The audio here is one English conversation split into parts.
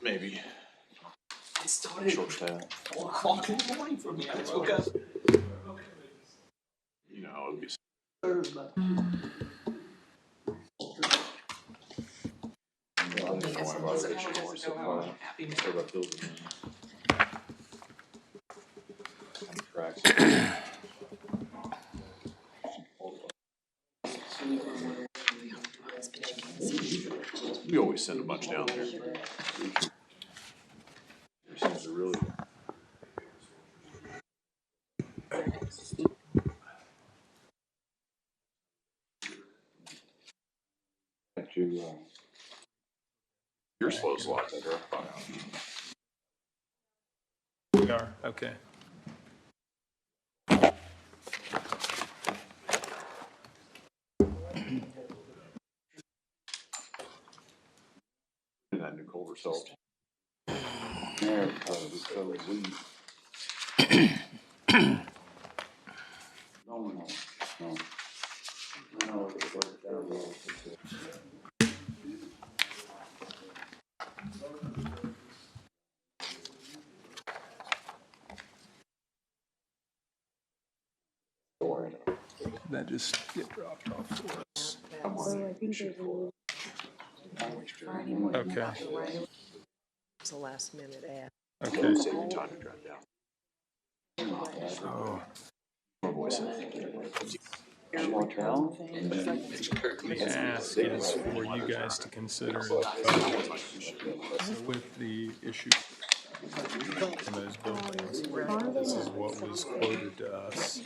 Maybe. It started Short staff. 4 o'clock in the morning for me. I woke up. You know, it would be. We always send a bunch down there. There seems to really. Your flow's a lot better. We are, okay. That new Culver salt. That just get dropped off for us. Okay. It's a last minute ad. Okay. Save you time to drive down. Oh. More voice. The ask is for you guys to consider with the issue in those buildings. This is what was quoted to us.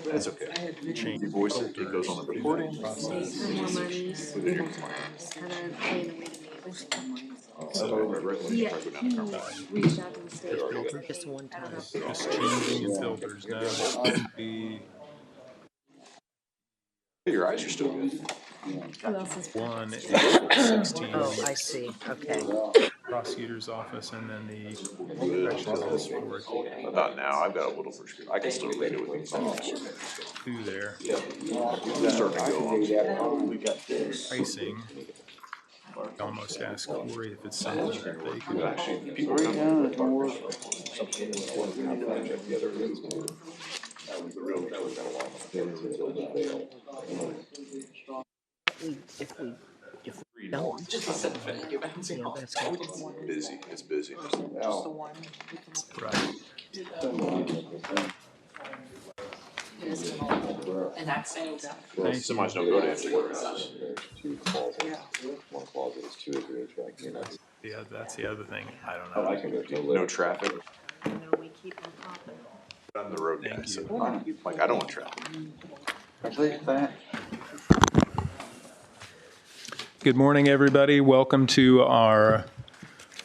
That's okay. Change Your voice, it goes on the recording. process. Just one time. Just changing the filters. No, the Your eyes are still good. One is 16 Oh, I see. Okay. prosecutor's office, and then the correctional is for About now, I've got a little prescription. I can still read it with these on. 2 there. They're starting to go on. Pricing. Almost ask Corey if it's something that they could. Actually, people come in. If we don't, you know, that's good. Busy, it's busy. Right. And that's it. Semis don't go to empty warehouses. Yeah, that's the other thing. I don't know. No traffic. You know, we keep on popping. I'm the road guy, Thank so you. like I don't want traffic. Good morning, everybody. Welcome to our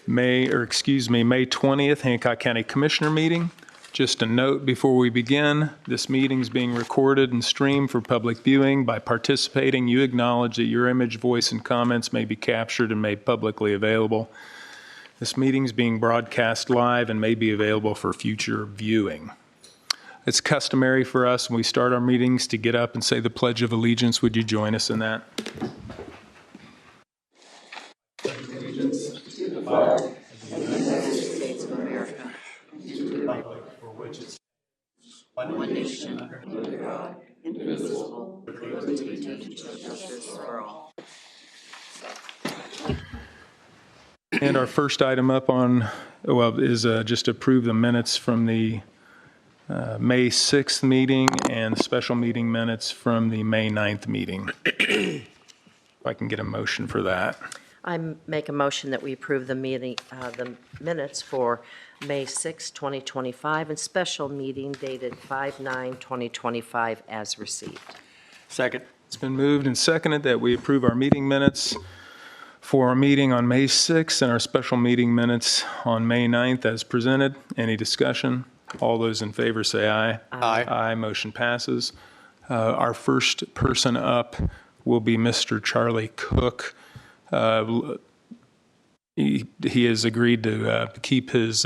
May 20th Hancock County Commissioner meeting. Just a note before we begin, this meeting is being recorded and streamed for public viewing. By participating, you acknowledge that your image, voice, and comments may be captured and made publicly available. This meeting is being broadcast live and may be available for future viewing. It's customary for us when we start our meetings to get up and say the Pledge of Allegiance. Would you join us in that? States of America. One nation, under God, indivisible, with liberty and justice for all. And our first item up on, is just approve the minutes from the May 6th meeting and special meeting minutes from the May 9th meeting. If I can get a motion for that. I make a motion that we approve the meeting, the minutes for May 6, 2025, and special meeting dated 5/9/2025 as received. Second. It's been moved and seconded that we approve our meeting minutes for our meeting on May 6th and our special meeting minutes on May 9th as presented. Any discussion? All those in favor say aye. Aye. Aye, motion passes. Our first person up will be Mr. Charlie Cook. He has agreed to keep his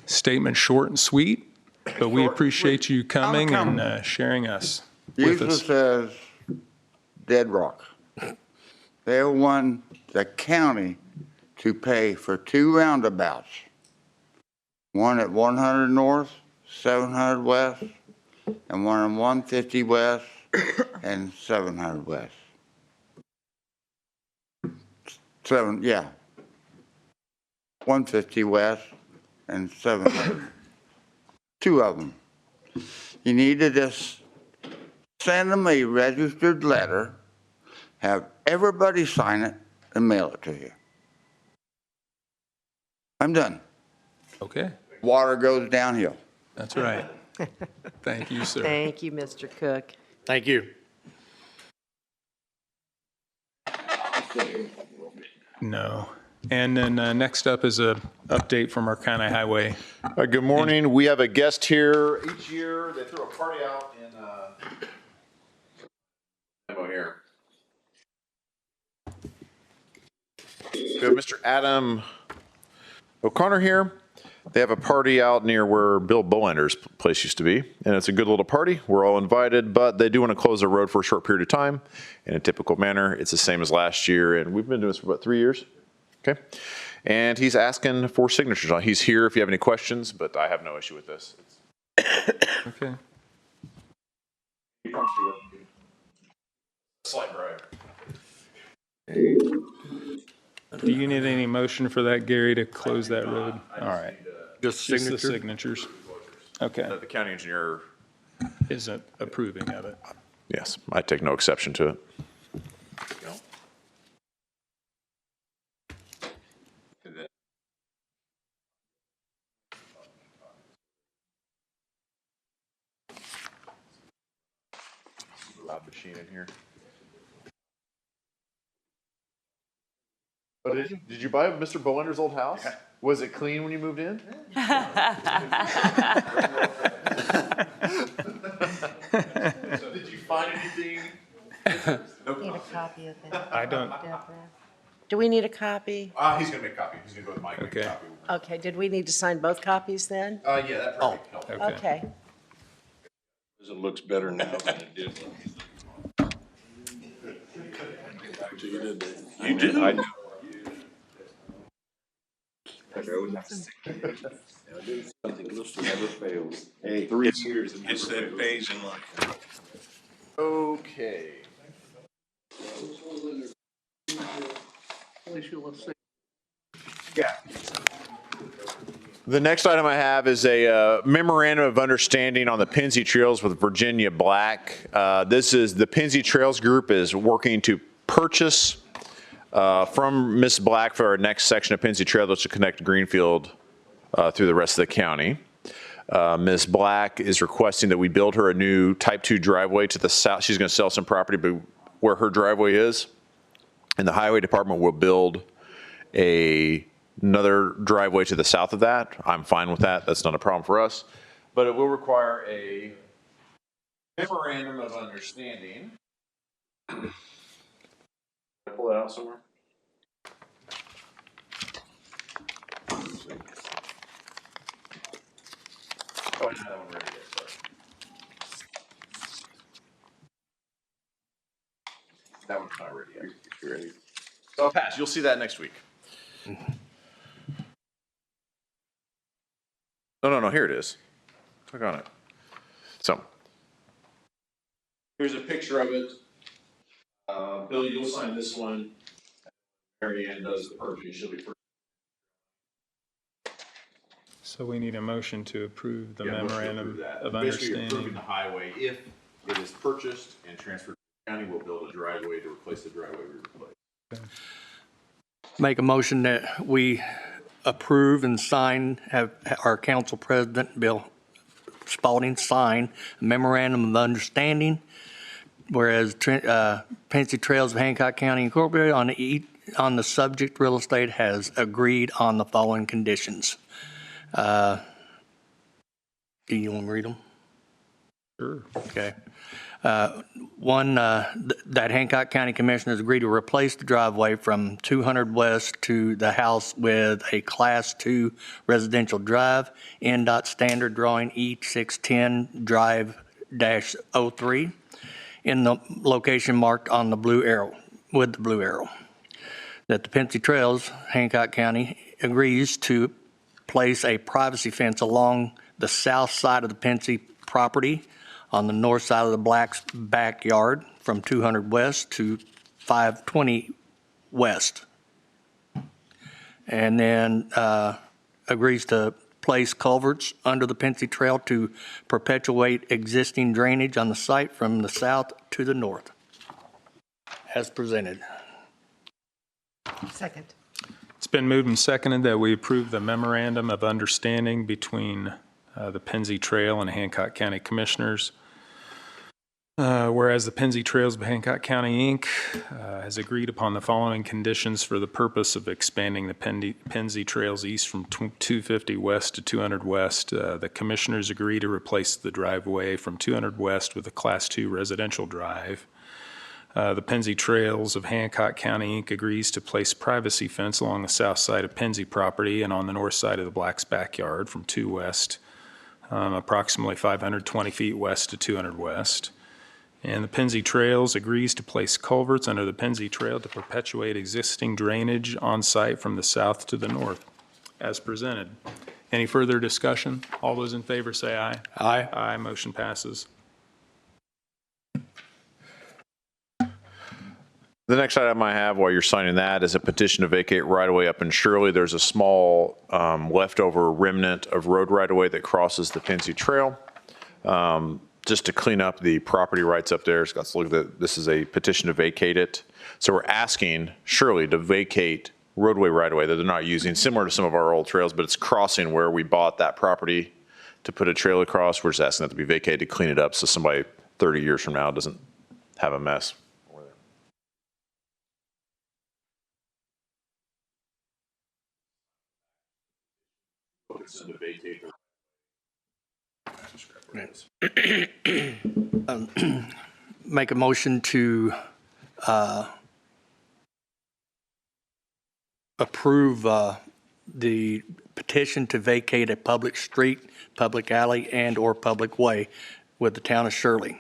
statement short and sweet, but we appreciate you coming and sharing us with us. Jesus says dead rock. they want the county to pay for 2 roundabouts. One at 100 North, 700 West, and one at 150 West and 700 West. 150 West and 700. 2 of them. You need to just send them a registered letter, have everybody sign it, and mail it to you. I'm done. Okay, Water goes downhill. that's right. Thank you, sir. Thank you, Mr. Cook. Thank you. No. And then next up is a update from our county highway. Good morning. We have a guest here each year. They throw a party out in demo here. We have Mr. Adam O'Connor here. They have a party out near where Bill Bowender's place used to be, and it's a good little party. We're all invited, but they do want to close the road for a short period of time in a typical manner. It's the same as last year, and we've been doing this for about 3 years. Okay. And he's asking for signatures. He's here if you have any questions, but I have no issue with this. Okay. Slight bribe. Do you need any motion for that, Gary, to close that road? All right. Just Just the signature? signatures. Okay. The county engineer, Isn't approving of it. yes, I take no exception to it. Loud machine in here. Oh, did you buy Mr. Bowender's old house? Yeah. Was it clean when you moved in? Did you find anything? Need a copy of that, I don't, Deborah? Do we need a copy? He's gonna make a copy. He's gonna go with Mike and make a Okay. copy. Okay, did we need to sign both copies then? Yeah, that probably helped. okay. Okay. It looks better now than it did. You do? I do. Something never fails. Hey, 3 years. It's that phase in life. Okay. The next item I have is a memorandum of understanding on the Pennsy Trails with Virginia Black. This is, the Pennsy Trails Group is working to purchase from Ms. Black for our next section of Pennsy Trails to connect Greenfield through the rest of the county. Ms. Black is requesting that we build her a new type 2 driveway to the south. She's going to sell some property but where her driveway is. And the highway department will build another driveway to the south of that. I'm fine with that. That's not a problem for us. But it will require a memorandum of understanding. Pull it out somewhere. Oh, I have that one ready yet, sorry. That one's not ready yet. You ready? So I'll pass. You'll see that next week. No, here it is. Click on it. So. Here's a picture of it. Bill, you'll sign this one. Mary Ann does the purchase. She'll be first. So we need a motion to approve the Yeah, motion to memorandum approve that. of Basically approving understanding. the highway. If it is purchased and transferred to the county, we'll build a driveway to replace the driveway we replaced. Make a motion that we approve and sign, have our council president, Bill Spalding, sign a memorandum of understanding, whereas Pennsy Trails of Hancock County Incorporated on the subject real estate has agreed on the following conditions. Do you want to read them? Sure. Okay. One, that Hancock County Commissioners agree to replace the driveway from 200 West to the house with a Class 2 residential drive, NDOT standard drawing E610 Drive-03 in the location marked on the blue arrow. with the blue arrow, that the Pensy Trails, Hancock County, agrees to place a privacy fence along the south side of the Pensy property on the north side of the Black's backyard from 200 west to 520 west. And then agrees to place culverts under the Pensy Trail to perpetuate existing drainage on the site from the south to the north, as presented. Second. It's been moved and seconded that we approve the memorandum of understanding between the Pensy Trail and Hancock County Commissioners. Whereas the Pensy Trails of Hancock County, Inc. Has agreed upon the following conditions for the purpose of expanding the Pensy Trails east from 250 west to 200 west. The Commissioners agree to replace the driveway from 200 west with a Class 2 residential drive. The Pensy Trails of Hancock County, Inc. agrees to place privacy fence along the south side of Pensy property and on the north side of the Black's backyard from 2 west, approximately 520 feet west to 200 west. And the Pensy Trails agrees to place culverts under the Pensy Trail to perpetuate existing drainage on site from the south to the north, as presented. Any further discussion? All those in favor say aye. Aye. Aye, motion passes. The next item I have while you're signing that is a petition to vacate right-of-way up in Shirley. There's a small leftover remnant of road right-of-way that crosses the Pensy Trail. Just to clean up the property rights up there. Let's look at this is a petition to vacate it. So we're asking Shirley to vacate roadway right-of-way that they're not using, similar to some of our old trails, but it's crossing where we bought that property to put a trail across. We're just asking that to be vacated to clean it up so somebody 30 years from now doesn't have a mess. Make a motion to approve the petition to vacate a public street, public alley, and/or public way with the town of Shirley.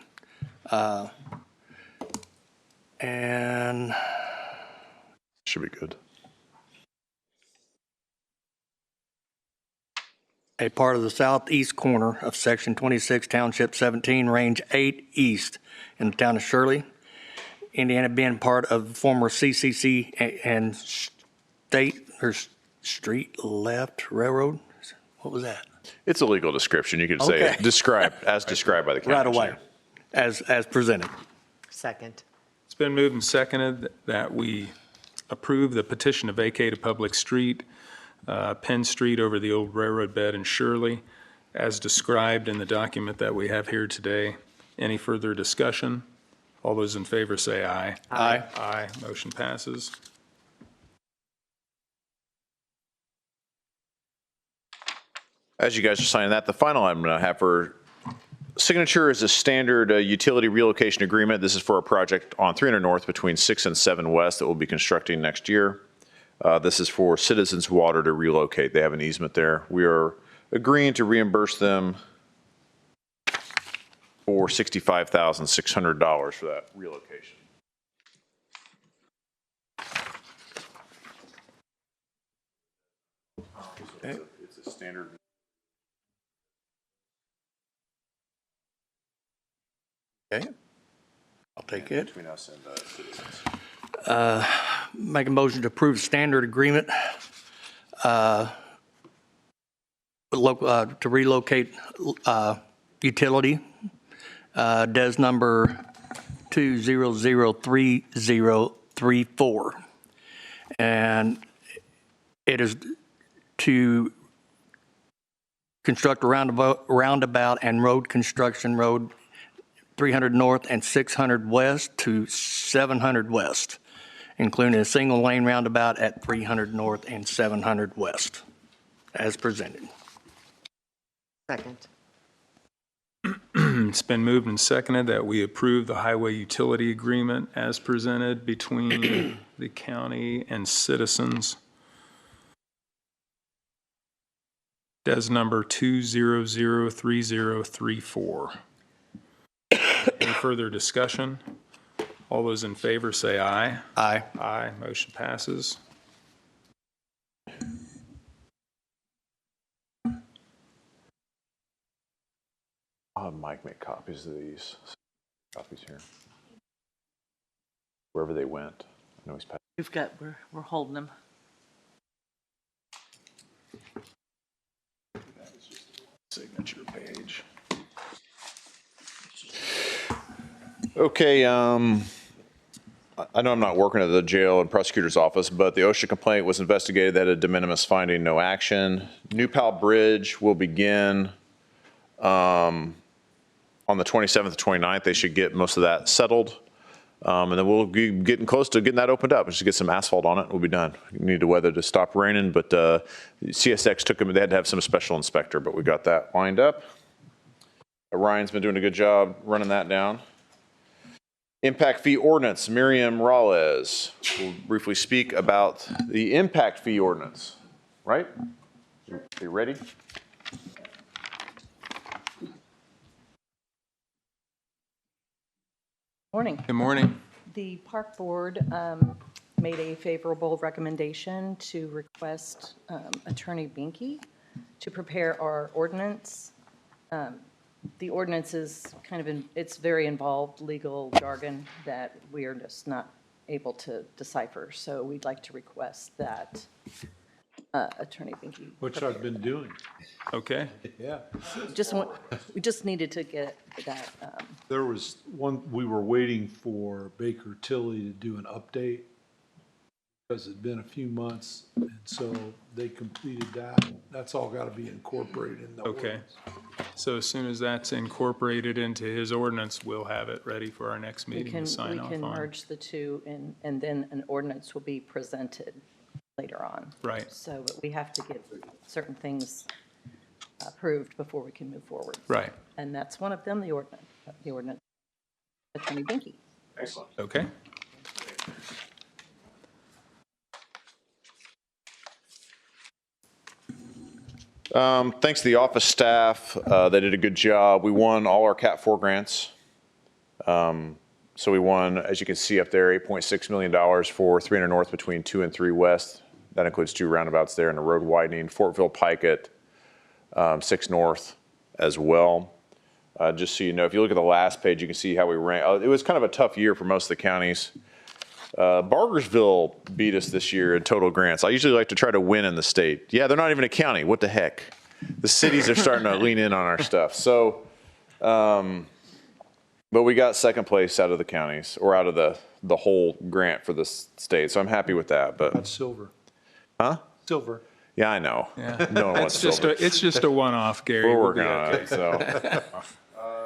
And Should be good. a part of the southeast corner of Section 26, Township 17, Range 8 East in the town of Shirley, Indiana, being part of the former CCC and State or Street Left Railroad. What was that? It's a legal description. You could say Okay. described by the county. Right away, as presented. Second. It's been moved and seconded that we approve the petition to vacate a public street, Penn Street over the old railroad bed in Shirley, as described in the document that we have here today. Any further discussion? All those in favor say aye. Aye. Aye, motion passes. As you guys are signing that, the final item I have for signature is a standard utility relocation agreement. This is for a project on 300 North between 6 and 7 West that we'll be constructing next year. This is for Citizens Water to relocate. They have an easement there. We are agreeing to reimburse them for $65,600 for that relocation. It's a standard. Okay, I'll take it. Between us and Citizens. Make a motion to approve standard agreement to relocate utility, DES number 2003034. And it is to construct a roundabout and road construction road 300 North and 600 West to 700 West, including a single lane roundabout at 300 North and 700 West, as presented. Second. It's been moved and seconded that we approve the highway utility agreement as presented between the county and Citizens. DES number 2003034. Any further discussion? All those in favor say aye. Aye. Aye, motion passes. I'll have Mike make copies of these. Copies here. Wherever they went. I know he's passed. We've got, we're holding them. Signature page. Okay, I know I'm not working at the jail and prosecutor's office, but the OSHA complaint was investigated. They had a de minimis finding, no action. New Pal Bridge will begin on the 27th and 29th. They should get most of that settled. And then we'll be getting close to getting that opened up. Just get some asphalt on it, we'll be done. We need the weather to stop raining, but CSX took them, they had to have some special inspector, but we got that lined up. Ryan's been doing a good job running that down. Impact fee ordinance, Miriam Rales will briefly speak about the impact fee ordinance, right? You ready? Morning. Good morning. The Park Board made a favorable recommendation to request Attorney Binky to prepare our ordinance. The ordinance is kind of, it's very involved legal jargon that we are just not able to decipher. So we'd like to request that Attorney Binky. Which I've been doing. Okay. Yeah. We just needed to get that. There was one, we were waiting for Baker Tilly to do an update because it'd been a few months, and so they completed that. That's all got to be incorporated in the Okay. ordinance. So as soon as that's incorporated into his ordinance, we'll have it ready for our next We meeting can to sign off on. merge the two, and then an ordinance will be presented later on. Right. So but we have to get certain things approved before we can move forward. Right. And that's one of them, the ordinance. Attorney Binky. Okay. Thanks to the office staff. They did a good job. We won all our Cat 4 grants. So we won, as you can see up there, $8.6 million for 300 North between 2 and 3 West. That includes 2 roundabouts there and a road widening. Fortville Pike at 6 North as well. Just so you know, if you look at the last page, you can see how we rank. It was kind of a tough year for most of the counties. Bargersville beat us this year in total grants. I usually like to try to win in the state. Yeah, they're not even a county. What the heck? The cities are starting to lean in on our stuff. So, but we got second place out of the counties, or out of the whole grant for the state. So I'm happy with that. But That's silver. huh? Silver. Yeah, I know. Yeah. No one wants silver. It's just a one-off, Gary. We're We'll be working on okay. it. So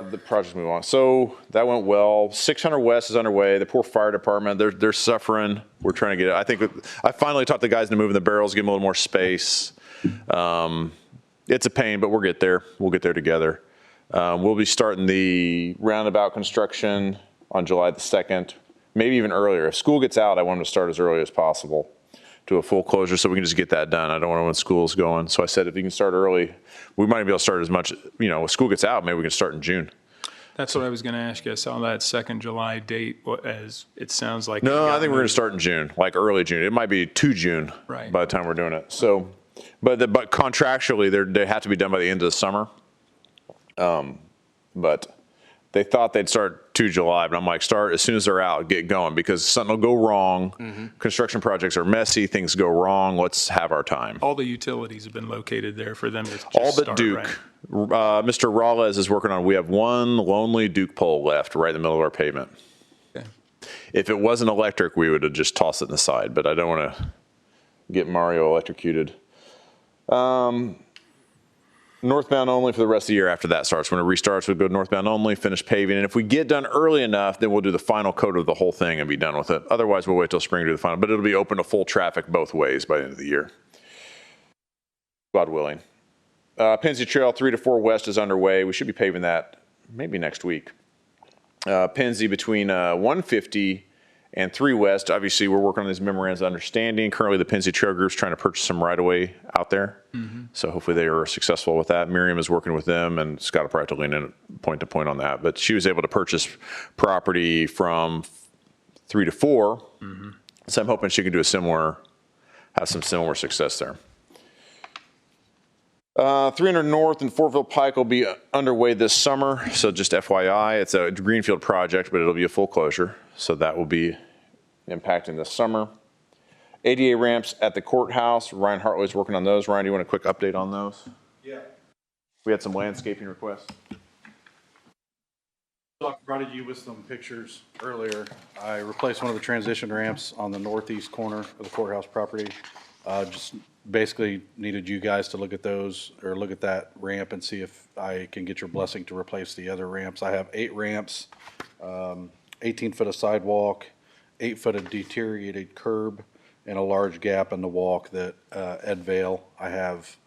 the project move on. So that went well. 600 West is underway. The poor fire department, they're suffering. We're trying to get it. I think I finally taught the guys to move in the barrels, give them a little more space. It's a pain, but we'll get there. We'll get there together. We'll be starting the roundabout construction on July the 2nd, maybe even earlier. If school gets out, I want them to start as early as possible to a full closure so we can just get that done. I don't want to when school's going. So I said, if you can start early, we might be able to start as much, when school gets out, maybe we can start in June. That's what I was going to ask you. I saw that 2nd July date as it sounds like. No, I think we're going to start in June, like early June. It might be 2 June Right. by the time we're doing it. So, but contractually, they have to be done by the end of the summer. But they thought they'd start 2 July, but I'm like, start as soon as they're out, get going, because something will go wrong. Mm-hmm. Construction projects are messy, things go wrong. Let's have our time. All the utilities have been located there for them to just All but start, Duke. right? Mr. Rales is working on, we have one lonely Duke pole left right in the middle of our pavement. Okay. If it wasn't electric, we would have just tossed it in the side, but I don't want to get Mario electrocuted. Northbound only for the rest of the year after that starts. When it restarts, we'll go northbound only, finish paving. And if we get done early enough, then we'll do the final coat of the whole thing and be done with it. Otherwise, we'll wait till spring to do the final. But it'll be open to full traffic both ways by the end of the year. God willing. Pennsy Trail 3 to 4 West is underway. We should be paving that maybe next week. Pennsy between 150 and 3 West. Obviously, we're working on these memorandums of understanding. Currently, the Pennsy Trail Group's trying to purchase some right-of-way out there. Mm-hmm. So hopefully they are successful with that. Miriam is working with them, and Scott will probably have to lean in point to point on that. But she was able to purchase property from 3 to 4. So I'm hoping she can do have some similar success there. 300 North and Fortville Pike will be underway this summer. So just FYI, it's a greenfield project, but it'll be a full closure. So that will be impacting this summer. ADA ramps at the courthouse. Ryan Hartley's working on those. Ryan, do you want a quick update on those? Yeah. We had some landscaping requests. So I provided you with some pictures earlier. I replaced one of the transition ramps on the northeast corner of the courthouse property. Just basically needed you guys to look at those, or look at that ramp and see if I can get your blessing to replace the other ramps. I have 8 ramps, 18 foot of sidewalk, 8 foot of deteriorated curb, and a large gap in the walk that Ed Vale, I have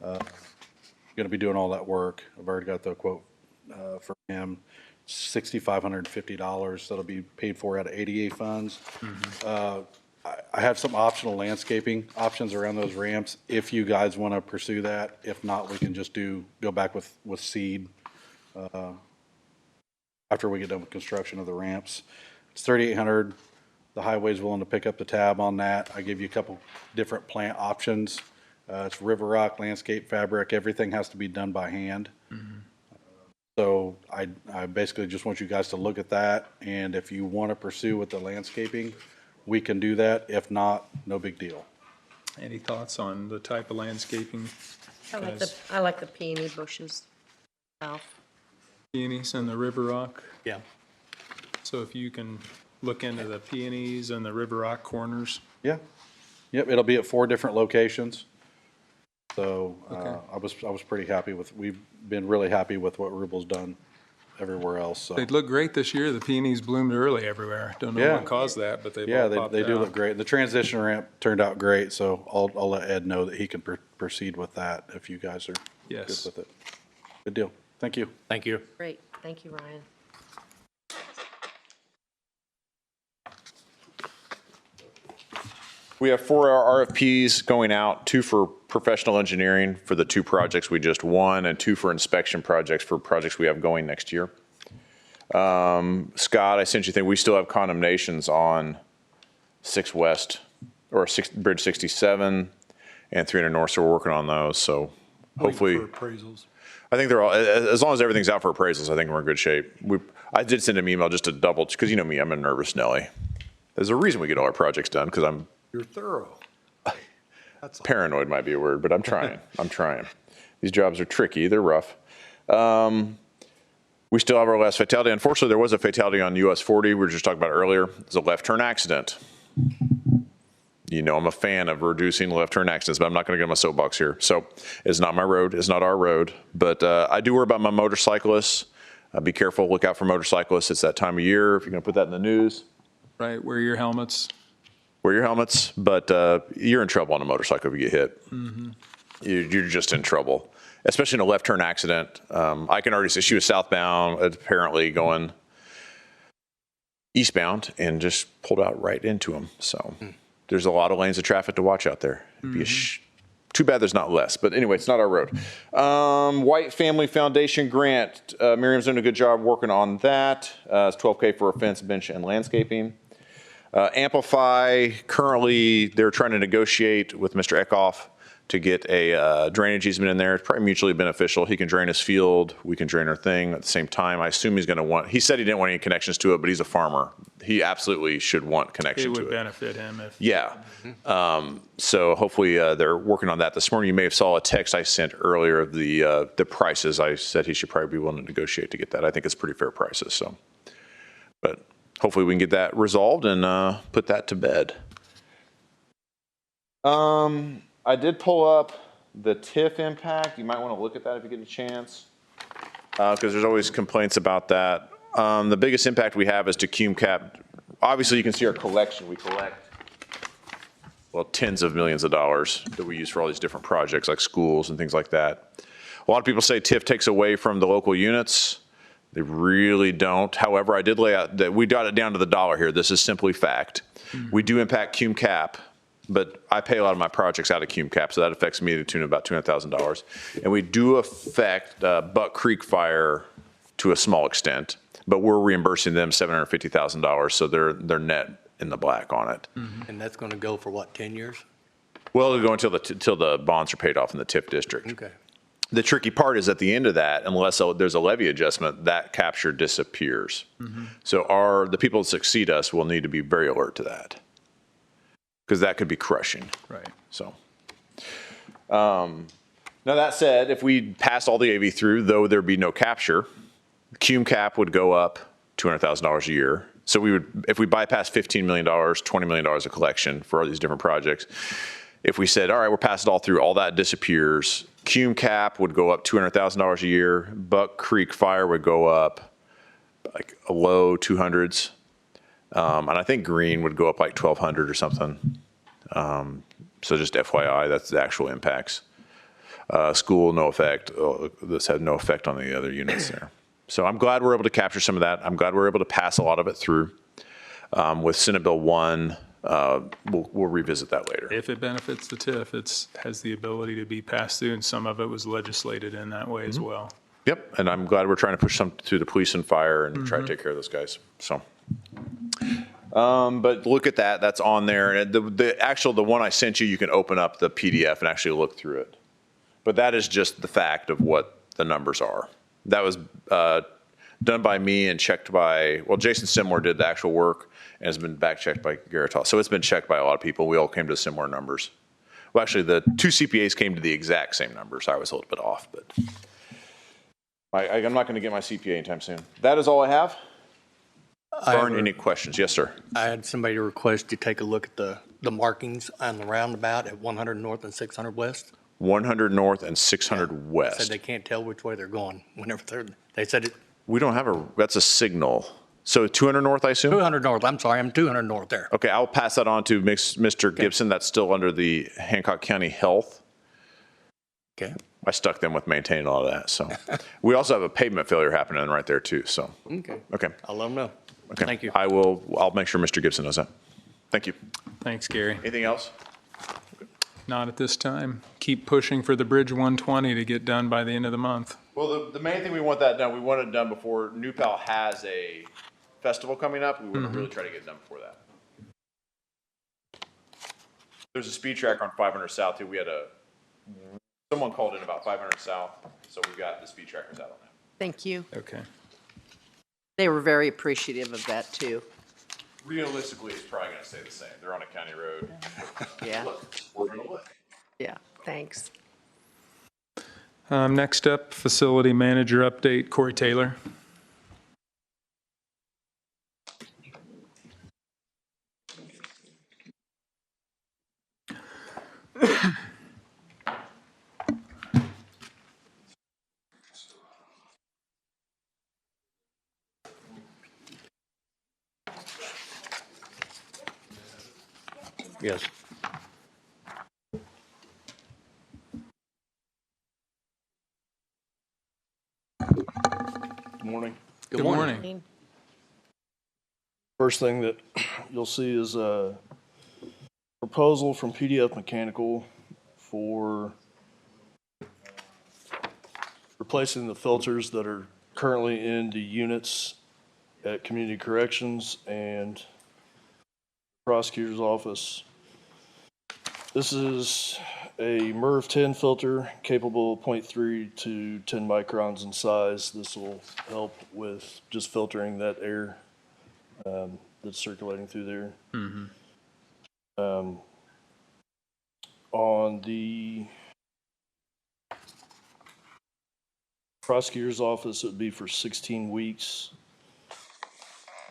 going to be doing all that work. I've already got the quote for him. $6,550 that'll be paid for out of ADA funds. I have some optional landscaping options around those ramps if you guys want to pursue that. If not, we can just go back with seed after we get done with construction of the ramps. It's $3,800. The highway's willing to pick up the tab on that. I give you a couple different plant options. It's river rock, landscape fabric. Everything has to be done by hand. So I basically just want you guys to look at that, and if you want to pursue with the landscaping, we can do that. If not, no big deal. Any thoughts on the type of landscaping? I like the peony bushes. Peonies and the river rock? Yeah. So if you can look into the peonies and the river rock corners? Yeah. Yep, it'll be at 4 different locations. So Okay. I was pretty happy we've been really happy with what Rubel's done everywhere else. So. They look great this year. The peonies bloomed early everywhere. Don't know Yeah. what caused that, but they've Yeah, all popped they do out. look great. The transition ramp turned out great, so I'll let Ed know that he can proceed with that if you guys are good Yes. with it. Good deal. Thank you. Thank you. Great, thank you, Ryan. We have 4 RFPs going out, 2 for professional engineering for the 2 projects we just won, and 2 for inspection projects for projects we have going next year. Scott, I sent you a thing. We still have condemnations on 6 West, or Bridge 67 and 300 North, so we're working on those. So hopefully, Waiting for appraisals. I think they're all, as long as everything's out for appraisals, I think we're in good shape. I did send an email just to double, because you know me, I'm a nervous Nelly. There's a reason we get all our projects done, because I'm You're thorough. That's all. paranoid might be a word, but I'm trying. I'm trying. These jobs are tricky. They're rough. We still have our last fatality. Unfortunately, there was a fatality on US 40. We were just talking about earlier. It was a left turn accident. You know I'm a fan of reducing left turn accidents, but I'm not going to get on my soapbox here. So it's not my road. It's not our road. But I do worry about my motorcyclists. Be careful. Look out for motorcyclists. It's that time of year. If you're going to put that in the news. Right, wear your helmets. Wear your helmets, but you're in trouble on a motorcycle if you get hit. You're just in trouble, especially in a left turn accident. I can already see she was southbound, apparently going eastbound, and just pulled out right into him. So there's a lot of lanes of traffic to watch out there. It'd be too bad there's not less. But anyway, it's not our road. White Family Foundation grant. Miriam's doing a good job working on that. It's $12K for a fence, bench, and landscaping. Amplify, currently they're trying to negotiate with Mr. Eckhoff to get a drainage easement in there. It's probably mutually beneficial. He can drain his field, we can drain our thing at the same time. I assume he's going to want, he said he didn't want any connections to it, but he's a farmer. He absolutely should want It connection to would it. benefit him if. Yeah. So hopefully they're working on that this morning. You may have saw a text I sent earlier of the prices. I said he should probably be willing to negotiate to get that. I think it's pretty fair prices. So, but hopefully we can get that resolved and put that to bed. I did pull up the TIF impact. You might want to look at that if you get a chance, because there's always complaints about that. The biggest impact we have is to cume cap. Obviously, you can see our collection. We collect, well, tens of millions of dollars that we use for all these different projects like schools and things like that. A lot of people say TIF takes away from the local units. They really don't. However, I did lay out that we got it down to the dollar here. This is simply fact. We do impact cume cap, but I pay a lot of my projects out of cume cap, so that affects me to the tune of about $200,000. And we do affect Buck Creek fire to a small extent. but we're reimbursing them $750,000, so they're net in the black on it. And that's going to go for what, 10 years? Well, it'll go until the bonds are paid off in the TIF district. Okay. The tricky part is at the end of that, unless there's a levy adjustment, that capture disappears. So the people that succeed us will need to be very alert to that, because that could be crushing. Right. So, now that said, if we pass all the AV through, though there'd be no capture, cum cap would go up $200,000 a year. So if we bypass $15 million, $20 million of collection for all these different projects, if we said, all right, we're passing it all through, all that disappears. Cum cap would go up $200,000 a year. Buck Creek Fire would go up like a low 200s. And I think Green would go up like 1,200 or something. So just FYI, that's the actual impacts. School, no effect. This had no effect on the other units there. So I'm glad we're able to capture some of that. I'm glad we're able to pass a lot of it through. With Senate Bill 1, we'll revisit that later. If it benefits the TIF, it has the ability to be passed through, and some of it was legislated in that way as well. Yep, and I'm glad we're trying to push some through the police and fire and try to take care of those guys. So, but look at that. That's on there. And the one I sent you, you can open up the PDF and actually look through it. But that is just the fact of what the numbers are. That was done by me and checked by, well, Jason Simler did the actual work and has been back checked by Garrett Hall. So it's been checked by a lot of people. We all came to similar numbers. Well, actually, the two CPAs came to the exact same numbers. I was a little bit off, but I'm not going to get my CPA anytime soon. That is all I have. Barring any questions. Yes, sir. I had somebody request you take a look at the markings on the roundabout at 100 North and 600 West. 100 North and 600 West. Said they can't tell which way they're going whenever they said it. We don't have that's a signal. So 200 North, I assume? 200 North, I'm sorry, I'm 200 North there. Okay, I'll pass that on to Mr. Gibson. That's still under the Hancock County Health. Okay. I stuck them with maintaining all of that, so. We also have a pavement failure happening right there too, so. Okay. I'll let them know. Okay. Thank you. I'll make sure Mr. Gibson knows that. Thank you. Thanks, Gary. Anything else? Not at this time. Keep pushing for the Bridge 120 to get done by the end of the month. Well, the main thing we want that done, we want it done before New Pal has a festival coming up. We want to really try to get it done before that. There's a speed tracker on 500 South too. Someone called in about 500 South, so we've got the speed trackers out on that. Thank you. Okay. They were very appreciative of that, too. Realistically, it's probably going to stay the same. They're on a county road. Yeah, Look, we're going to look. yeah, thanks. Next up, facility manager update, Corey Taylor. Yes. Good morning. Good morning. First thing that you'll see is a proposal from PDF Mechanical for replacing the filters that are currently in the units at Community Corrections and Prosecutor's Office. This is a MERV 10 filter capable of 0.3 to 10 microns in size. This will help with just filtering that air that's circulating through there. On the Prosecutor's Office, it would be for 16 weeks.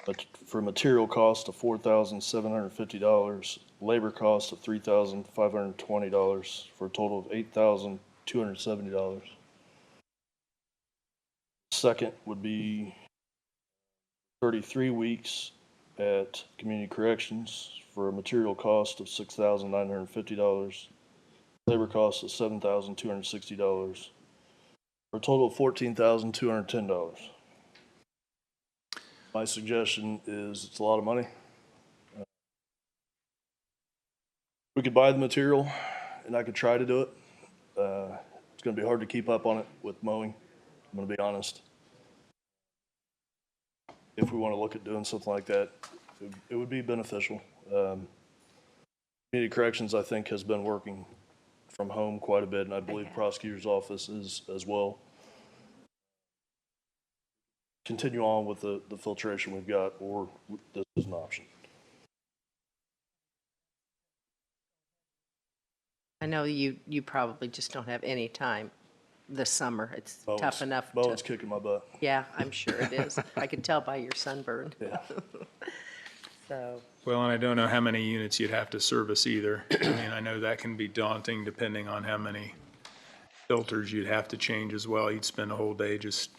But for material cost of $4,750, labor cost of $3,520, for a total of $8,270. Second would be 33 weeks at Community Corrections for a material cost of $6,950, labor cost of $7,260, for a total of $14,210. My suggestion is it's a lot of money. We could buy the material and I could try to do it. It's going to be hard to keep up on it with mowing. I'm going to be honest. if we want to look at doing something like that, it would be beneficial. Community Corrections, I think, has been working from home quite a bit, and I believe prosecutor's office is as well. Continue on with the filtration we've got, or this is an option. I know you probably just don't have any time this summer. It's Bowen's- tough enough Bowen's to, kicking my butt. yeah, I'm sure it is. I could tell by your sunburn. Yeah. So, Well, and I don't know how many units you'd have to service either. I mean, I know that can be daunting depending on how many filters you'd have to change as well. You'd spend a whole day just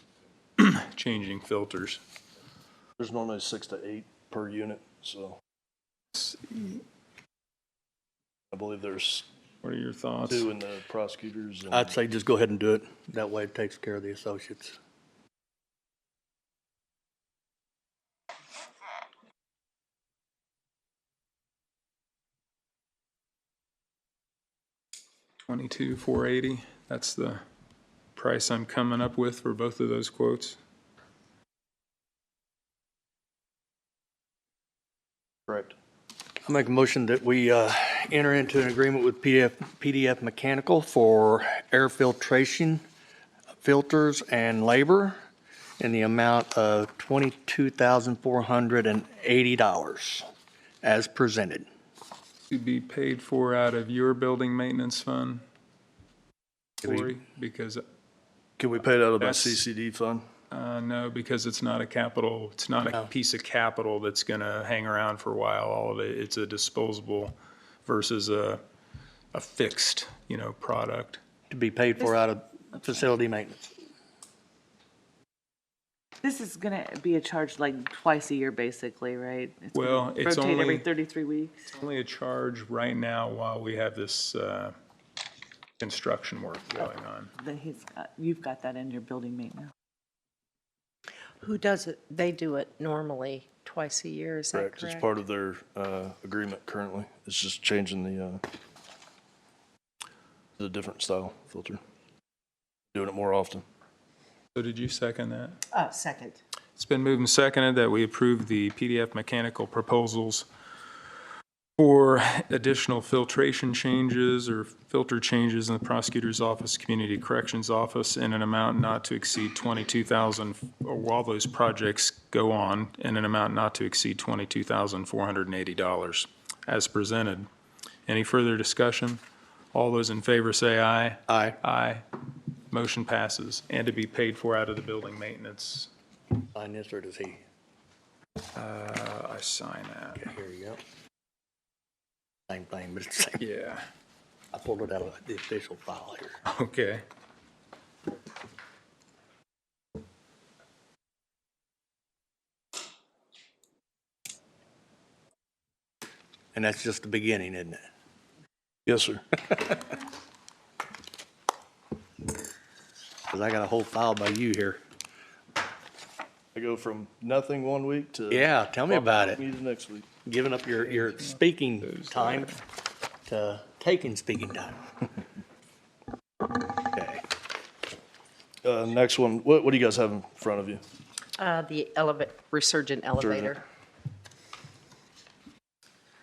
changing filters. There's normally 6 to 8 per unit, so I believe there's What are your thoughts? 2 in the prosecutors. And I'd say just go ahead and do it. That way it takes care of the associates. $22,480. That's the price I'm coming up with for both of those quotes. Correct. I make a motion that we enter into an agreement with PDF Mechanical for air filtration, filters, and labor in the amount of $22,480 as presented. To be paid for out of your building maintenance fund, Corey, because, Can we pay it out of that That's- CCD fund? no, because it's not a capital, it's not a piece of capital that's gonna hang around for a while. All of it, it's a disposable versus a fixed, product. To be paid for out of facility maintenance. This is gonna be a charge like twice a year, basically, right? It's gonna Well, it's rotate every only- 33 weeks. Only a charge right now while we have this construction work going on. That you've got that in your building maintenance. who does it? They do it normally twice a year, is that Correct. correct? It's part of their agreement currently. It's just changing the different style filter. Doing it more often. So did you second that? Second. It's been moved and seconded that we approve the PDF Mechanical proposals for additional filtration changes or filter changes in the prosecutor's office, community corrections office, in an amount not to exceed $22,000, or while those projects go on, in an amount not to exceed $22,480 as presented. Any further discussion? All those in favor say aye. Aye. Aye. Motion passes. And to be paid for out of the building maintenance. Sign this, or does he? I sign that. Here you go. Same thing, but it's the same. Yeah. I pulled it out of the official file here. Okay. And that's just the beginning, isn't it? Yes, sir. Because I got a whole file by you here. I go from nothing one week to. Yeah, tell me about it. Meeting next week. Giving up your speaking time to taking speaking time. Okay. Next one, what do you guys have in front of you? The resurgent elevator.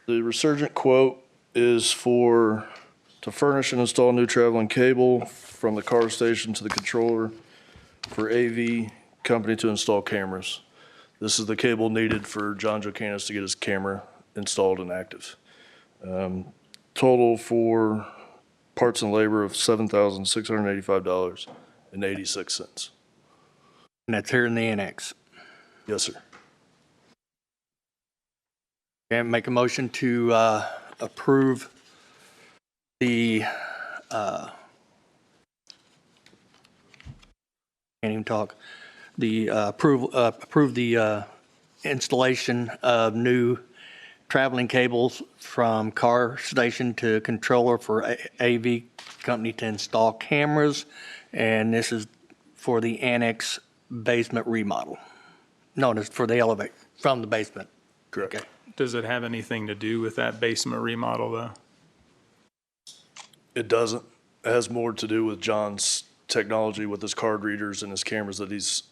The Resurgent quote is to furnish and install new traveling cable from the car station to the controller for AV company to install cameras. This is the cable needed for John Jocanis to get his camera installed and active. Total for parts and labor of $7,685.86. And that's here in the annex. Yes, sir. And make a motion to approve the, can't even talk, the approve the installation of new traveling cables from car station to controller for AV company to install cameras. And this is for the annex basement remodel. No, it's for the elevator, from the basement. Correct. Okay. Does it have anything to do with that basement remodel, though? It doesn't. It has more to do with John's technology with his card readers and his cameras that he's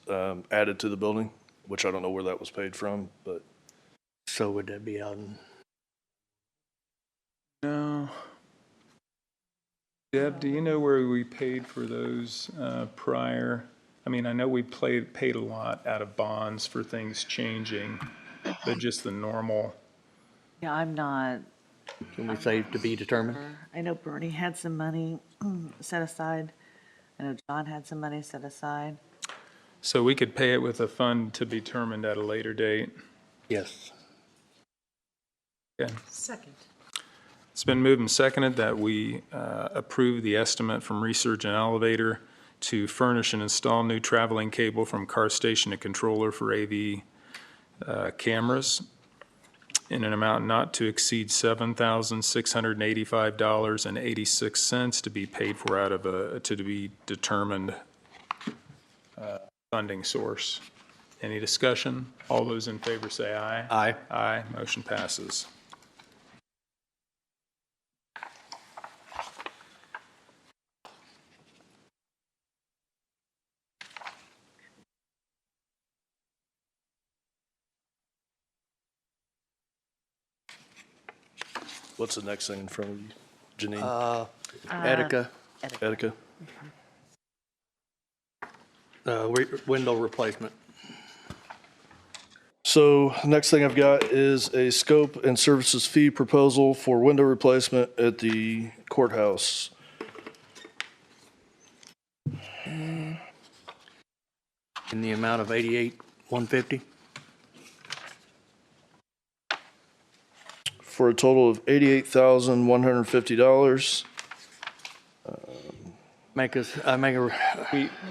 added to the building. which I don't know where that was paid from, but So would that be out in, No. Deb, do you know where we paid for those prior? I mean, I know we paid a lot out of bonds for things changing, but just the normal. Yeah, I'm not, can we say to be determined? I know Bernie had some money set aside. I know John had some money set aside. So we could pay it with a fund to be determined at a later date. Yes. Okay. Second. It's been moved and seconded that we approve the estimate from Research and Elevator to furnish and install new traveling cable from car station to controller for AV cameras in an amount not to exceed $7,685.86 to be paid for out of a to be determined funding source. Any discussion? All those in favor say aye. Aye. Aye. Motion passes. what's the next thing in front of you? Janine? Etika, Etika? window replacement. So next thing I've got is a scope and services fee proposal for window replacement at the courthouse. In the amount of $88,150. For a total of $88,150.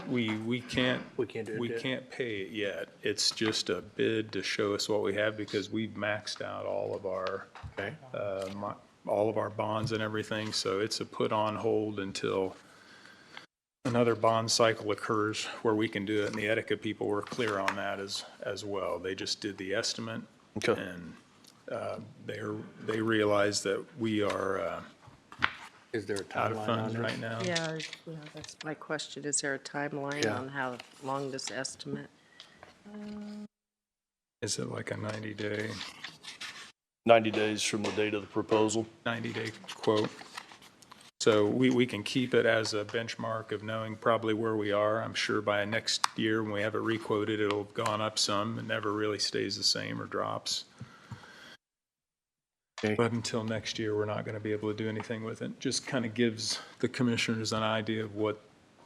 We can't. We can't do it We yet. can't pay it yet. It's just a bid to show us what we have because we've maxed out all of our, Okay. all of our bonds and everything. So it's a put on hold until another bond cycle occurs where we can do it. And the Etika people were clear on that as well. They just did the estimate. Okay. And they realize that we are Is there a out of timeline on funds this? right now. Yeah, that's my question. Is there a timeline Yeah. on how long this estimate? Is it like a 90-day 90 days from the date of the proposal. 90-day quote? So we can keep it as a benchmark of knowing probably where we are. I'm sure by next year, when we have it requoted, it'll have gone up some. It never really stays the same or drops. Okay. But until next year, we're not going to be able to do anything with it. Just kind of gives the commissioners an idea of what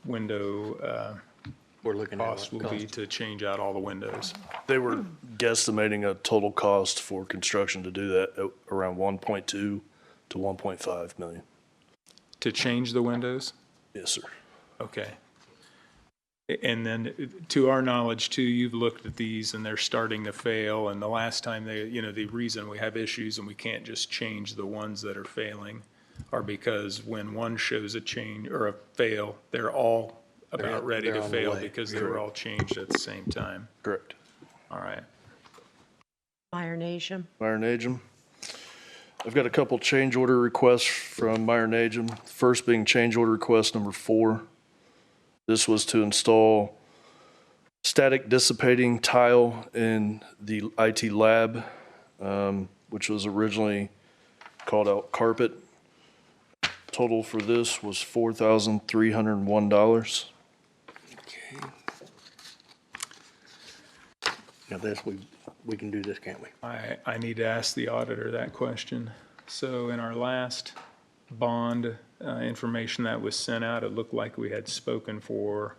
window We're looking at cost will be to change out all the windows. They were guesstimating a total cost for construction to do that at around 1.2 to 1.5 million. To change the windows? Yes, sir. Okay. And then, to our knowledge too, you've looked at these and they're starting to fail. And the last time the reason we have issues and we can't just change the ones that are failing are because when one shows a change or a fail, they're all about ready they're to on the fail way. because they were all changed at the same time. Correct. All right. Iron Asian? Myron Agem. I've got a couple change order requests from Myron Agem. First being change order request number 4. This was to install static dissipating tile in the IT lab, which was originally called out carpet. Total for this was $4,301. Now this, we can do this, can't we? I need to ask the auditor that question. So in our last bond information that was sent out, it looked like we had spoken for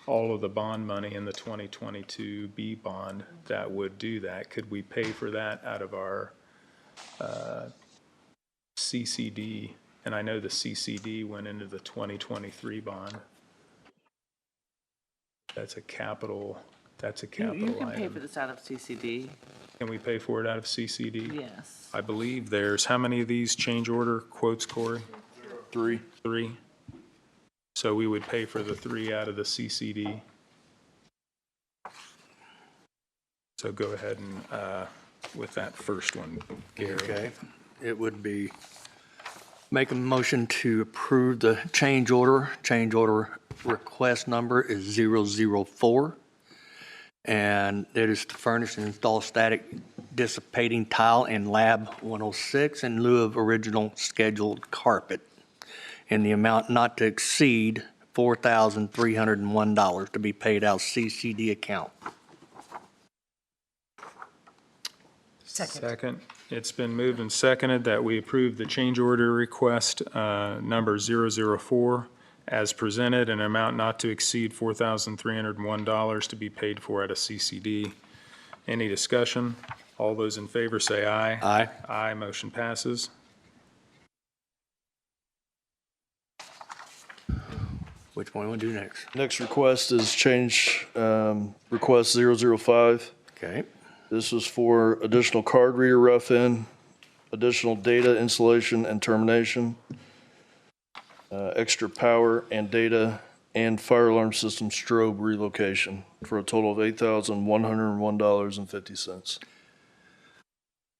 all of the bond money in the 2022 B bond that would do that. Could we pay for that out of our CCD? And I know the CCD went into the 2023 bond. That's a capital You can pay for item. this out of CCD. Can we pay for it out of CCD? Yes. I believe there's, how many of these change order quotes, Corey? 3. 3. So we would pay for the 3 out of the CCD. So go ahead and, with that first one, Gary. Okay. It would be, make a motion to approve the change order. Change order request number is 004. and it is to furnish and install static dissipating tile in Lab 106 in lieu of original scheduled carpet in the amount not to exceed $4,301 to be paid out of CCD account. Second. It's been moved and seconded that we approve the change order request number 004 as presented, an amount not to exceed $4,301 to be paid for at a CCD. Any discussion? All those in favor say aye. Aye. Aye, motion passes. Which one we do next? Next request is change request 005. Okay. This is for additional card reader rough-in, additional data installation and termination, extra power and data, and fire alarm system strobe relocation for a total of $8,101.50.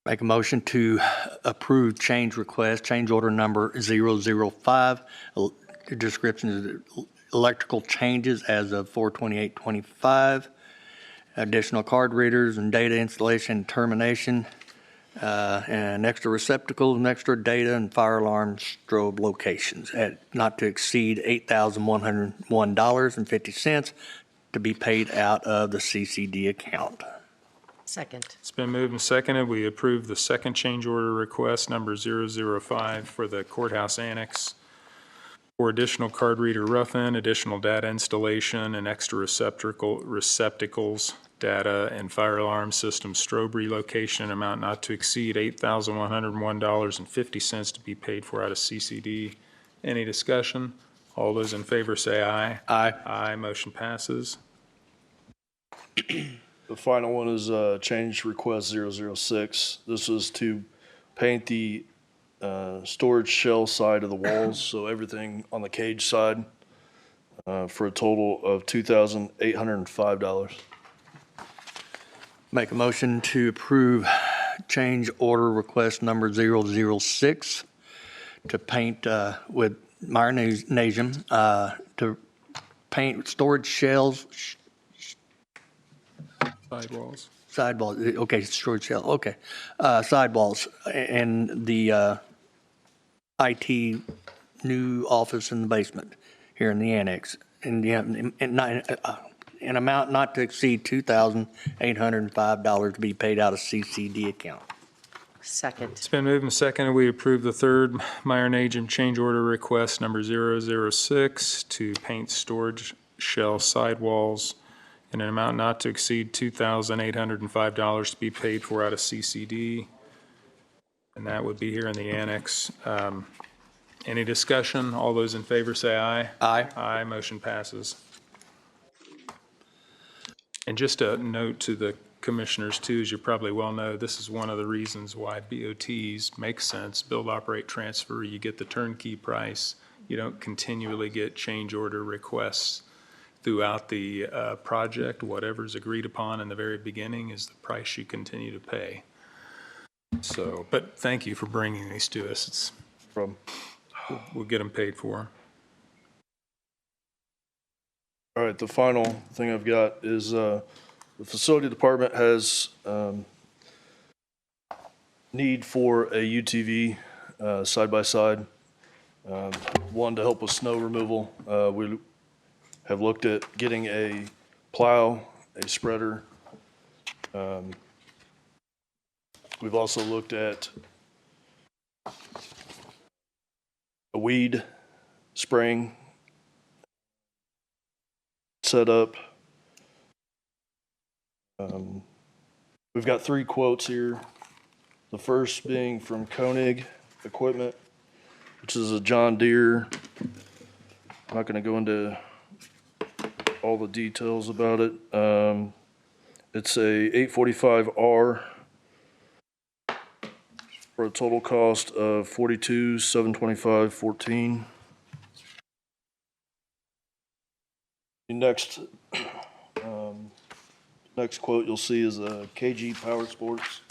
Make a motion to approve change request, change order number 005. The description is electrical changes as of 4/28/25. Additional card readers and data installation and termination, and extra receptacles and extra data and fire alarm strobe locations at not to exceed $8,101.50 to be paid out of the CCD account. Second. It's been moved and seconded. We approve the second change order request number 005 for the courthouse annex for additional card reader rough-in, additional data installation, and extra receptacles, data, and fire alarm system strobe relocation, amount not to exceed $8,101.50 to be paid for out of CCD. Any discussion? All those in favor say aye. Aye. Aye, motion passes. The final one is change request 006. This is to paint the storage shell side of the walls, so everything on the cage side, for a total of $2,805. Make a motion to approve change order request number 006 to paint with Myronesium to paint storage shells, Sidewalls. sidewalls, okay, storage shell, okay, sidewalls, and the IT new office in the basement here in the annex, and an amount not to exceed $2,805 to be paid out of CCD account. Second. It's been moved and seconded. We approve the third Myronesium change order request number 006 to paint storage shell sidewalls in an amount not to exceed $2,805 to be paid for out of CCD. And that would be here in the annex. Any discussion? All those in favor say aye. Aye. Aye, motion passes. And just a note to the commissioners too, as you probably well know, this is one of the reasons why BOTs make sense. Build, operate, transfer, you get the turnkey price. You don't continually get change order requests throughout the project. Whatever's agreed upon in the very beginning is the price you continue to pay. So, but thank you for bringing these to us. It's we'll get them paid for. All right, the final thing I've got is the facility department has need for a UTV side-by-side, one to help with snow removal. We have looked at getting a plow, a spreader. We've also looked at a weed spraying setup. We've got 3 quotes here. The first being from Koenig Equipment, which is a John Deere. I'm not going to go into all the details about it. It's a 845R for a total cost of $42,725.14. The next quote you'll see is a KG Power Sports.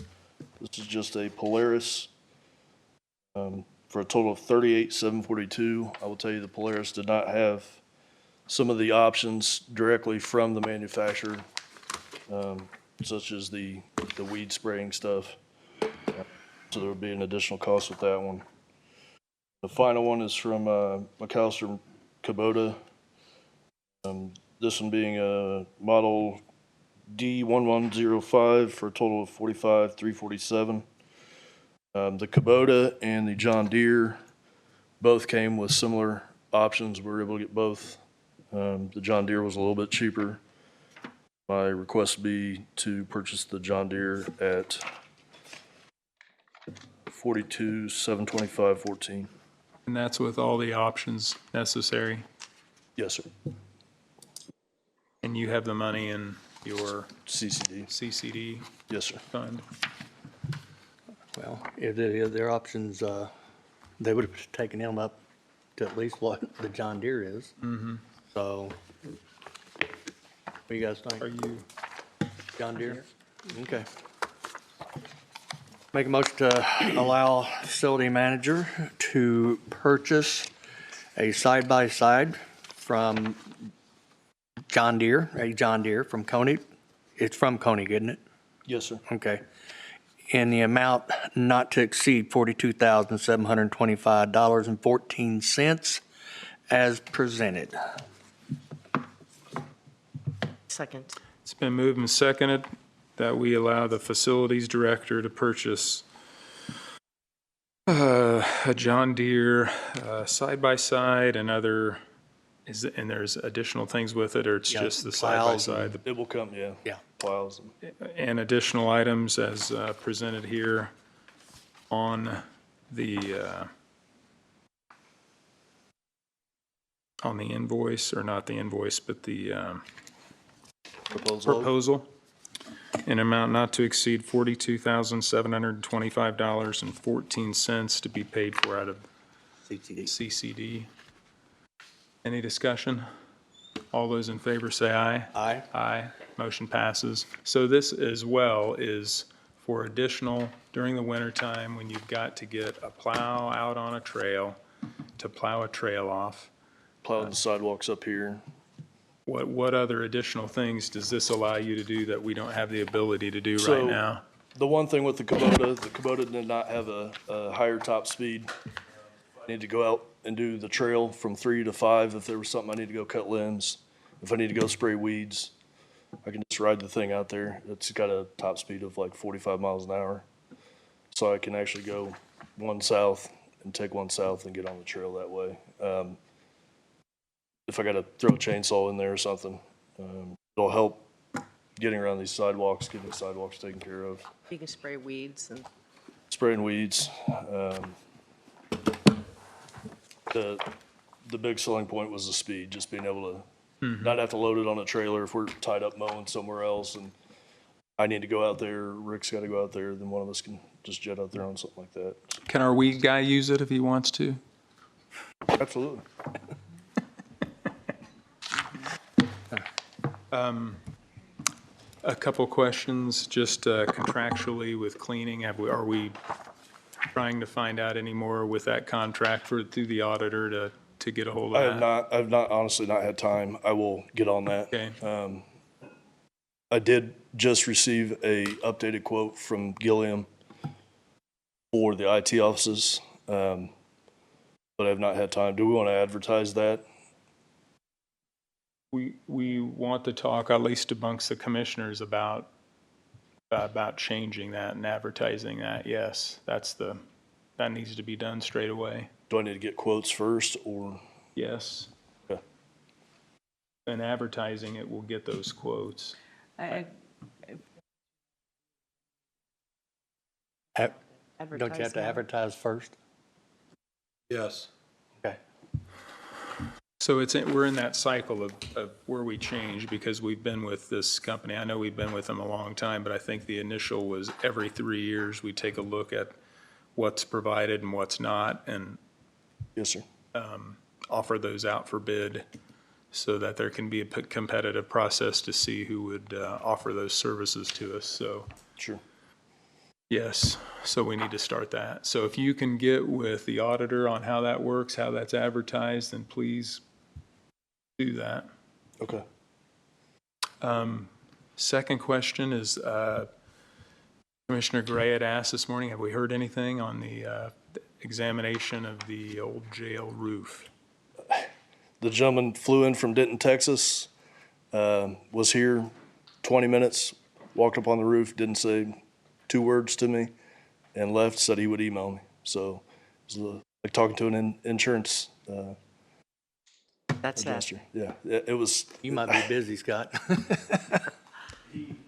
This is just a Polaris for a total of $38,742. I will tell you the Polaris did not have some of the options directly from the manufacturer. such as the weed spraying stuff. So there would be an additional cost with that one. The final one is from McAllister Kubota. This one being a model D1105 for a total of $45,347. The Kubota and the John Deere both came with similar options. We were able to get both. The John Deere was a little bit cheaper. My request would be to purchase the John Deere at $42,725.14. And that's with all the options necessary. Yes, sir. And you have the money in your CCD. CCD Yes, sir. fund. Well, if their options, they would have taken them up to at least what the John Deere is. So, what do you guys think? Are you, John Deere? Okay. Make a motion to allow facility manager to purchase a side-by-side from John Deere, from Koenig. It's from Koenig, isn't it? Yes, sir. Okay. In the amount not to exceed $42,725.14 as presented. Second. it's been moved and seconded that we allow the facilities director to purchase a John Deere side-by-side and other, and there's additional things with it, or it's Yeah, just the plows side-by-side? It will come, yeah. Yeah. Plows. And additional items as presented here on the invoice, or not the invoice, but the proposal, in amount not to exceed $42,725.14 to be paid for out of CCD. Any discussion? All those in favor say aye. Aye. Aye. Motion passes. So this as well is for additional, during the wintertime, when you've got to get a plow out on a trail, to plow a trail off. Plow the sidewalks up here. What other additional things does this allow you to do that we don't have the ability to do right So- now? The one thing with the Kubota did not have a higher top speed. I need to go out and do the trail from 3 to 5 if there was something I need to go cut limbs. If I need to go spray weeds, I can just ride the thing out there. It's got a top speed of like 45 miles an hour. So I can actually go one south and take one south and get on the trail that way. If I got to throw a chainsaw in there or something, it'll help getting around these sidewalks, getting the sidewalks taken care of. You can spray weeds and. Spraying weeds. The big selling point was the speed, just being able to not have to load it on a trailer if we're tied up mowing somewhere else and I need to go out there, Rick's got to go out there, then one of us can just jet out there on something like that. Can our weed guy use it if he wants to? Absolutely. A couple questions, just contractually with cleaning. Are we trying to find out any more with that contract through the auditor to get a hold of that? I've not honestly not had time. I will get on that. Okay. I did just receive a updated quote from Gilliam for the IT offices, but I've not had time. Do we want to advertise that? We want to talk, at least amongst the commissioners, about changing that and advertising that. Yes, that needs to be done straight away. Do I need to get quotes first or? Yes. Okay. And advertising it will get those quotes. Don't you have to advertise first? Yes. Okay. So we're in that cycle of where we change, because we've been with this company. I know we've been with them a long time, but I think the initial was every 3 years, we take a look at what's provided and what's not, and Yes, sir. offer those out for bid so that there can be a competitive process to see who would offer those services to us. So Sure. yes, so we need to start that. So if you can get with the auditor on how that works, how that's advertised, then please do that. Okay. Second question is, Commissioner Gray had asked this morning, have we heard anything on the examination of the old jail roof? The gentleman flew in from Denton, Texas, was here 20 minutes, walked up on the roof, didn't say 2 words to me, and left, said he would email me. So it was like talking to an insurance That's it. adjuster. Yeah, it was. You might be busy, Scott.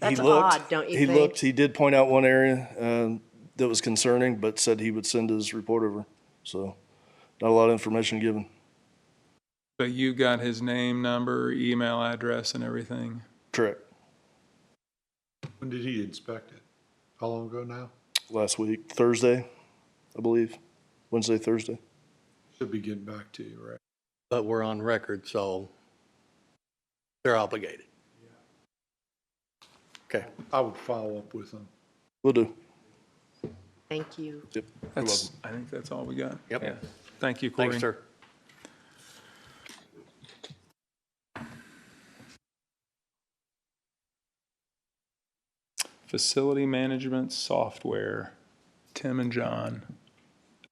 That's He looked, odd, don't you he think? looked, he did point out one area that was concerning, but said he would send his report over. So not a lot of information given. But you got his name, number, email address, and everything? Correct. When did he inspect it? How long ago now? Last week, Thursday, I believe. Wednesday, Thursday. Should be getting back to you, right? But we're on record, so they're obligated. Okay. I would follow up with him. Will do. Thank you. Yep. That's, I think that's all we got. Yep. Yeah. Thank you, Corey. Thanks, sir. Facility management software, Tim and John.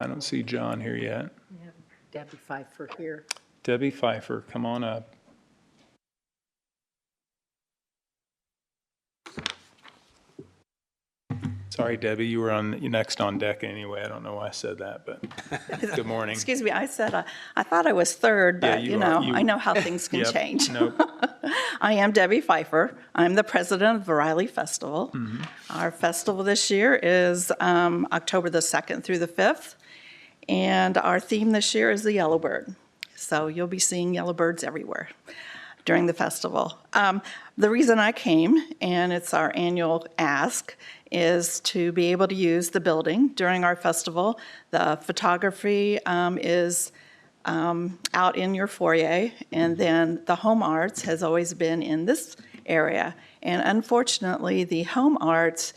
I don't see John here yet. Debbie Pfeiffer here. Debbie Pfeiffer, come on up. Sorry, Debbie, you were next on deck anyway. I don't know why I said that, but good morning. Excuse me, I said, I thought I was third, Yeah, but you you are. know, You- I know how things can Yep, change. Nope. I am Debbie Pfeiffer. I'm the president of the Riley Festival. Mm-hmm. Our festival this year is October the 2nd through the 5th, and our theme this year is the Yellowbird. So you'll be seeing yellowbirds everywhere during the festival. The reason I came, and it's our annual ask, is to be able to use the building during our festival. The photography is out in your foyer, and then the home arts has always been in this area. And unfortunately, the home arts,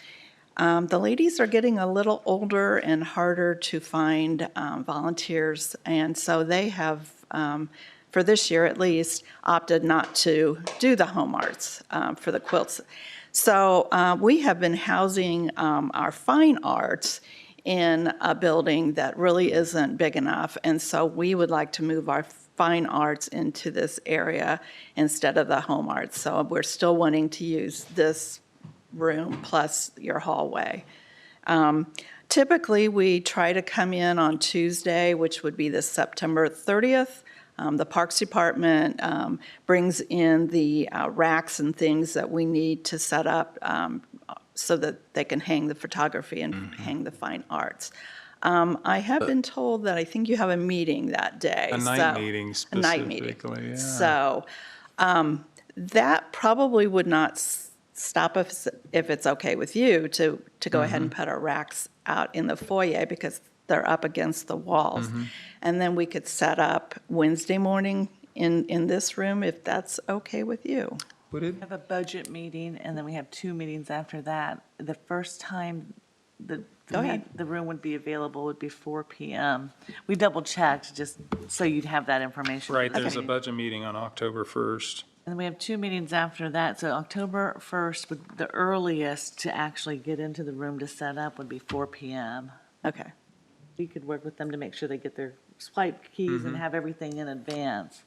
the ladies are getting a little older and harder to find volunteers, and so they have, for this year at least, opted not to do the home arts for the quilts. So we have been housing our fine arts in a building that really isn't big enough, and so we would like to move our fine arts into this area instead of the home arts. So we're still wanting to use this room plus your hallway. Typically, we try to come in on Tuesday, which would be the September 30th. The Parks Department brings in the racks and things that we need to set up so that they can hang the photography and hang the fine arts. I have been told that I think you have a meeting that day. A night meeting A night meeting. specifically, yeah. So that probably would not stop us, if it's okay with you, to go ahead and put our racks out in the foyer because they're up against the walls. And then we could set up Wednesday morning in this room, if that's okay with you. Would it, We have a budget meeting, and then we have 2 meetings after that. The first time the Go ahead. the room would be available would be 4 p.m. We double-checked, just so you'd have that information. right, there's a Okay. budget meeting on October 1st. And then we have 2 meetings after that, so October 1st, would the earliest to actually get into the room to set up would be 4 p.m. Okay. We could work with them to make sure they get their swipe keys and have everything in advance.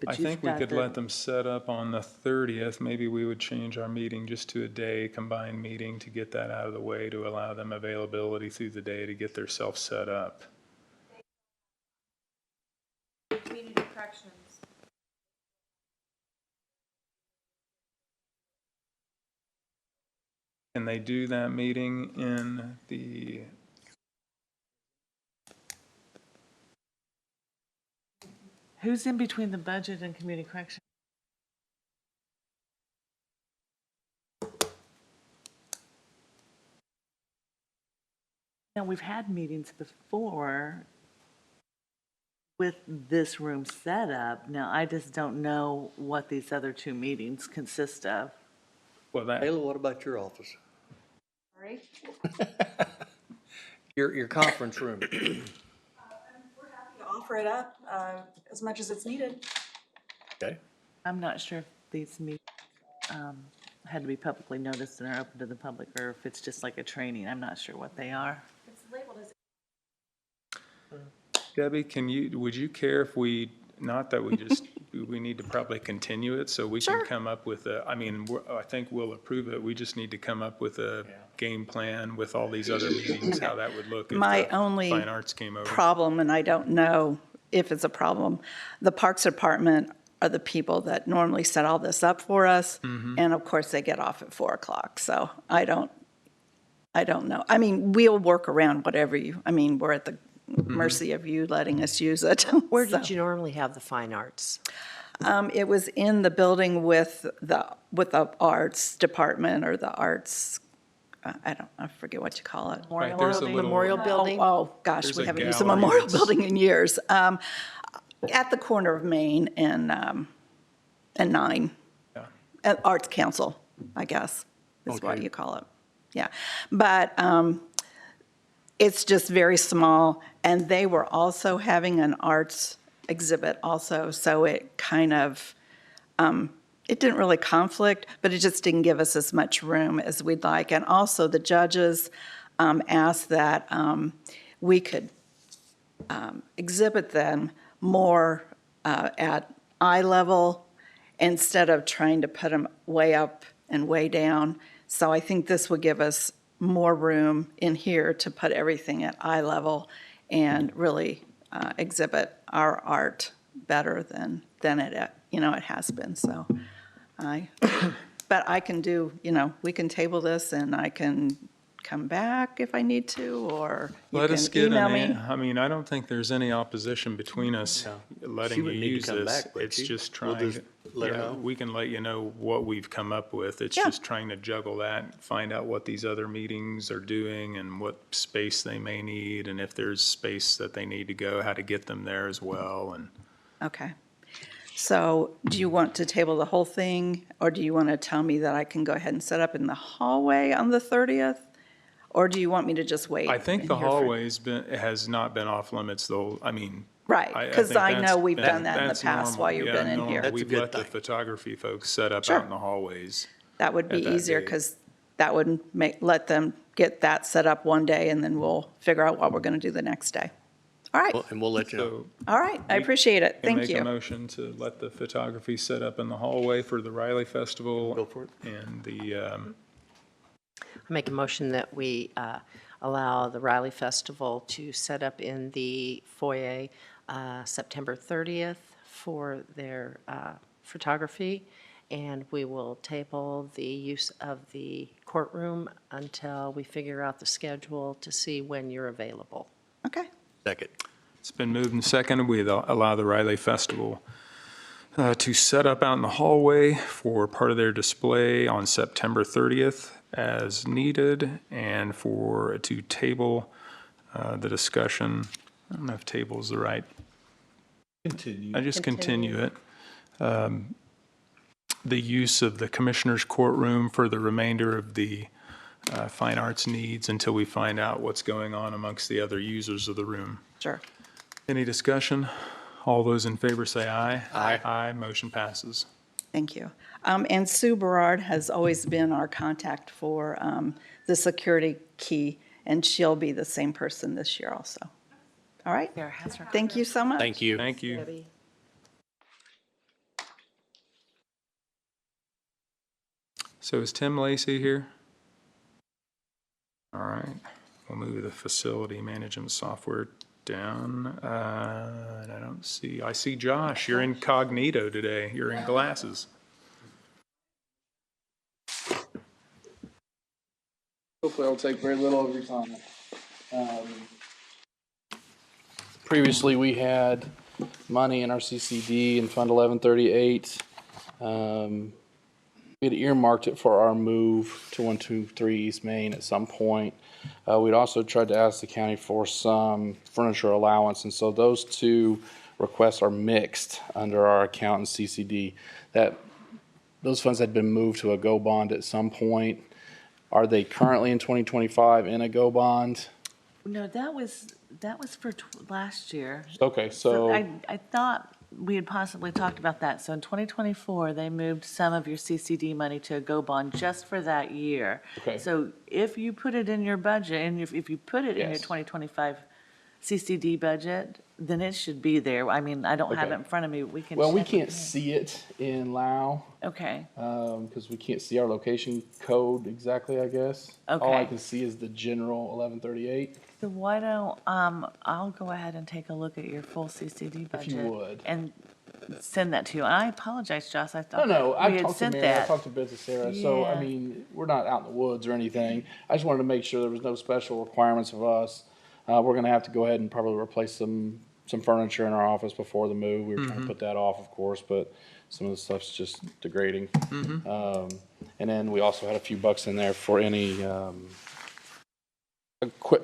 But I you've think we got could the- let them set up on the 30th. Maybe we would change our meeting just to a day combined meeting to get that out of the way, to allow them availability through the day to get their self set up. Community corrections. Can they do that meeting in the, Who's in between the budget and community correction? Now, we've had meetings before with this room set up. Now, I just don't know what these other 2 meetings consist of. well, that, Ayla, what about your office? Sorry. Your conference room? We're happy to offer it up as much as it's needed. Okay. I'm not sure if these meet, had to be publicly noticed and are open to the public, or if it's just like a training. I'm not sure what they are. It's labeled as. Debbie, would you care if we, not that we just, we need to probably continue it so we can Sure. come up with I think we'll approve it. We just need to come up with a game plan with all these other meetings, how that would look if My the only Fine Arts came over. problem, and I don't know if it's a problem, the Parks Department are the people that normally set all this up for us, and of course, they get off at 4 o'clock, so I don't know. I mean, we'll work around whatever we're at the mercy of you letting us use it. Where So, did you normally have the fine arts? it was in the building with the arts department or the arts, I forget what you call it. Right, there's a little. Memorial Building? Oh, gosh, There's we a haven't used the gallery memorial that's- building in years. At the corner of Main and 9. Yeah. At Arts Council, I guess, is what Okay. you call it. Yeah. But it's just very small, and they were also having an arts exhibit also, so it kind of, it didn't really conflict, but it just didn't give us as much room as we'd like. And also, the judges asked that we could exhibit them more at eye level instead of trying to put them way up and way down. So I think this would give us more room in here to put everything at eye level and really exhibit our art better than it has been. So but I can do, we can table this and I can come back if I need to, or you Let us can get email me. I don't think there's any opposition between us letting She you would need to use come this. back, would It's she? just We'll trying, just let her yeah, know. we can let you know what we've come up with. It's Yeah. just trying to juggle that, find out what these other meetings are doing and what space they may need, and if there's space that they need to go, how to get them there as well, and. Okay. So do you want to table the whole thing, or do you want to tell me that I can go ahead and set up in the hallway on the 30th? Or do you want me to just wait? I think in the here for- has not been off limits though, Right, because think I know that's we've been- done that in the that's past normal. while you've Yeah, been in normal. here. That's a We've good let the thing. photography folks set up Sure. out in the hallways. That would be at that easier, date. because that would let them get that set up one day, and then we'll figure out what we're going to do the next day. All right, And we'll let you know. So all right, I appreciate it. can Thank make a you. motion to let the photography set up in the hallway for the Riley Festival. Go for it. And the, I make a motion that we allow the Riley Festival to set up in the foyer September 30th for their photography, and we will table the use of the courtroom until we figure out the schedule to see when you're available. Okay, Second. it's been moved and seconded, we allow the Riley Festival to set up out in the hallway for part of their display on September 30th as needed, and to table the discussion. I don't know if table is the right, Continue. I just continue it. The use of the Commissioner's courtroom for the remainder of the fine arts needs until we find out what's going on amongst the other users of the room. sure. Any discussion? All those in favor say aye. Aye. Aye, motion passes. Thank you. And Sue Berard has always been our contact for the security key, and she'll be the same person this year also. All right? Sarah has her. Thank you so much. Thank you. Thank you. Debbie? So is Tim Lacy here? All right, we'll move the facility management software down. And I see Josh, you're incognito today, you're in glasses. Hopefully I'll take very little of your time. Previously, we had money in our CCD in Fund 1138. We had earmarked it for our move to 123 East Main at some point. We'd also tried to ask the county for some furniture allowance, and so those two requests are mixed under our account in CCD. Those funds had been moved to a GO bond at some point. Are they currently in 2025 in a GO bond? No, that was for last year. Okay, so I thought we had possibly talked about that. So in 2024, they moved some of your CCD money to a GO bond just for that year. Okay. So if you put it in your budget, and if you put it in your Yes. 2025 CCD budget, then it should be there. I mean, I don't have Okay. it in front of me, but we can Well, we check can't it. see it in Lao, Okay, because we can't see our location code exactly, I guess. All I Okay. can see is the general 1138. so why don't, I'll go ahead and take a look at your full CCD budget. would. And send that to you. And I apologize, Joss, I No, thought no, we I've had talked to sent Mary, I've that. talked to Beth and Sarah, so, I Yeah. mean, we're not out in the woods or anything. I just wanted to make sure there was no special requirements of us. We're gonna have to go ahead and probably replace some furniture in our office before the move. We were trying to put that off, of course, but some of the stuff's just degrading. And then we also had a few bucks in there for any,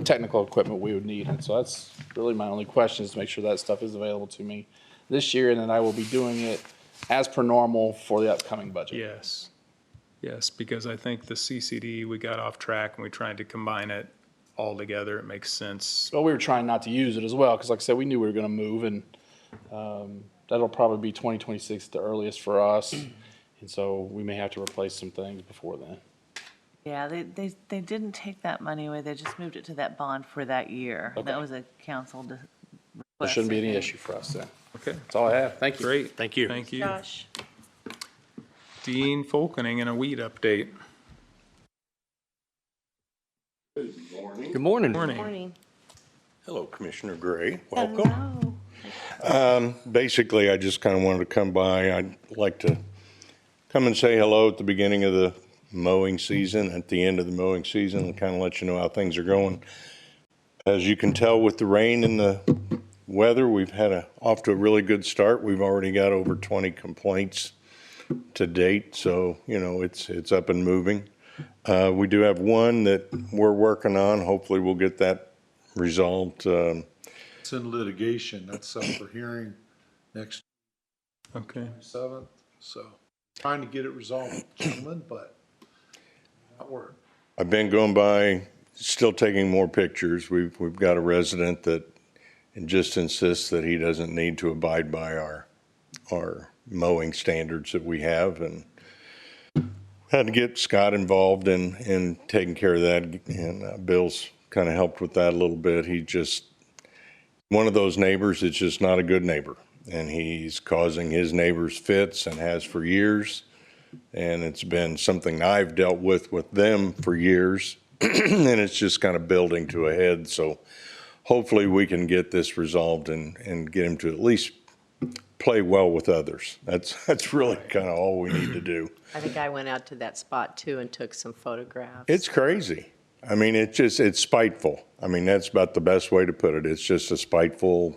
technical equipment we would need. And so that's really my only question, is to make sure that stuff is available to me this year, and then I will be doing it as per normal for the upcoming budget. Yes. Yes, because I think the CCD, we got off track and we tried to combine it all together. It makes sense. Well, we were trying not to use it as well, because like I said, we knew we were gonna move, and, that'll probably be 2026 at the earliest for us. And so we may have to replace some things before then. Yeah, they didn't take that money away, they just moved it to that bond for that year. Okay. That was a council request. There shouldn't be I any think. issue for us then. Okay, That's all I have. Thank you. great. Thank you. Thank you. Josh? Dean Folkening and a weed update. Good morning. Morning. Morning. Hello, Commissioner Gray. Welcome. Hello. Basically, I just kind of wanted to come by. I'd like to come and say hello at the beginning of the mowing season, at the end of the mowing season, and kind of let you know how things are going. As you can tell with the rain and the weather, we've had off to a really good start. We've already got over 20 complaints to date, so, you know, it's up and moving. We do have one that we're working on. Hopefully we'll get that resolved. It's in litigation. That's up for hearing next Okay. 7th. So trying to get it resolved, gentlemen, but not work. I've been going by, still taking more pictures. We've got a resident that just insists that he doesn't need to abide by our mowing standards that we have, and had to get Scott involved in taking care of that, and Bill's kind of helped with that a little bit. He just, one of those neighbors that's just not a good neighbor, and he's causing his neighbors fits and has for years. And it's been something I've dealt with them for years, and it's just kind of building to a head. So hopefully we can get this resolved and get him to at least play well with others. That's really kind of all we need to do. I think I went out to that spot too and took some photographs. It's crazy. I mean, it's spiteful. I mean, that's about the best way to put it. It's just a spiteful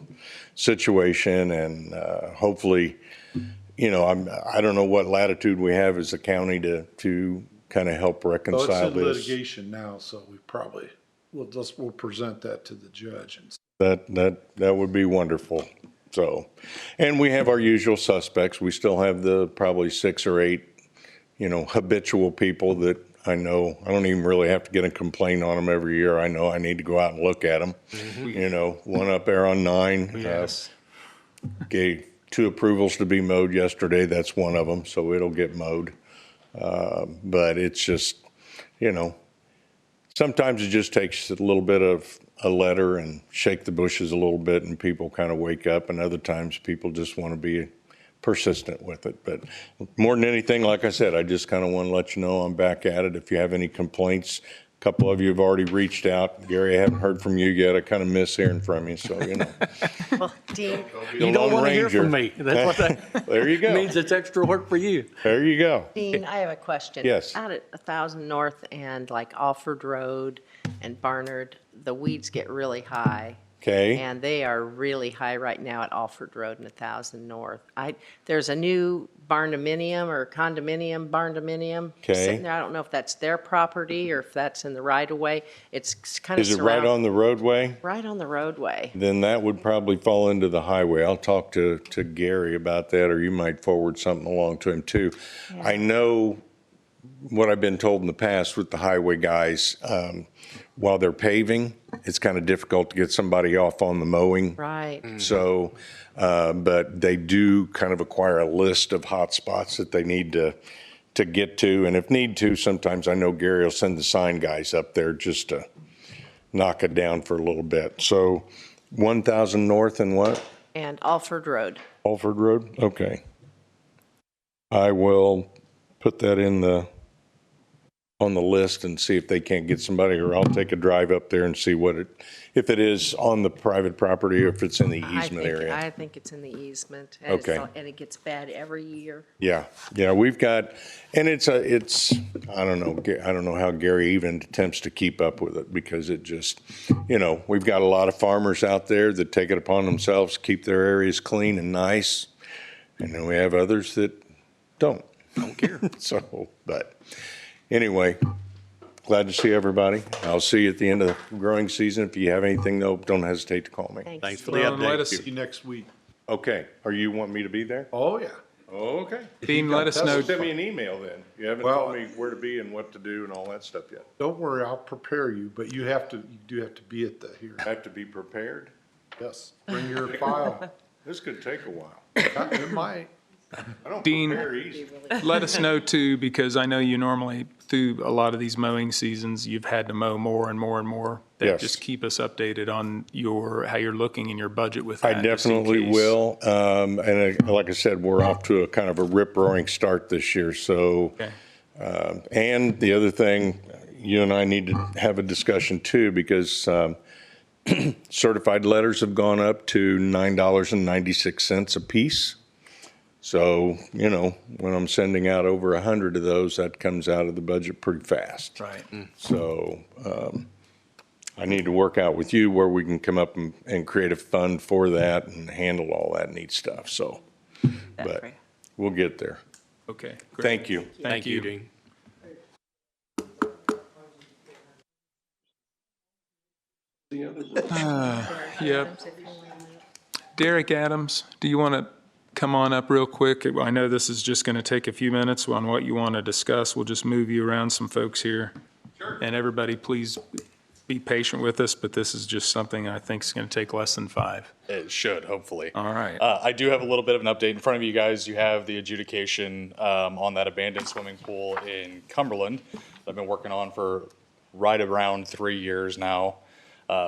situation, and hopefully, you know, I don't know what latitude we have as a county to kind of help Oh, reconcile it's in this. litigation now, so we probably, we'll present that to the judge. And That would be wonderful. So, and we have our usual suspects. We still have the probably 6 or 8, you know, habitual people that I know. I don't even really have to get a complaint on them every year. I know I need to go out and look at them. You know, one up there on 9. Yes. Gave 2 approvals to be mowed yesterday. That's one of them, so it'll get mowed. But it's just, you know, sometimes it just takes a little bit of a letter and shake the bushes a little bit, and people kind of wake up, and other times people just want to be persistent with it. But more than anything, like I said, I just kind of want to let you know I'm back at it. If you have any complaints, a couple of you have already reached out. Gary, I haven't heard from you yet. I kind of miss hearing from you, so, you know. Well, Dean, You don't want to hear from me. That's what that There you go. means. It's extra work for you. There you go. Dean, I have a question. Yes. Out at 1,000 North and like Alford Road and Barnard, the weeds get really high. Okay. And they are really high right now at Alford Road and 1,000 North. There's a new barndominium or barndominium Okay. sitting there. I don't know if that's their property or if that's in the right of way. It's kind of Is it right on the roadway? Right on the roadway. Then that would probably fall into the highway. I'll talk to Gary about that, or you might forward something along to him too. I know what I've been told in the past with the highway guys, while they're paving, it's kind of difficult to get somebody off on the mowing. Right. So, but they do kind of acquire a list of hot spots that they need to get to. And if need to, sometimes I know Gary will send the sign guys up there just to knock it down for a little bit. So 1,000 North and what? And Alford Road. Alford Road? Okay. I will put that on the list and see if they can't get somebody, or I'll take a drive up there and see if it is on the private property or if it's in the easement area. I think it's in the easement. And Okay. And it gets bad every year. Yeah, we've got, and it's, I don't know how Gary even attempts to keep up with it, because it just, we've got a lot of farmers out there that take it upon themselves to keep their areas clean and nice. And then we have others that don't care. So, but anyway, glad to see everybody. I'll see you at the end of the growing season. If you have anything though, don't hesitate to call me. Thanks for the Well, and let update. us, See you next week. Okay, you want me to be there? Oh, yeah. Oh, okay. Dean, let us know. Send me an email then. You haven't Well- told me where to be and what to do and all that stuff yet. Don't worry, I'll prepare you, but you do have to be at the hearing. I have to be prepared. Yes, bring your file. This could take a while. It might. I don't Dean- prepare easy. Let us know too, because I know you normally, through a lot of these mowing seasons, you've had to mow more and more and more. Yes. Just keep us updated on how you're looking in your budget with that. I just in definitely case. will. Like I said, we're off to a kind of a rip-roaring start this year, so. Okay. And the other thing, you and I need to have a discussion too, because certified letters have gone up to $9.96 a piece. So, when I'm sending out over 100 of those, that comes out of the budget pretty fast. Right. So I need to work out with you where we can come up and create a fund for that and handle all that neat stuff. So, but we'll get there. Okay. Great. Thank you. Thank you. Dean. Yep. Derek Adams, do you want to come on up real quick? I know this is just going to take a few minutes on what you want to discuss. We'll just move you around some folks here. Sure. And everybody, please be patient with us, but this is just something I think is going to take less than 5. It should, hopefully. All right. I do have a little bit of an update in front of you guys. You have the adjudication on that abandoned swimming pool in Cumberland that I've been working on for right around 3 years now.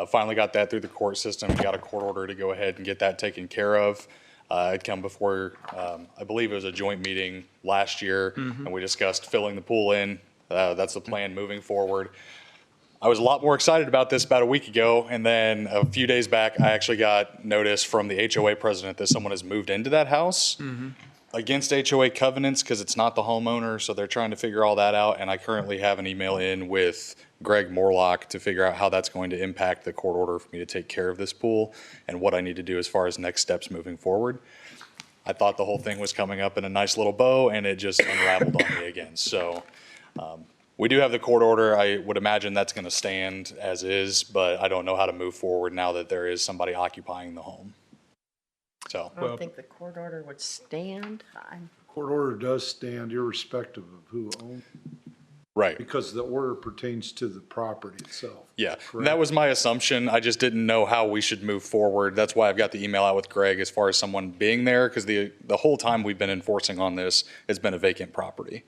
Finally got that through the court system, got a court order to go ahead and get that taken care of. I'd come before, I believe it was a joint meeting last year, and we discussed filling the pool in. That's the plan moving forward. I was a lot more excited about this about a week ago, and then a few days back, I actually got notice from the HOA president that someone has moved into that house against HOA covenants because it's not the homeowner, so they're trying to figure all that out, and I currently have an email in with Greg Morlock to figure out how that's going to impact the court order for me to take care of this pool and what I need to do as far as next steps moving forward. I thought the whole thing was coming up in a nice little bow, and it just unraveled on me again. So we do have the court order. I would imagine that's going to stand as is, but I don't know how to move forward now that there is somebody occupying the home. So I don't think the court order would stand. Court order does stand irrespective of who owns, right. because the order pertains to the property itself. Yeah, Correct. that was my assumption. I just didn't know how we should move forward. That's why I've got the email out with Greg as far as someone being there, because the whole time we've been enforcing on this, it's been a vacant property.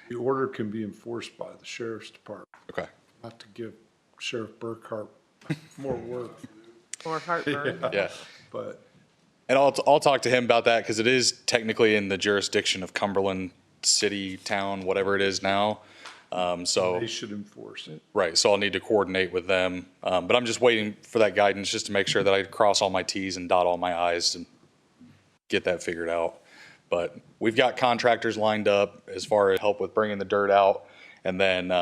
The order can be enforced by the sheriff's department. Okay. Not to give Sheriff Burkhart more work. Or heartburn. Yeah. But And I'll talk to him about that because it is technically in the jurisdiction of Cumberland City, town, whatever it is now. So they should enforce it. right, so I'll need to coordinate with them. But I'm just waiting for that guidance just to make sure that I cross all my T's and dot all my I's and get that figured out. But we've got contractors lined up as far as help with bringing the dirt out, and then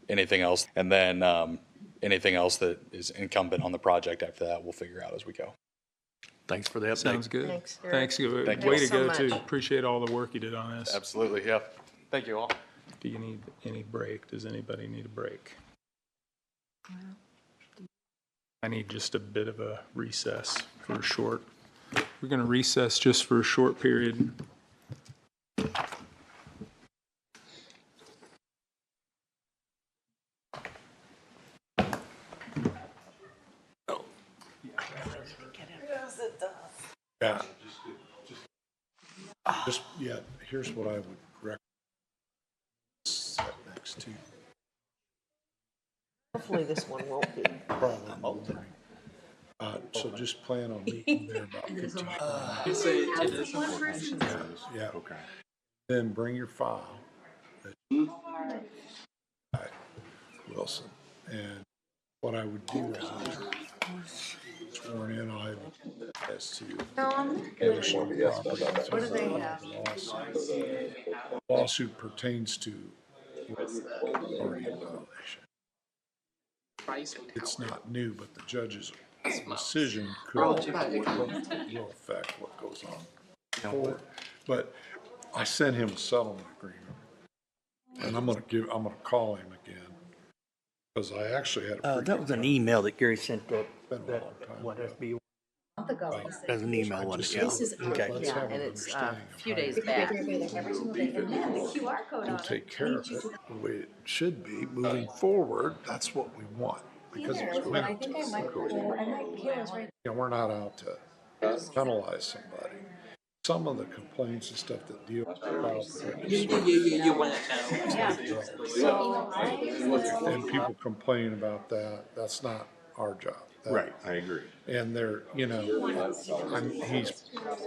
anything else that is incumbent on the project after that, we'll figure out as we go. Thanks for the update. Sounds good. Thanks, Derek. Thanks. Good. Thank Way you to go, so too. much. Appreciate all the work you did on this. Absolutely, yeah. Thank you all. Do you need any break? Does anybody need a break? I need just a bit of a recess for a short. We're going to recess just for a short period. Just, yeah, here's what I would recommend. Set next to, Hopefully this one won't be. probably in the morning. So just plan on meeting there about 15 minutes. Yeah. Okay. Then bring your file. Wilson. And what I would do is after sworn in, I would as to condition of property. What do they have? Lawsuit pertains to authority violation. It's not new, but the judge's decision will affect what goes on forward. But I sent him a settlement agreement, and I'm gonna call him again, because I actually had a. That was an email that Gary sent that, Been a long time what, ago. SB? That's an email, wasn't it? Yeah. Okay. Let's Yeah, have and an it's understanding a of few how days you back. We'll take care of it the way it should be moving forward. That's what we want, because it's winter. We're not out to penalize somebody. Some of the complaints and stuff that deal with child protection. And people complain about that. That's not our job. Right, I agree. And they're,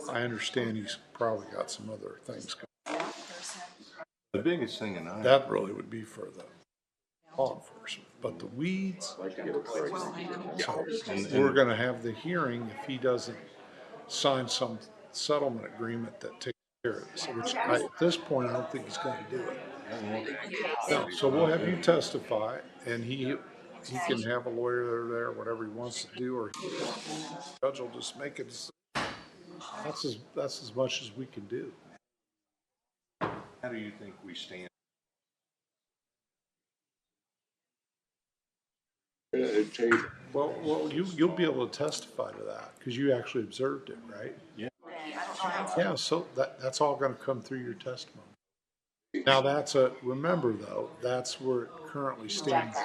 I understand he's probably got some other things. The biggest thing in Iowa. That really would be for the law enforcement, but the weeds, we're gonna have the hearing if he doesn't sign some settlement agreement that takes care of this, which at this point, I don't think he's gonna do it. No, so we'll have you testify, and he can have a lawyer there, whatever he wants to do, or the judge will just make it. That's as much as we can do. How do you think we stand? Well, you'll be able to testify to that, because you actually observed it, right? Yeah. Yeah, so that's all gonna come through your testimony. Now, remember though, that's where it currently stands.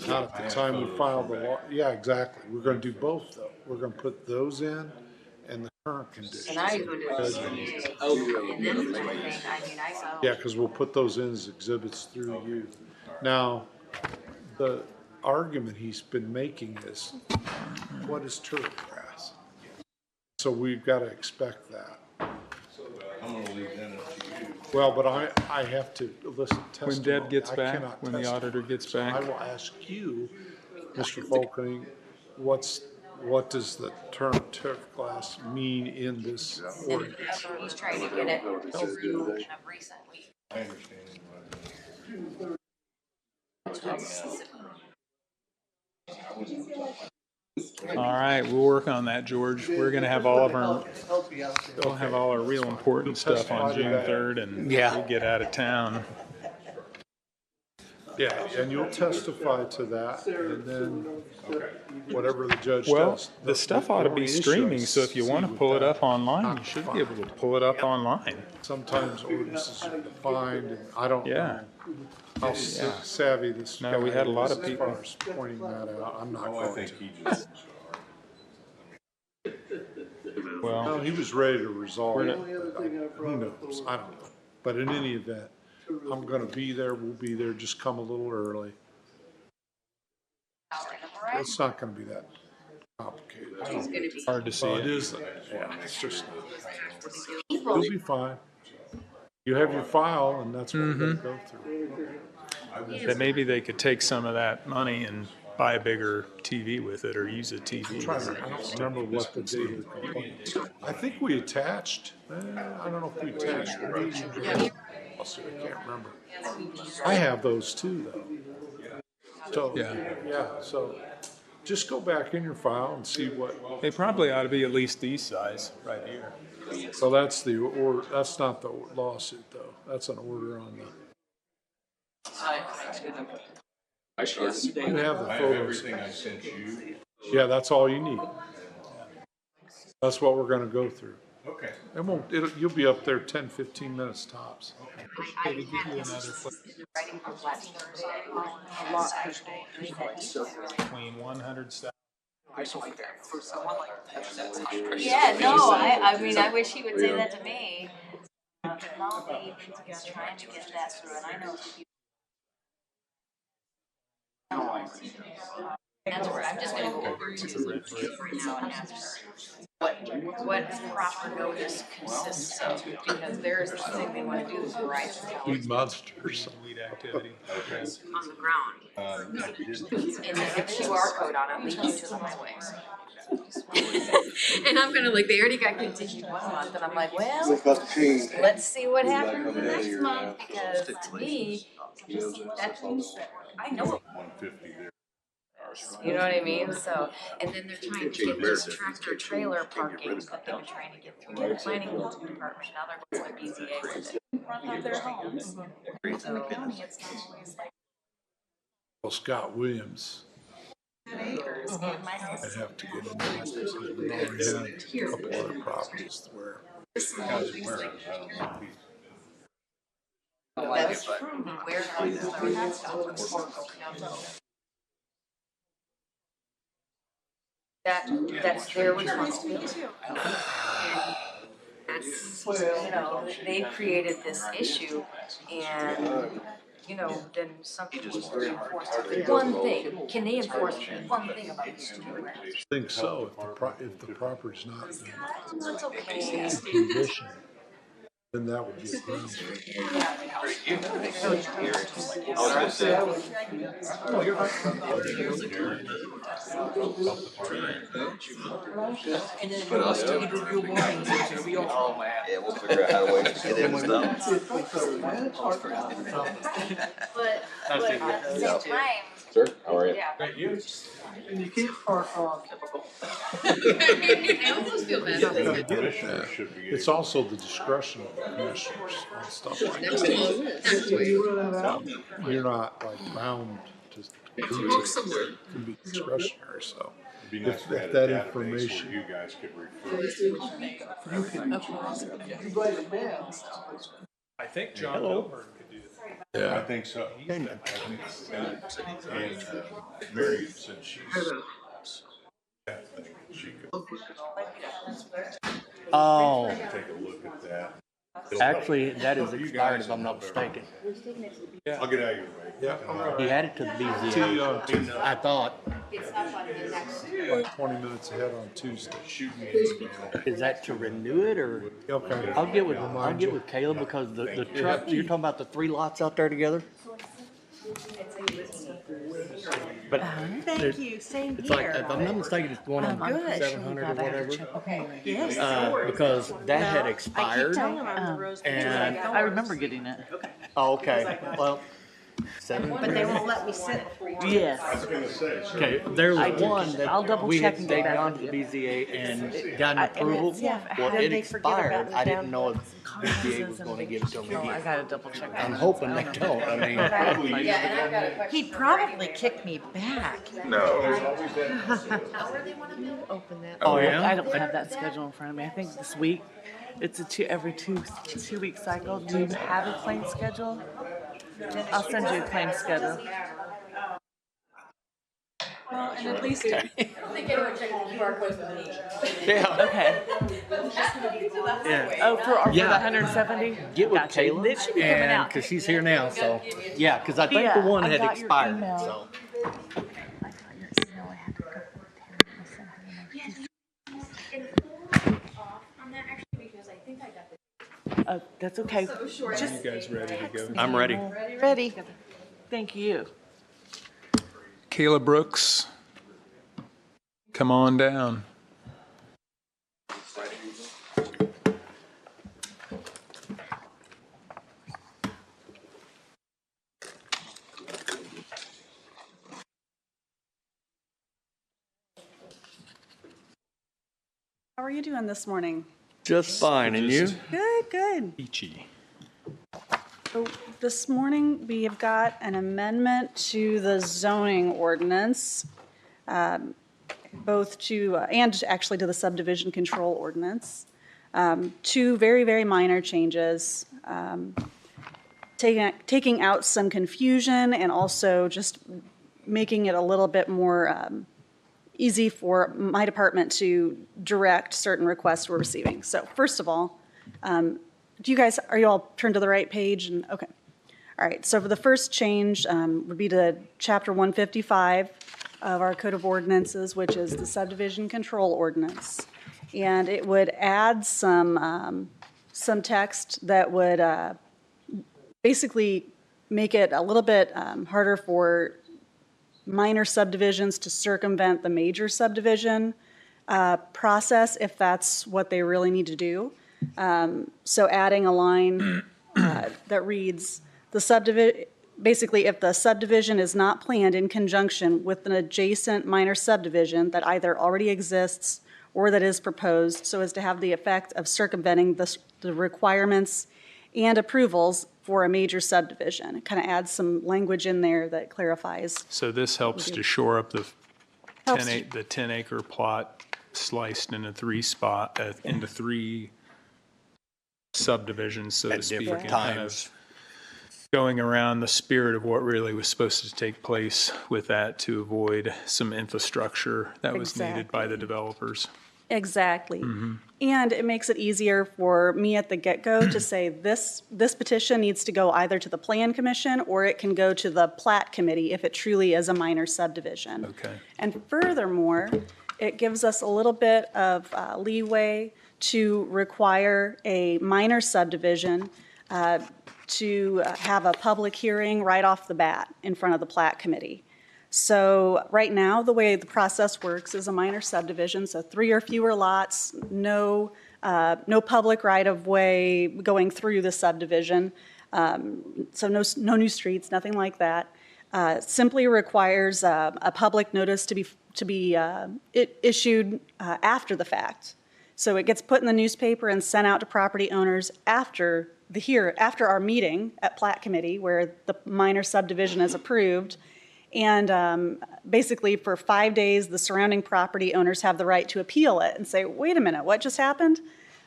Not at the time we file the law, yeah, exactly. We're gonna do both though. We're gonna put those in and the current conditions. Yeah, because we'll put those in as exhibits through you. Now, the argument he's been making is, what is turf grass? So we've got to expect that. I'm gonna leave that up to you. Well, but I have to listen to testimony. When Deb gets I back, cannot when the testify. auditor gets So back. I will ask you, Mr. Folkening, what does the term turf glass mean in this ordinance? He's trying to get it through of recent. I understand what All right, we'll work on that, George. We're gonna have all of our, we'll have all our real important stuff on June 3rd, and we'll get out of town. Yeah, and you'll testify to that, and then whatever the judge Well, does. the stuff ought to be streaming, so if you want to pull it up online, you should be able to pull it up online. Sometimes ordinances are defined, and I don't know how savvy this guy No, we had a lot is of as people. far as pointing that out. I'm not I going think to. he just. Well, No, he was ready to resolve it, but who knows? I don't know. But in any event, I'm gonna be there, we'll be there, just come a little early. It's not gonna be that complicated. hard to see Well, it it. is, yeah, it's just, you'll be fine. You have your file, and that's what we're gonna go through. That maybe they could take some of that money and buy a bigger TV with it, or use a TV. I don't remember what the date of the complaint is. I think we attached, I don't know if we attached the meeting. I can't remember. I have those too, though. So, yeah, so just go back in your file and see what, They probably ought to be at least these size, right here. so that's that's not the lawsuit, though. That's an order on the. You have the photos. Everything I sent you. Yeah, that's all you need. That's what we're gonna go through. Okay. You'll be up there 10, 15 minutes tops. Between 100,000. Yeah, no, I mean, I wish he would say that to me. Now they is trying to get that through, and I know people. That's where I'm just gonna go over to right now and ask what proper notice consists of, because there's the thing they wanna do, the Verizon tower Weed monsters. Weed activity. on the ground. And there's a QR code on it leading to the highway. And I'm gonna like, they already got continued 1 month, and I'm like, well, let's see what happens the next month, because to me, that means that I know it. You know what I mean? So, and then they're trying to get this tractor trailer parking that they've been trying to get through the planning department, now they're going to BZA with it. In front of their homes. In the county, it's not always like Well, Scott Williams, 10 acres, and my house. I'd have to get into this because we've already had a couple other properties where. That's from the warehouses that are next to us. That's their responsibility. That's, you know, they created this issue, and, you know, then some people will enforce one thing. Can they enforce one thing about this? I think so, if the property's not in That's okay. condition, then that would be a grounds for But us too. Oh man. Yeah, we'll figure out how to wait to get in stuff. But at the same time. Sir, how are you? Yeah. Great, you? And you can't park on typical. I almost feel bad. It's also the discretion of the commissioners on stuff like that. You're not like bound to. It can be discretionary, so. If that information. You guys could refer. I think John Milburn could do that. Yeah. I think so. And Mary said she could Oh, take a look at that. actually, that is expired if I'm not mistaken. I'll get out of your way. Yeah. He added to the BZA. I thought, Like 20 minutes ahead on Tuesday. Shoot me an email. is that to renew it or? Okay. I'll get with Caleb because the truck, you're talking about the 3 lots out there together? But Thank you, same it's like, here. if I'm not mistaken, it's one on Good. 700 or whatever. Okay, yes. Because that had expired. And, I remember getting it. oh, okay, well, 7. But they won't let me sit. Yes. I was gonna say, so Okay, there I was did. one that I'll double we check had and get taken back on with to the you. BZA and got an I- approval. yeah, Well, then it they forget about expired. the I didn't down know if BZA was gonna give it to me No, I again. gotta double check. I'm hoping they don't, I mean. Yeah, and I've got a question. He'd probably kick me back. However they want to open that. Oh, yeah? I don't have that schedule in front of me. I think this week, it's a every two week cycle. Do you have a claim schedule? I'll send you a claim schedule. Well, and at least. I don't think anyone checked the QR code for me. Yeah, Okay. yeah. Oh, for the Yeah. 170? Get with Gotcha. Kayla, It should be coming and, out. cause she's here now, so, yeah, cause I think Yeah, the one I had got your expired, email. so. On that actually, because I think I got the. That's okay. You guys ready to go? I'm ready. Ready. Thank you. Kayla Brooks, come on down. How are you doing this morning? Just fine, and you? Good, good. Peachy. So this morning, we have got an amendment to the zoning ordinance, both to, and actually to the subdivision control ordinance. 2 very, very minor changes, taking out some confusion and also just making it a little bit more easy for my department to direct certain requests we're receiving. So first of all, are you all turned to the right page? And okay. All right, so for the first change would be to Chapter 155 of our Code of Ordinances, which is the subdivision control ordinance. And it would add some text that would basically make it a little bit harder for minor subdivisions to circumvent the major subdivision process if that's what they really need to do. So adding a line that reads, basically, if the subdivision is not planned in conjunction with an adjacent minor subdivision that either already exists or that is proposed so as to have the effect of circumventing the requirements and approvals for a major subdivision. It kind of adds some language in there that clarifies. So this helps to shore up the Helps 10-acre plot sliced into three subdivisions, so to speak. different and kind of times. Going around the spirit of what really was supposed to take place with that to avoid some infrastructure that was needed by the developers. Exactly. And it makes it easier for me at the get-go to say this petition needs to go either to the Plan Commission or it can go to the Plat Committee if it truly is a minor subdivision. Okay. And furthermore, it gives us a little bit of leeway to require a minor subdivision to have a public hearing right off the bat in front of the Plat Committee. So right now, the way the process works is a minor subdivision, so 3 or fewer lots, no public right-of-way going through the subdivision, so no new streets, nothing like that. Simply requires a public notice to be issued after the fact. So it gets put in the newspaper and sent out to property owners after our meeting at Plat Committee where the minor subdivision is approved. And basically for 5 days, the surrounding property owners have the right to appeal it and say, wait a minute, what just happened?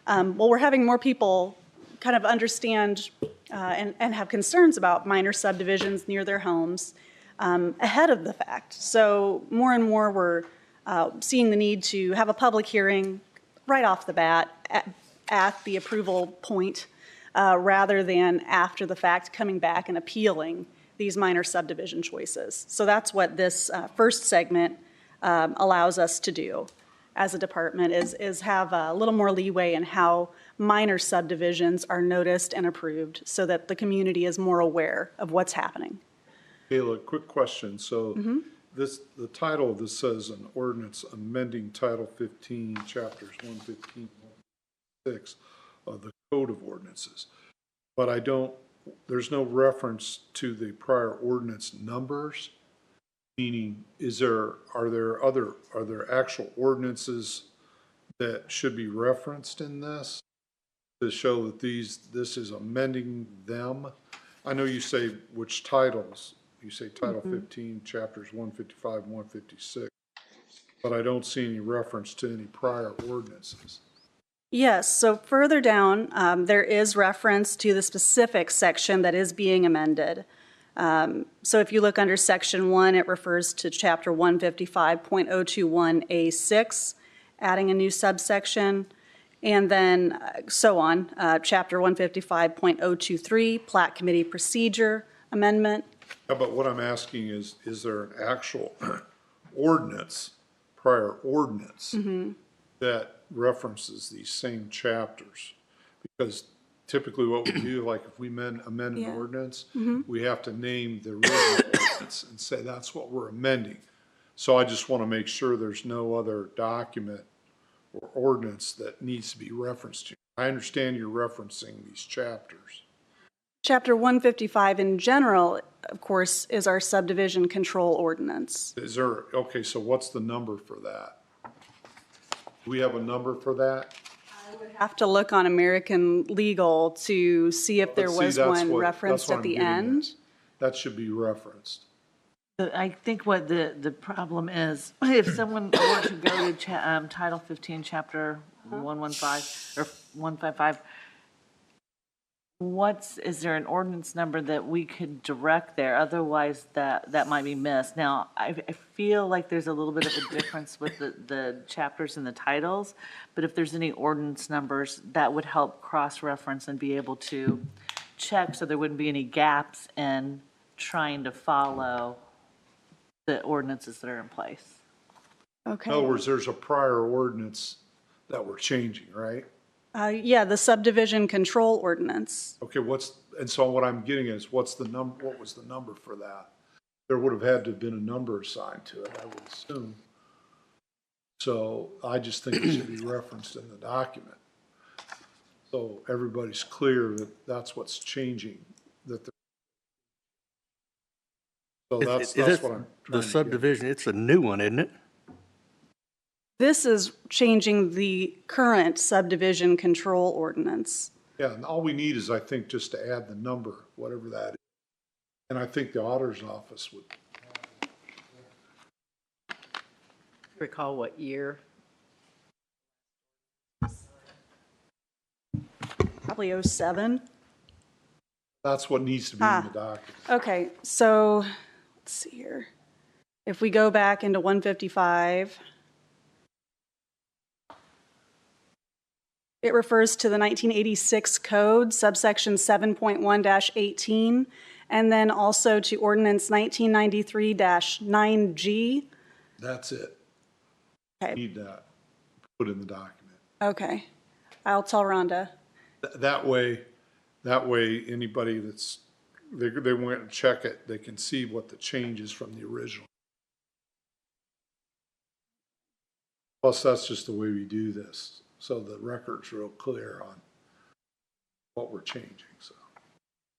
Well, we're having more people kind of understand and have concerns about minor subdivisions near their homes ahead of the fact. So more and more we're seeing the need to have a public hearing right off the bat at the approval point rather than after the fact coming back and appealing these minor subdivision choices. So that's what this first segment allows us to do as a department is have a little more leeway in how minor subdivisions are noticed and approved so that the community is more aware of what's happening. Kayla, quick question. So the title of this says an ordinance amending Title 15, Chapters 115, 116 of the Code of Ordinances. But there's no reference to the prior ordinance numbers, meaning are there actual ordinances that should be referenced in this to show that this is amending them? I know you say which titles, you say Title 15, Chapters 155 and 156, but I don't see any reference to any prior ordinances. Yes, so further down, there is reference to the specific section that is being amended. So if you look under Section 1, it refers to Chapter 155.021A6, adding a new subsection, and then so on. Chapter 155.023, Plat Committee Procedure Amendment. Yeah, but what I'm asking is there an actual ordinance, prior ordinance, that references these same chapters? Because typically what we do, like if we amend an ordinance, we have to name the original ordinance and say that's what we're amending. So I just want to make sure there's no other document or ordinance that needs to be referenced to. I understand you're referencing these chapters. Chapter 155 in general, of course, is our subdivision control ordinance. Okay, so what's the number for that? Do we have a number for that? I would have to look on American Legal to see if there was one referenced at the end. That should be referenced. I think what the problem is, if someone were to go to Title 15, Chapter 115 or 155, is there an ordinance number that we could direct there? Otherwise, that might be missed. Now, I feel like there's a little bit of a difference with the chapters and the titles, but if there's any ordinance numbers, that would help cross-reference and be able to check so there wouldn't be any gaps in trying to follow the ordinances that are in place. In other words, there's a prior ordinance that we're changing, right? Yeah, the subdivision control ordinance. Okay, and so what I'm getting is what was the number for that? There would have had to have been a number assigned to it, I would assume. So I just think it should be referenced in the document. So everybody's clear that that's what's changing, so that's what I'm trying The to subdivision, it's a new one, isn't it? This is changing the current subdivision control ordinance. get. Yeah, and all we need is, I think, just to add the number, whatever that is. And I think the auditor's office would. Recall what year? Probably 07. That's what needs to be in the document. Okay, so let's see here. If we go back into 155, it refers to the 1986 code, subsection 7.1-18, and then also to ordinance 1993-9G. That's it. Okay. Need that put in the document. Okay, I'll tell Rhonda. That way, anybody they want to check it, they can see what the change is from the original. Plus, that's just the way we do this, so the record's real clear on what we're changing, so.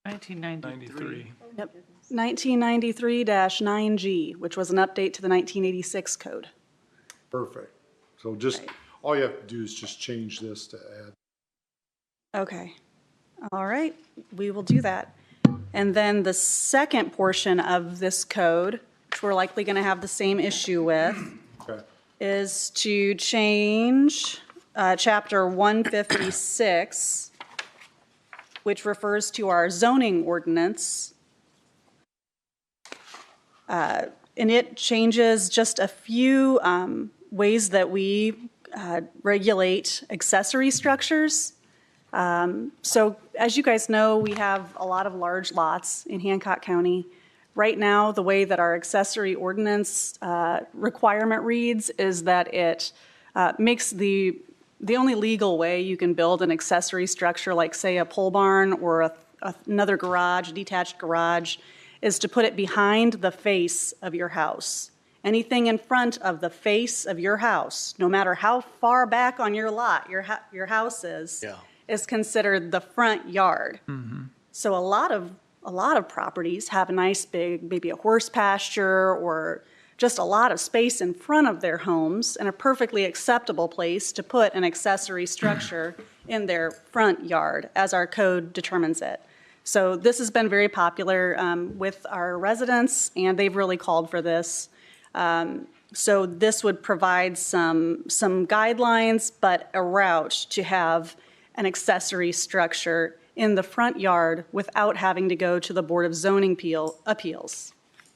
1993. Yep. 1993-9G, which was an update to the 1986 code. Perfect. So just, all you have to do is just change this to add. Okay. All right, we will do that. And then the second portion of this code, which we're likely going to have the same issue with, is to change Chapter 156, which refers to our zoning ordinance. And it changes just a few ways that we regulate accessory structures. So as you guys know, we have a lot of large lots in Hancock County. Right now, the way that our accessory ordinance requirement reads is that it makes the only legal way you can build an accessory structure, like say a pole barn or another garage, detached garage, is to put it behind the face of your house. Anything in front of the face of your house, no matter how far back on your lot your house is considered the front yard. Mm-hmm. So a lot of properties have a nice big, maybe a horse pasture or just a lot of space in front of their homes, and a perfectly acceptable place to put an accessory structure in their front yard as our code determines it. So this has been very popular with our residents, and they've really called for this. So this would provide some guidelines, but a route to have an accessory structure in the front yard without having to go to the Board of Zoning Appeals.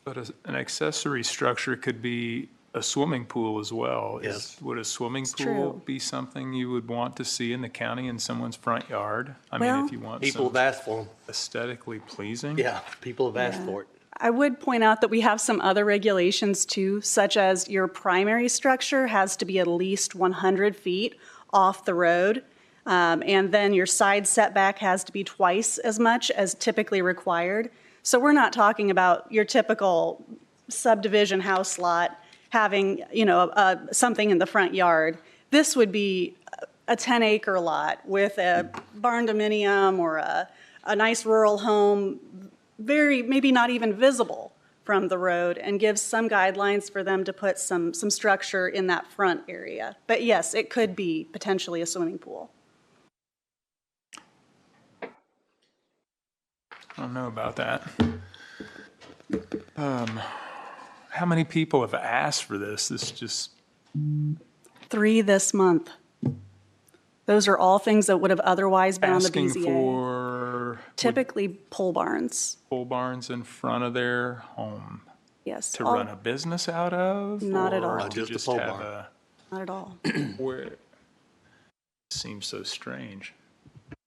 But an accessory structure could be a swimming pool as well. Yes. Would a swimming pool true. be something you would want to see in the county in someone's front yard? I mean, Well, if you want People some have asked for them. aesthetically pleasing? Yeah, people have asked for it. I would point out that we have some other regulations too, such as your primary structure has to be at least 100 feet off the road. And then your side setback has to be twice as much as typically required. So we're not talking about your typical subdivision house lot having, something in the front yard. This would be a 10-acre lot with a barn dominium or a nice rural home, maybe not even visible from the road, and gives some guidelines for them to put some structure in that front area. But yes, it could be potentially a swimming pool. I don't know about that. How many people have asked for this? This just 3 this month. Those are all things that would have otherwise been on the BZA. asking for typically pole barns. Pole barns in front of their home Yes. to run a business out of? Not at or all. to Just a just pole have barn. a, Not at all. where, it seems so strange.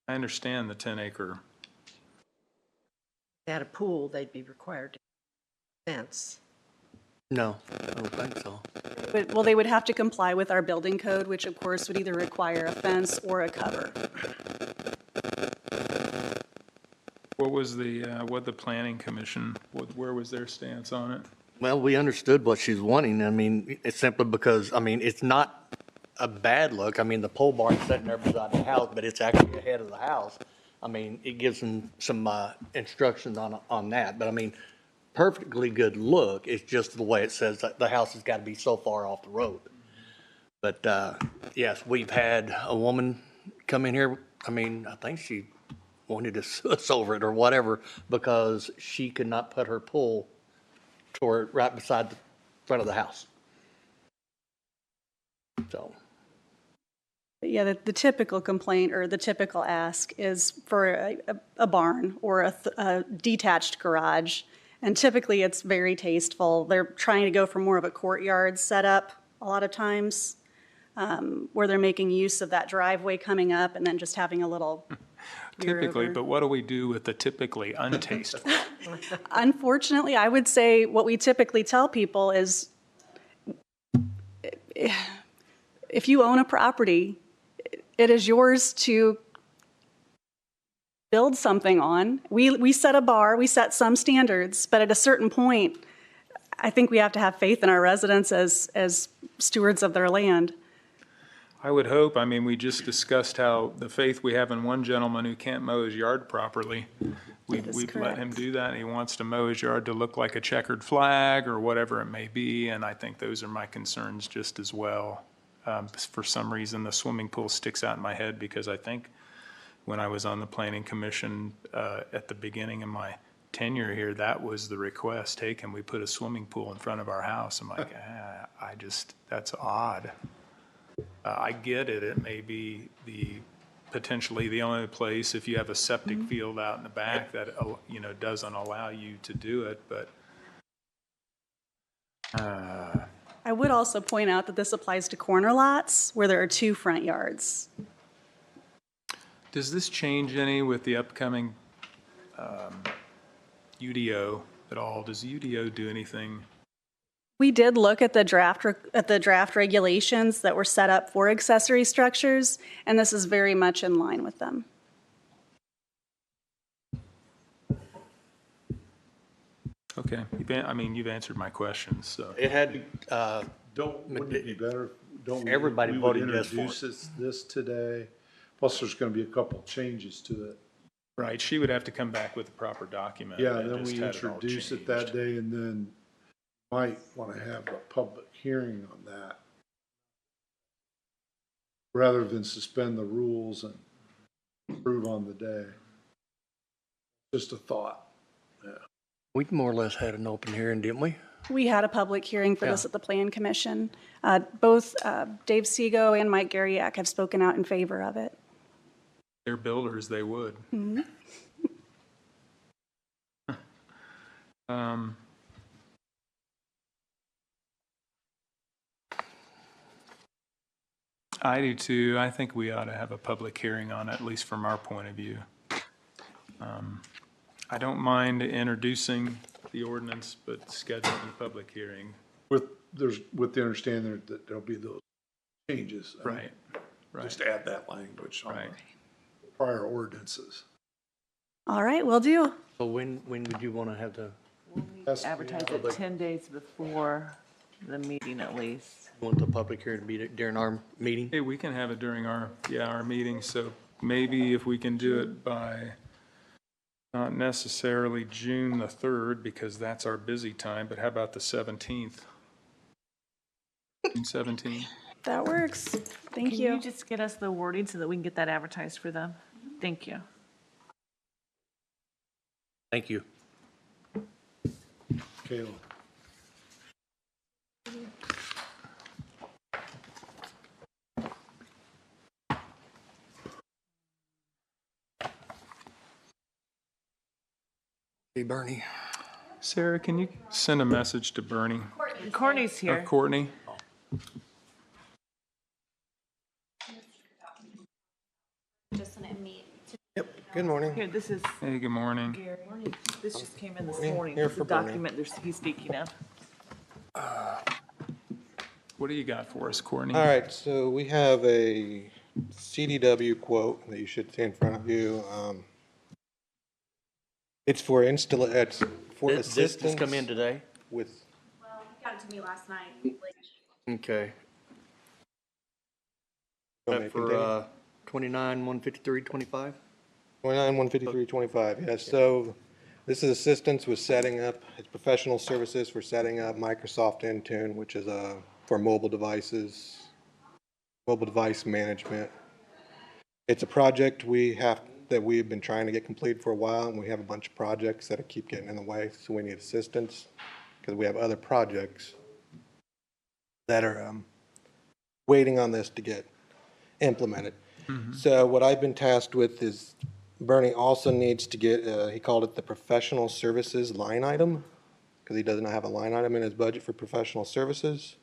I understand the 10-acre. They had a pool, they'd be required to fence. No, I don't think so. But, well, they would have to comply with our building code, which of course would either require a fence or a cover. What was the planning commission, where was their stance on it? Well, we understood what she's wanting. I mean, it's simply because, I mean, it's not a bad look. I mean, the pole barn's sitting there beside the house, but it's actually ahead of the house. I mean, it gives them some instructions on that. But I mean, perfectly good look. It's just the way it says that the house has got to be so far off the road. But yes, we've had a woman come in here. I mean, I think she wanted to sue us over it or whatever because she could not put her pool toward right beside the front of the house. So. But yeah, the typical complaint or the typical ask is for a barn or a detached garage. And typically it's very tasteful. They're trying to go for more of a courtyard setup a lot of times, where they're making use of that driveway coming up and then just having a little Typically, but what do we do with the typically untasteful? Unfortunately, I would say what we typically tell people is if you own a property, it is yours to build something on. We set a bar, we set some standards, but at a certain point, I think we have to have faith in our residents as stewards of their land. I would hope. I mean, we just discussed how the faith we have in one gentleman who can't mow his yard properly. We've let him do that, and he wants to mow his yard to look like a checkered flag or whatever it may be, and I think those are my concerns just as well. For some reason, the swimming pool sticks out in my head because I think when I was on the planning commission at the beginning of my tenure here, that was the request. Hey, can we put a swimming pool in front of our house? I'm like, that's odd. I get it. It may be potentially the only place if you have a septic field out in the back that doesn't allow you to do it. But I would also point out that this applies to corner lots where there are two front yards. does this change any with the upcoming UDO at all? Does UDO do anything? We did look at the draft regulations that were set up for accessory structures, and this is very much in line with them. Okay, you've answered my questions. So It had, Wouldn't it be better, don't we? Everybody we would voted yes for introduce this today, plus there's gonna be a couple changes to it. right, she would have to come back with a proper document. Yeah, and then just we had it all introduce it changed. that day and then might wanna have a public hearing on that. Rather than suspend the rules and approve on the day. Just a thought, yeah. we more or less had an open hearing, didn't we? We had a public hearing for this Yeah. at the Plan Commission. Both Dave Seago and Mike Garriak have spoken out in favor of it. They're builders, they would. I do too. I think we ought to have a public hearing on it, at least from our point of view. I don't mind introducing the ordinance, but scheduling a public hearing. With the understanding that there'll be those changes. I mean, Right. Just add that language on Right. the prior ordinances. All right, will do. So when would you want to have the, Advertise it 10 days before the meeting at least. want the public hearing to be during our meeting? Hey, we can have it during our meeting, so maybe if we can do it by not necessarily June the 3rd, because that's our busy time, but how about the 17th? June 17th? That works. Thank Can you. you just get us the wording so that we can get that advertised for them? Thank you. Thank you. Kayla. Hey, Bernie. Sarah, can you send a message to Bernie Courtney's or here. Courtney? Good morning. Here, this is Hey, good morning. Gary. This just came in this Morning. morning. Here It's the for Bernie. document he's speaking of. What do you got for us, Courtney? All right, so we have a CDW quote that you should see in front of you. It's for it's for This assistance come in today? with, Well, he got it to me last night. Okay. want me That to continue? for 29-153-25? 29-153-25, yes. So this is assistance with setting up, it's professional services for setting up Microsoft Intune, which is for mobile devices, mobile device management. It's a project that we've been trying to get completed for a while, and we have a bunch of projects that keep getting in the way, so we need assistance because we have other projects that are waiting on this to get implemented. So what I've been tasked with is Bernie also needs to get, he called it the professional services line item, because he doesn't have a line item in his budget for professional services.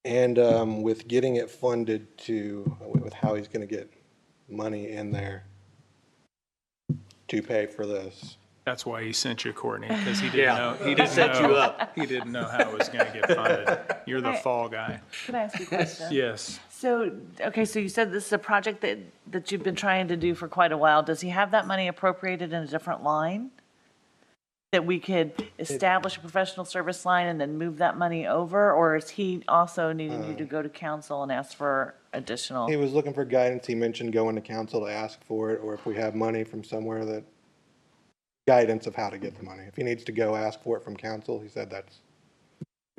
And with getting it funded with how he's going to get money in there to pay for this. That's why he sent you, Courtney, because he didn't Yeah. know. He set you up. He didn't know how it was going to get funded. You're the fall guy. Can I ask you a question? Yes. So, okay, so you said this is a project that you've been trying to do for quite a while. Does he have that money appropriated in a different line? That we could establish a professional service line and then move that money over? Or is he also needing you to go to council and ask for additional? He was looking for guidance. He mentioned going to council to ask for it, or if we have money from somewhere that, guidance of how to get the money. If he needs to go ask for it from council, he said that's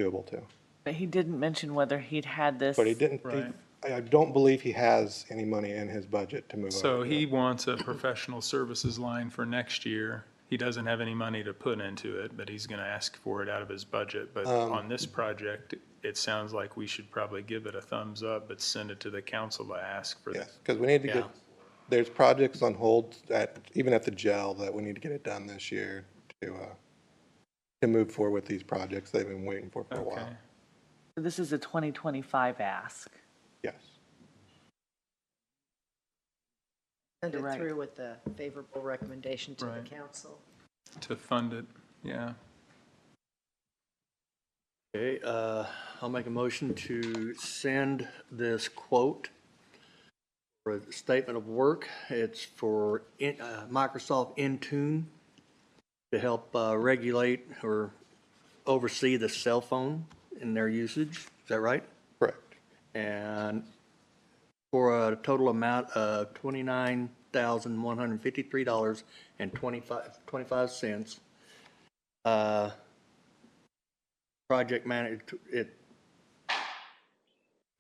doable too. But he didn't mention whether he'd had this. But he didn't, Right. I don't believe he has any money in his budget to move over. So he wants a professional services line for next year. He doesn't have any money to put into it, but he's going to ask for it out of his budget. But on this project, it sounds like we should probably give it a thumbs up, but send it to the council to ask for that. Yes, because we need to Yeah. get, there's projects on hold even at the jail that we need to get it done this year to move forward with these projects they've been waiting for a while. Okay. This is a 2025 ask. Yes. Send it You're right. through with the favorable recommendation to the Right. council. To fund it, yeah. Okay, I'll make a motion to send this quote for a statement of work. It's for Microsoft Intune to help regulate or oversee the cell phone in their usage. Is that right? Correct. And for a total amount of $29,153.25. Project manager,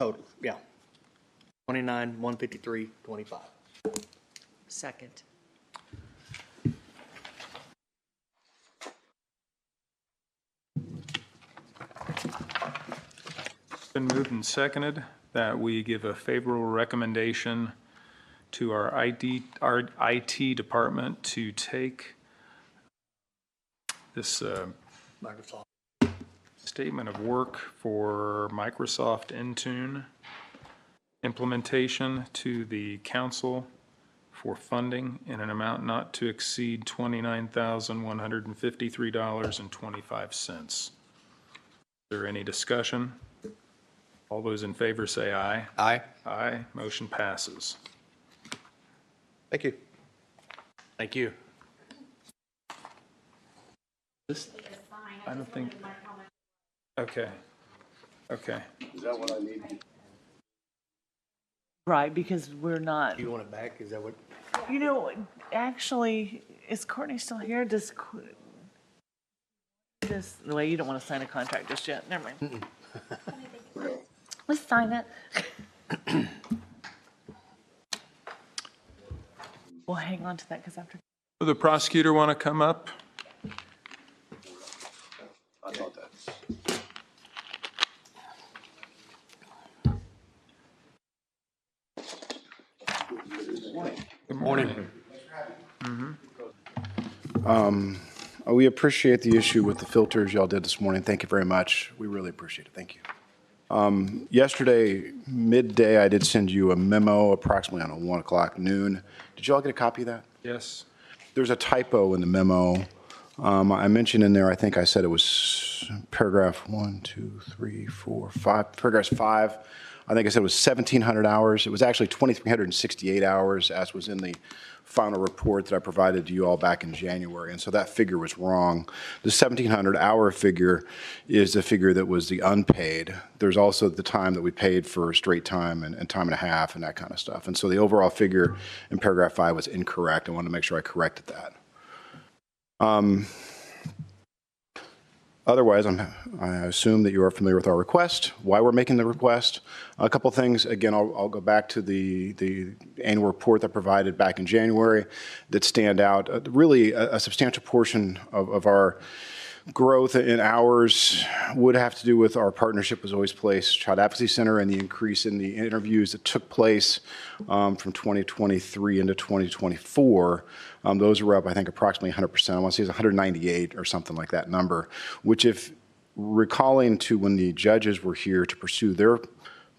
total, yeah. 29,153.25. Second. Been moved and seconded that we give a favorable recommendation to our IT department to take this Microsoft. statement of work for Microsoft Intune implementation to the council for funding in an amount not to exceed $29,153.25. Is there any discussion? All those in favor say aye. Aye. Aye. Motion passes. Thank you. Thank you. This, I don't think. Okay. Okay. Right, because we're not, You want it back? Is that what? you know, actually, is Courtney still here? Well, you don't want to sign a contract just yet. Never mind. Let's sign it. We'll hang on to that because after. Will the prosecutor want to come up? I thought that's. Good morning. We appreciate the issue with the filters y'all did this morning. Thank you very much. We really appreciate it. Thank you. Yesterday, midday, I did send you a memo approximately on 1 o'clock noon. Did you all get a copy of that? Yes. There's a typo in the memo. I mentioned in there, I think I said it was paragraph 1, 2, 3, 4, 5, paragraph 5. I think I said it was 1,700 hours. It was actually 2,368 hours, as was in the final report that I provided to you all back in January. And so that figure was wrong. The 1,700-hour figure is the figure that was the unpaid. There's also the time that we paid for straight time and time and a half and that kind of stuff. And so the overall figure in paragraph 5 was incorrect. I wanted to make sure I corrected that. Otherwise, I assume that you are familiar with our request, why we're making the request. A couple things. Again, I'll go back to the annual report that I provided back in January that stand out. Really, a substantial portion of our growth in hours would have to do with our partnership with Always Place Child Advocacy Center and the increase in the interviews that took place from 2023 into 2024. Those were up, I think, approximately 100%. I want to say it's 198 or something like that number, which, if recalling to when the judges were here to pursue their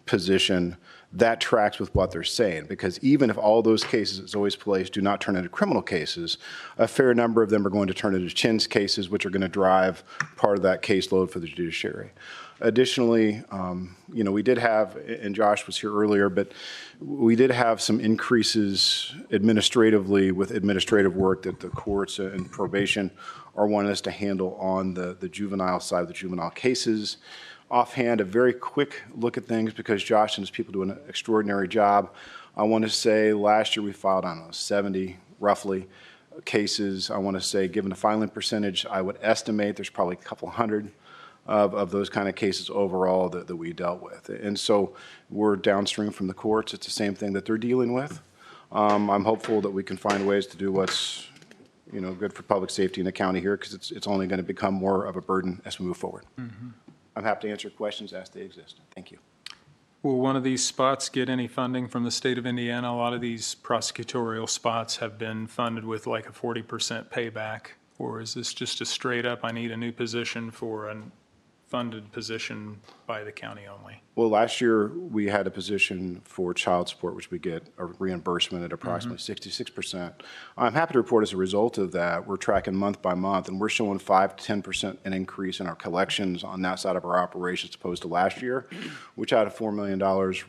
position, that tracks with what they're saying, because even if all those cases at Zoe's Place do not turn into criminal cases, a fair number of them are going to turn into Chin's cases, which are going to drive part of that caseload for the judiciary. Additionally, we did have, and Josh was here earlier, but we did have some increases administratively with administrative work that the courts and probation are wanting us to handle on the juvenile side of the juvenile cases. Offhand, a very quick look at things, because Josh and his people do an extraordinary job. I want to say last year we filed, I don't know, 70 roughly cases. I want to say, given the filing percentage, I would estimate there's probably a couple hundred of those kind of cases overall that we dealt with. And so we're downstream from the courts. It's the same thing that they're dealing with. I'm hopeful that we can find ways to do what's good for public safety in the county here, because it's only going to become more of a burden as we move forward. Mm-hmm. I'm happy to answer questions as they exist. Thank you. Will one of these spots get any funding from the state of Indiana? A lot of these prosecutorial spots have been funded with like a 40% payback. Or is this just a straight up, I need a new position for a funded position by the county only? Well, last year we had a position for child support, which we get a reimbursement at approximately 66%. I'm happy to report as a result of that, we're tracking month by month, and we're showing 5 to 10% an increase in our collections on that side of our operations as opposed to last year, which out of $4 million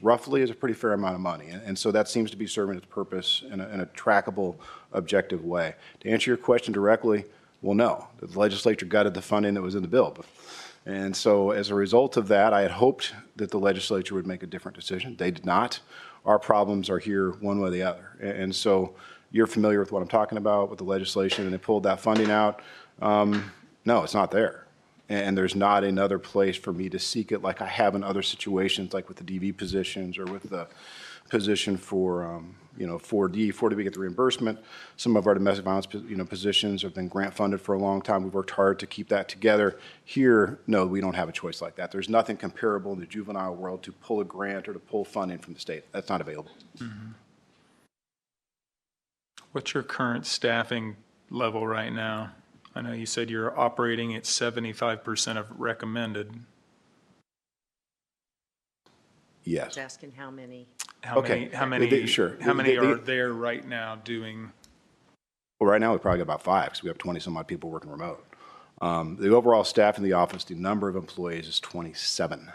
roughly is a pretty fair amount of money. And so that seems to be serving its purpose in a trackable, objective way. To answer your question directly, well, no. The legislature gutted the funding that was in the bill. And so as a result of that, I had hoped that the legislature would make a different decision. They did not. Our problems are here one way or the other. And so you're familiar with what I'm talking about with the legislation, and they pulled that funding out. No, it's not there. And there's not another place for me to seek it like I have in other situations, like with the DV positions or with the position for 4D, we get the reimbursement. Some of our domestic violence, positions have been grant funded for a long time. We've worked hard to keep that together. Here, no, we don't have a choice like that. There's nothing comparable in the juvenile world to pull a grant or to pull funding from the state. That's not available. Mm-hmm. What's your current staffing level right now? I know you said you're operating at 75% of recommended. Yes. Just asking how many. How many are there right now doing? Well, right now we probably got about 5, because we have 20 some odd people working remote. The overall staff in the office, the number of employees is 27.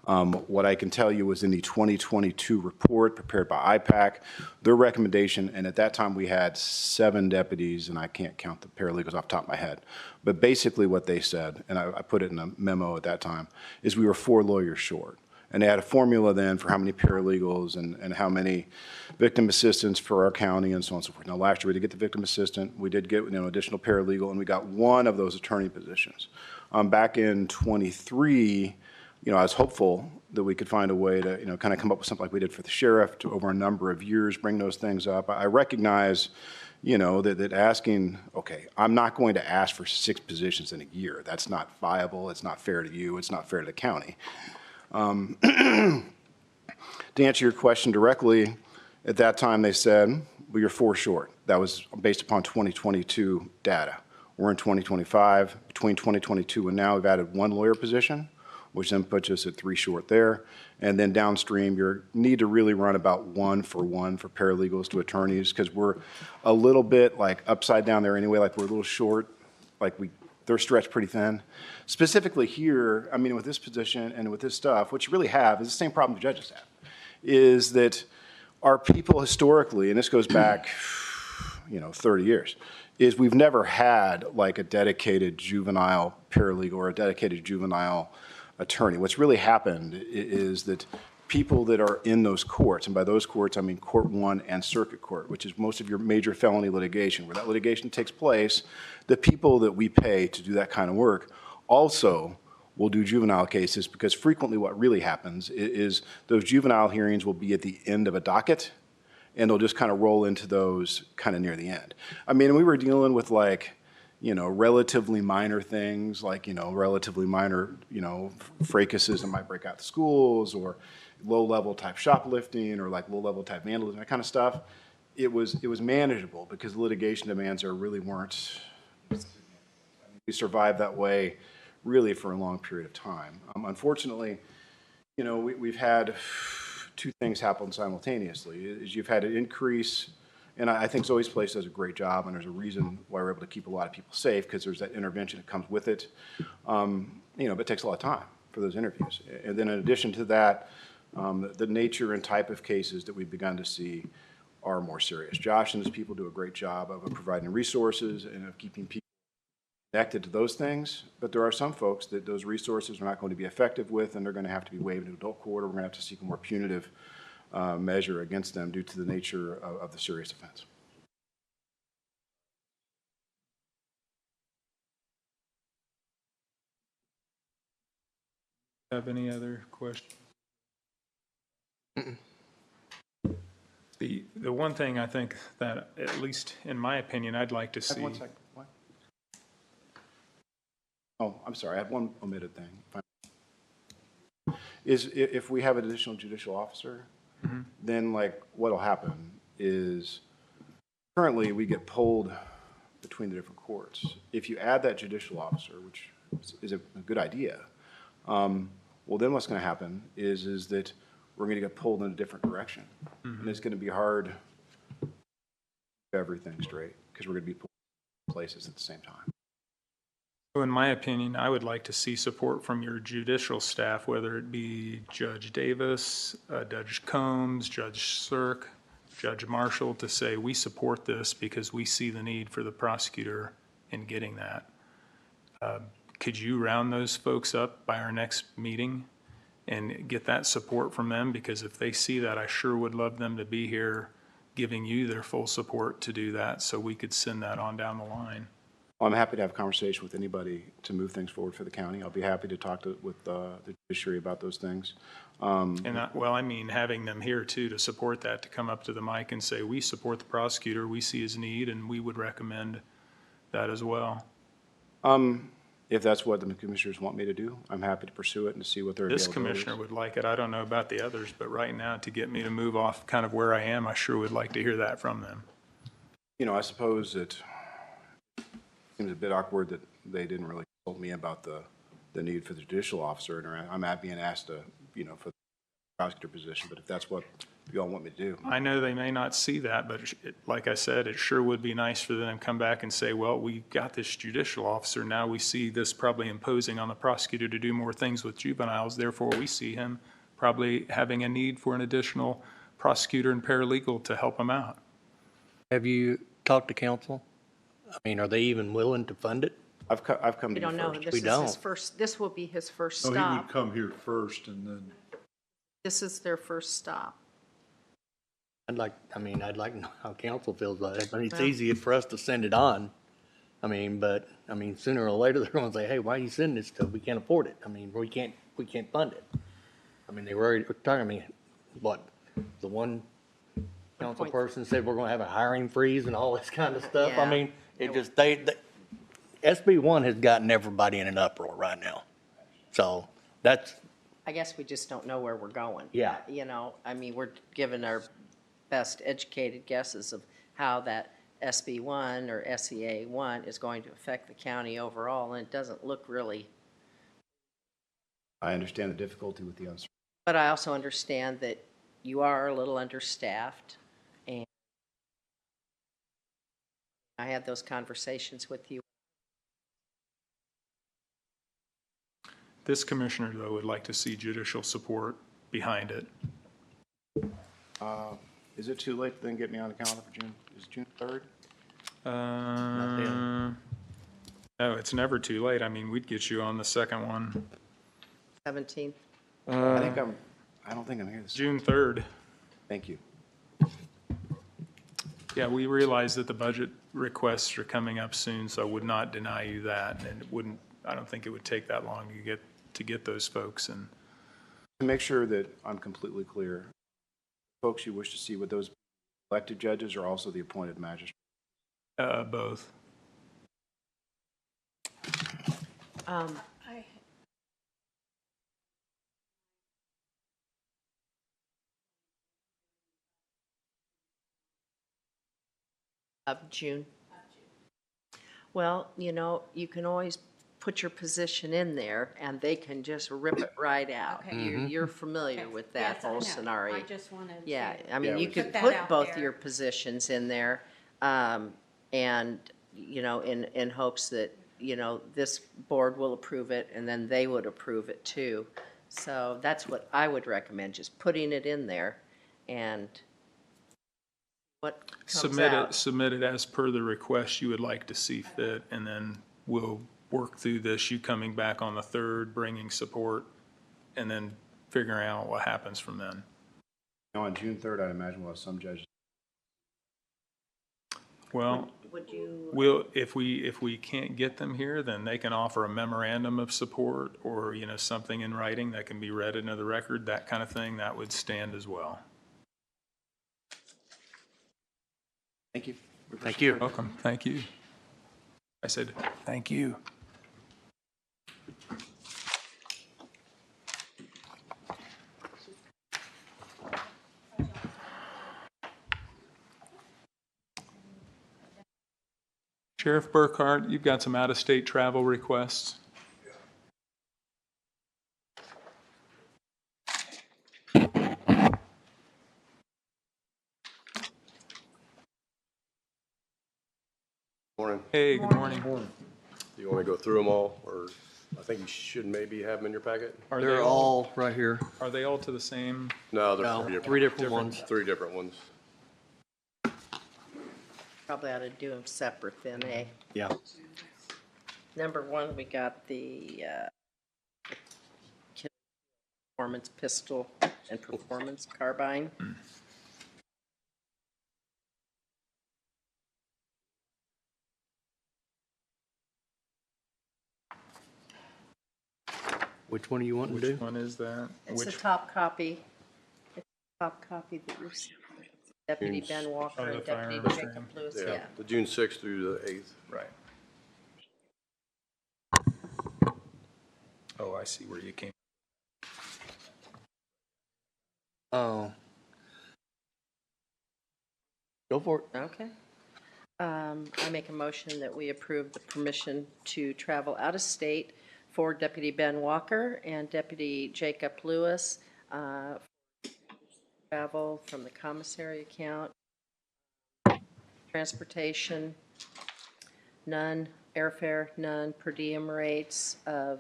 What I can tell you is in the 2022 report prepared by IPAC, their recommendation, and at that time we had 7 deputies, and I can't count the paralegals off the top of my head, but basically what they said, and I put it in a memo at that time, is we were 4 lawyers short. And they had a formula then for how many paralegals and how many victim assistants for our county and so on and so forth. Now, last year we did get the victim assistant, we did get additional paralegal, and we got 1 of those attorney positions. Back in 23, I was hopeful that we could find a way to, kind of come up with something like we did for the sheriff to, over a number of years, bring those things up. I recognize, that asking, okay, I'm not going to ask for 6 positions in a year. That's not viable. It's not fair to you. It's not fair to the county. To answer your question directly, At that time, they said, well, you're 4 short. That was based upon 2022 data. We're in 2025. Between 2022 and now, we've added 1 lawyer position, which then puts us at 3 short there. And then downstream, you need to really run about 1 for paralegals to attorneys, because we're a little bit like upside down there anyway, like we're a little short, like they're stretched pretty thin. Specifically here, I mean, with this position and with this stuff, what you really have is the same problem the judges have, is that our people historically, and this goes back, 30 years, is we've never had like a dedicated juvenile paralegal or a dedicated juvenile attorney. What's really happened is that people that are in those courts, and by those courts I mean Court 1 and Circuit Court, which is most of your major felony litigation, where that litigation takes place, the people that we pay to do that kind of work also will do juvenile cases, because frequently what really happens is those juvenile hearings will be at the end of a docket, and they'll just kind of roll into those kind of near the end. I mean, we were dealing with like, relatively minor things, like, relatively minor, fracases that might break out the schools, or low-level type shoplifting, or like low-level type vandalism, that kind of stuff. It was manageable because the litigation demands there really weren't. We survived that way really for a long period of time. Unfortunately, we've had 2 things happen simultaneously. Is you've had an increase, and I think Zoe's place does a great job, and there's a reason why we're able to keep a lot of people safe, because there's that intervention that comes with it. But it takes a lot of time for those interviews. And then in addition to that, the nature and type of cases that we've begun to see are more serious. Josh and his people do a great job of providing resources and of keeping people connected to those things, but there are some folks that those resources are not going to be effective with, and they're going to have to be waived in adult court, or we're going to have to seek a more punitive measure against them due to the nature of the serious offense. Have any other questions? The one thing I think that, at least in my opinion, I'd like to see. One second. What? Oh, I'm sorry. I had one omitted thing. Is if we have an additional judicial officer, then like what'll happen is currently we get pulled between the different courts. If you add that judicial officer, which is a good idea, well then what's going to happen is that we're going to get pulled in a different direction, and it's going to be hard to keep everything straight, because we're going to be pulled in places at the same time. So in my opinion, I would like to see support from your judicial staff, whether it be Judge Davis, Judge Combs, Judge Sirk, Judge Marshall, to say we support this because we see the need for the prosecutor in getting that. Could you round those folks up by our next meeting and get that support from them? Because if they see that, I sure would love them to be here giving you their full support to do that, so we could send that on down the line. I'm happy to have a conversation with anybody to move things forward for the county. I'll be happy to talk with the judiciary about those things. I mean, having them here too to support that, to come up to the mic and say, we support the prosecutor, we see his need, and we would recommend that as well. If that's what the commissioners want me to do, I'm happy to pursue it and to see what their This availability is. commissioner would like it. I don't know about the others, but right now, to get me to move off kind of where I am, I sure would like to hear that from them. I suppose it seems a bit awkward that they didn't really tell me about the need for the judicial officer, and I'm being asked to, for the prosecutor position, but if that's what you all want me to do. I know they may not see that, but like I said, it sure would be nice for them to come back and say, well, we got this judicial officer. Now we see this probably imposing on the prosecutor to do more things with juveniles. Therefore, we see him probably having a need for an additional prosecutor and paralegal to help him out. Have you talked to council? I mean, are they even willing to fund it? I've come We to you don't know. first. This is his first, this will be his first No, he would stop. come here first and then. This is their first stop. I'd like to know how council feels about it. I mean, it's Yeah. easy for us to send it on. But sooner or later, they're going to say, hey, why are you sending this stuff? We can't afford it. I mean, we can't fund it. I mean, they were already talking, the one council person said we're going to have a hiring freeze and all this kind of stuff. Yeah. I mean, it just, SB1 has gotten everybody in an uproar right now. So that's, I guess we just don't know where we're going. Yeah. We're given our best educated guesses of how that SB1 or SEA1 is going to affect the county overall, and it doesn't look really. I understand the difficulty with the uncertainty. But I also understand that you are a little understaffed, and I had those conversations with you. This commissioner, though, would like to see judicial support behind it. Is it too late to then get me on the calendar for June? Is June 3rd? No, it's never too late. I mean, we'd get you on the second one. 17th. I don't think I'm here this. June 3rd. Thank you. Yeah, we realize that the budget requests are coming up soon, so I would not deny you that. And it wouldn't, I don't think it would take that long to get those folks. And To make sure that I'm completely clear, folks you wish to see with those elected judges are also the appointed magistrates? both. Of June. Well, you know, you can always put your position in there and they can just rip it right out. Okay. You're familiar with that Yes, I whole know. scenario. I just wanted Yeah, to I mean, you could put that put out both there. your positions in there, and, you know, in hopes that, you know, this board will approve it and then they would approve it too. So that's what I would recommend, just putting it in there and what comes out. Submit it as per the request you would like to see fit, and then we'll work through this, you coming back on the 3rd, bringing support, and then figuring out what happens from then. Now, on June 3rd, I'd imagine we'll have some judges. Well, Would you? if we can't get them here, then they can offer a memorandum of support or, you know, something in writing that can be read into the record, that kind of thing, that would stand as well. Thank you. Thank you. Welcome, thank you. I said, thank you. Sheriff Burkhart, you've got some out-of-state travel requests. Morning. Hey, good morning. Do you want to go through them all, or I think you should maybe have them in your packet? They're all right here. Are they all to the same? No, No, they're three different ones. Three different ones. Probably ought to do them separate then, eh? Yeah. Number one, we got the performance pistol and performance carbine. Which one do you want to do? Which one is that? It's the top copy. It's the top copy that you received. Deputy Ben Walker Oh, the and Deputy firearms Jacob training. Lewis, Yeah, yeah. the June 6th through the 8th. Right. Oh, I see where you came. Oh. Go for it. Okay. I make a motion that we approve the permission to travel out of state for Deputy Ben Walker and Deputy Jacob Lewis, travel from the commissary account, transportation, none, airfare, none, per diem rates of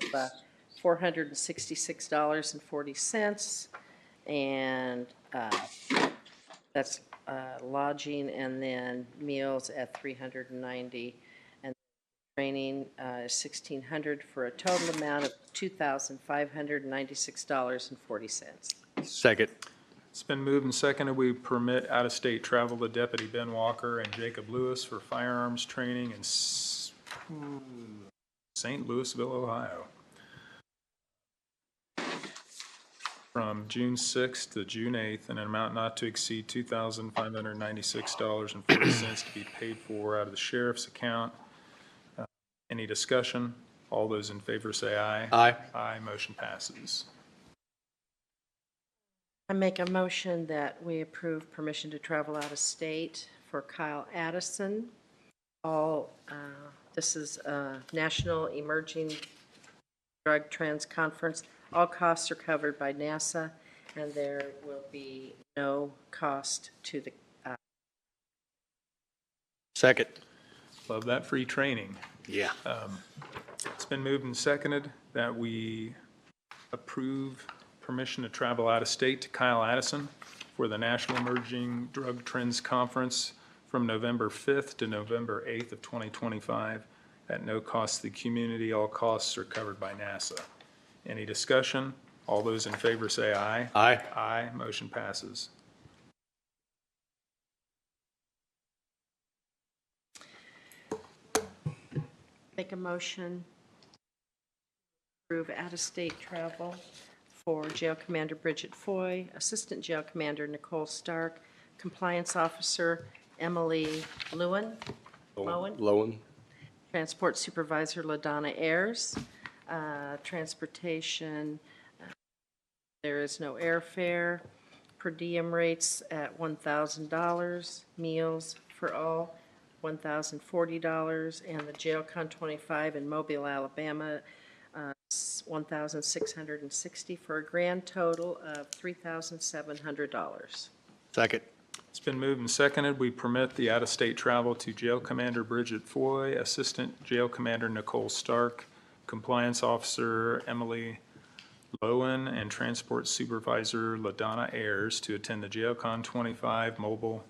$466.40, and that's lodging and then meals at $390, and training is $1,600 for a total amount of $2,596.40. Second. It's been moved and seconded. We permit out-of-state travel to Deputy Ben Walker and Jacob Lewis for firearms training in St. Louisville, Ohio, from June 6th to June 8th, in an amount not to exceed $2,596.40 to be paid for out of the sheriff's account. Any discussion? All those in favor say aye. Aye. Aye, motion passes. I make a motion that we approve permission to travel out of state for Kyle Addison. This is a National Emerging Drug Trends Conference. All costs are covered by NASA, and there will be no cost to the Second. Love that free training. Yeah. It's been moved and seconded that we approve permission to travel out of state to Kyle Addison for the National Emerging Drug Trends Conference from November 5th to November 8th of 2025 at no cost to the community. All costs are covered by NASA. Any discussion? All those in favor say aye. Aye. Aye. Motion passes. Make a motion to approve out-of-state travel for Jail Commander Bridget Foy, Assistant Jail Commander Nicole Stark, Compliance Officer Emily Lowen, Transport Supervisor LaDonna Ayers, Transportation, there is no airfare, per diem rates at $1,000, meals for all $1,040, and the JailCon 25 in Mobile, Alabama, $1,660 for a grand total of $3,700. Second. It's been moved and seconded. We permit the out-of-state travel to Jail Commander Bridget Foy, Assistant Jail Commander Nicole Stark, Compliance Officer Emily Lowen, and Transport Supervisor LaDonna Ayers to attend the JailCon 25 Mobile,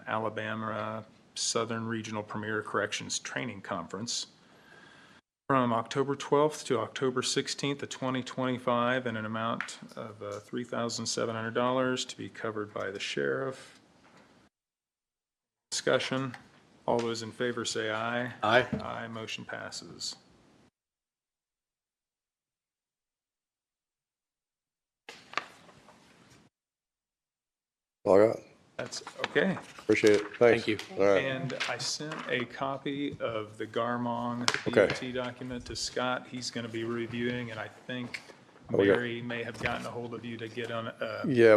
Alabama Southern Regional Premier Corrections Training Conference from October 12th to October 16th of 2025 in an amount of $3,700 to be covered by the sheriff. Discussion. All those in favor say aye. Aye. Aye. Motion passes. All right. That's okay. Appreciate it. Thanks. Thank you. All right. And I sent a copy of the Garmong Okay. DOT document to Scott. He's going to be reviewing, and I think we got- Mary may have gotten a hold of you to get on, Yeah,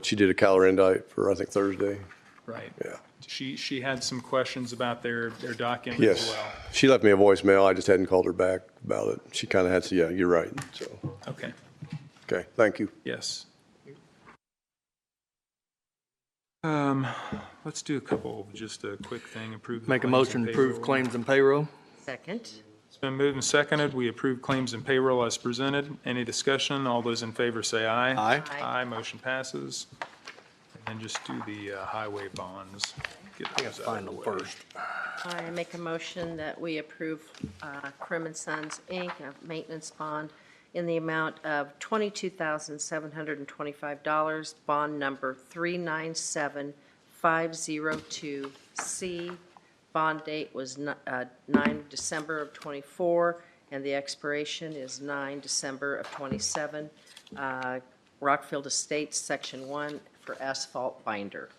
she did a calendar for, I think, Thursday. right. Yeah. She had some questions about their document as Yes. well. She left me a voicemail. I just hadn't called her back about it. She kind of had to, yeah, you're right. So, Okay, okay, thank you. yes. Let's do just a quick thing. Approve. the Make a claims motion and to approve payroll. claims and payroll. Second. It's been moved and seconded. We approve claims and payroll as presented. Any discussion? All those in favor say aye. Aye. Aye, motion passes. And then just do the highway bonds. Get those out of Find the them way. first. I make a motion that we approve Crim and Sons, Inc., a maintenance bond in the amount of $22,725, bond number 397502C. Bond date was 9 December of '24, and the expiration is 9 December of '27. Rockfield Estates, Section 1, for asphalt binder.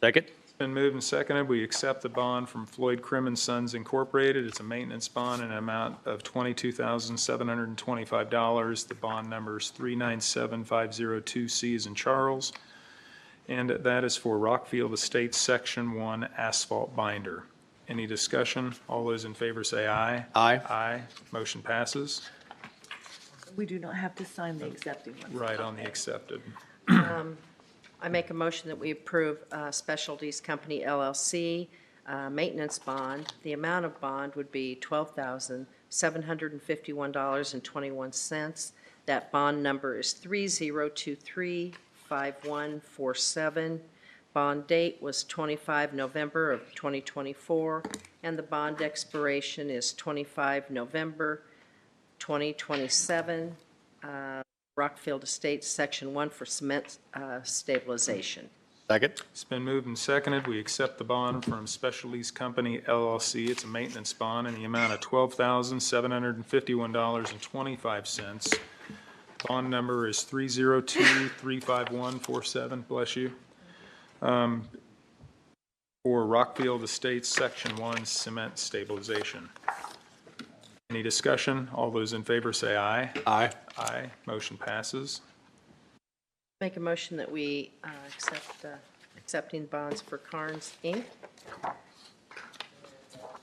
Second. It's been moved and seconded. We accept the bond from Floyd Crim and Sons Incorporated. It's a maintenance bond in an amount of $22,725. The bond number is 397502C as in Charles. And that is for Rockfield Estates Section 1 asphalt binder. Any discussion? All those in favor say aye. Aye. Aye. Motion passes. We do not have to sign the accepting one. Right on the accepted. I make a motion that we approve Specialties Company LLC maintenance bond. The amount of bond would be $12,751.21. That bond number is 30235147. Bond date was 25 November of 2024, and the bond expiration is 25 November 2027. Rockfield Estates, Section 1 for cement stabilization. Second. It's been moved and seconded. We accept the bond from Specialties Company LLC. It's a maintenance bond in the amount of $12,751.25. Bond number is 302-35147, bless you, for Rockfield Estates Section 1 cement stabilization. Any discussion? All those in favor say aye. Aye. Aye. Motion passes. Make a motion that we accepting bonds for Carnes, Inc.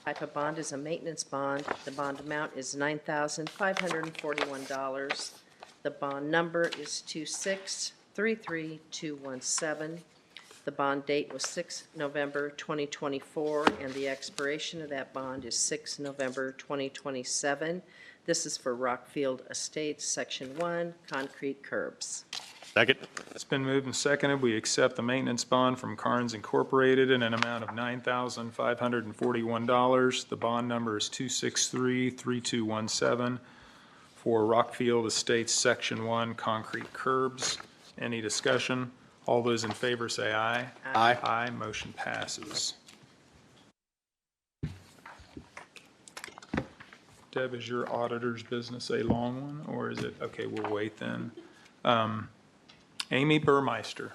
Type of bond is a maintenance bond. The bond amount is $9,541. The bond number is 2633217. The bond date was 6 November 2024, and the expiration of that bond is 6 November 2027. This is for Rockfield Estates, Section 1, concrete curbs. Second. It's been moved and seconded. We accept the maintenance bond from Carnes Incorporated in an amount of $9,541. The bond number is 2633217 for Rockfield Estates Section 1 concrete curbs. Any discussion? All those in favor say aye. Aye. Aye. Motion passes. Deb, is your auditor's business a long one, or is it, okay, we'll wait then. Amy Burmeister.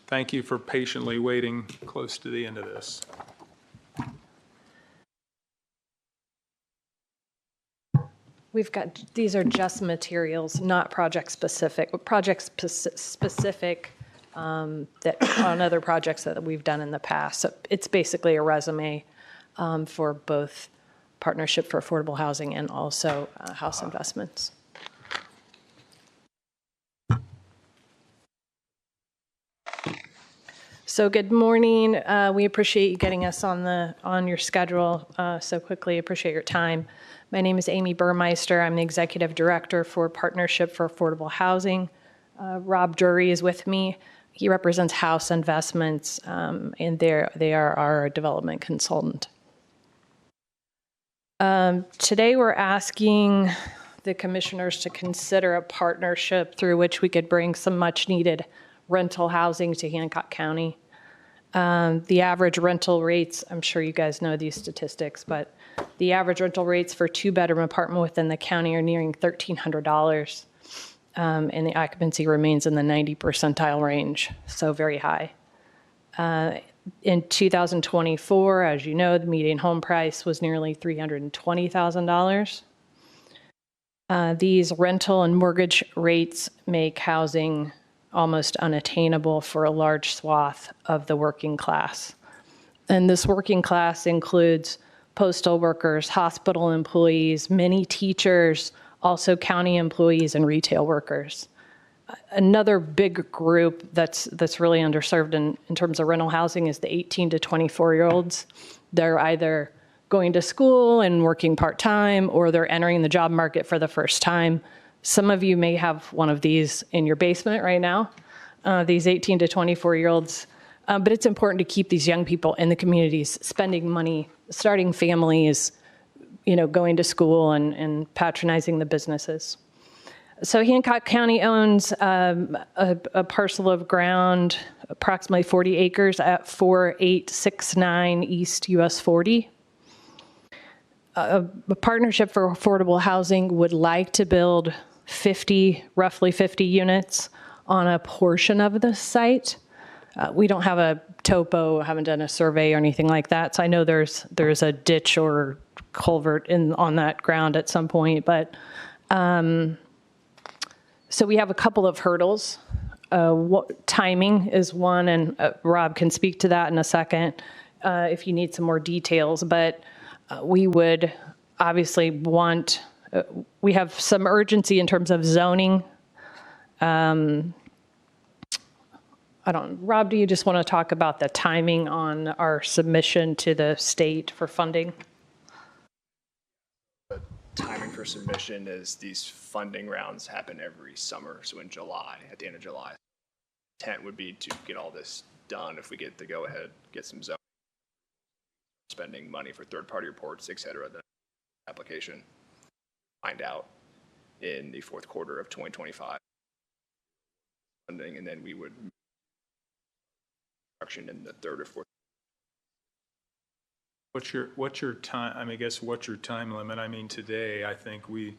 Thank you for patiently waiting close to the end of this. We've got, these are just materials, not project specific, specific that on other projects that we've done in the past. So it's basically a resume for both Partnership for Affordable Housing and also House Investments. So good morning. We appreciate you getting us on your schedule so quickly. Appreciate your time. My name is Amy Burmeister. I'm the Executive Director for Partnership for Affordable Housing. Rob Drury is with me. He represents House Investments, and they are our development consultant. Today we're asking the commissioners to consider a partnership through which we could bring some much needed rental housing to Hancock County. The average rental rates, I'm sure you guys know these statistics, but the average rental rates for two-bedroom apartment within the county are nearing $1,300, and the occupancy remains in the 90 percentile range, so very high. In 2024, as you know, the median home price was nearly $320,000. These rental and mortgage rates make housing almost unattainable for a large swath of the working class. And this working class includes postal workers, hospital employees, many teachers, also county employees and retail workers. Another big group that's really underserved in terms of rental housing is the 18 to 24-year-olds. They're either going to school and working part-time, or they're entering the job market for the first time. Some of you may have one of these in your basement right now, these 18 to 24-year-olds. But it's important to keep these young people in the communities, spending money, starting families, going to school and patronizing the businesses. So Hancock County owns a parcel of ground, approximately 40 acres at 4869 East US 40. A Partnership for Affordable Housing would like to build roughly 50 units on a portion of the site. We don't have a topo, haven't done a survey or anything like that, so I know there's a ditch or culvert on that ground at some point, but so we have a couple of hurdles. Timing is one, and Rob can speak to that in a second if you need some more details, but we would obviously want, we have some urgency in terms of zoning. Rob, do you just want to talk about the timing on our submission to the state for funding? Timing for submission is these funding rounds happen every summer, so in July, at the end of July. Intent would be to get all this done if we get the go-ahead, get some zone, spending money for third-party reports, et cetera, the application. Find out in the fourth quarter of 2025 funding, and then we would construction in the third or fourth. What's your time? I mean, I guess what's your time limit? I mean, today I think we,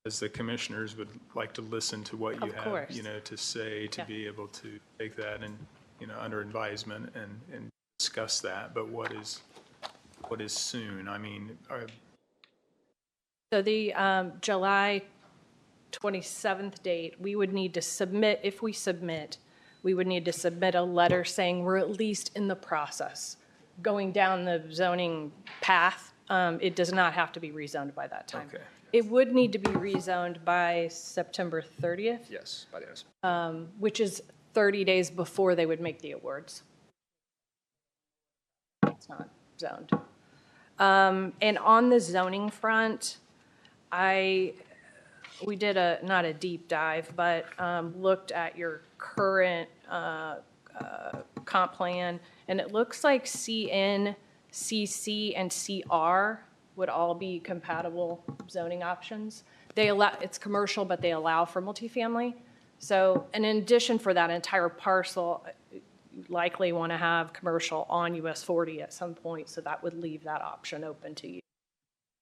as the commissioners, would like to listen to what you have, to say, to be able to take that and under advisement and discuss that. But what is soon? I mean, So the July 27th date, we would need to submit, if we submit, we would need to submit a letter saying we're at least in the process, going down the zoning path. It does not have to be rezoned by that time. Okay. It would need to be rezoned by September 30th, Yes, by the end of which is 30 days before they would make the awards. It's not zoned. And on the zoning front, we did not a deep dive, but looked at your current comp plan, and it looks like CN, CC, and CR would all be compatible zoning options. They allow, it's commercial, but they allow for multifamily. So, and in addition for that entire parcel, you likely want to have commercial on US 40 at some point, so that would leave that option open to you.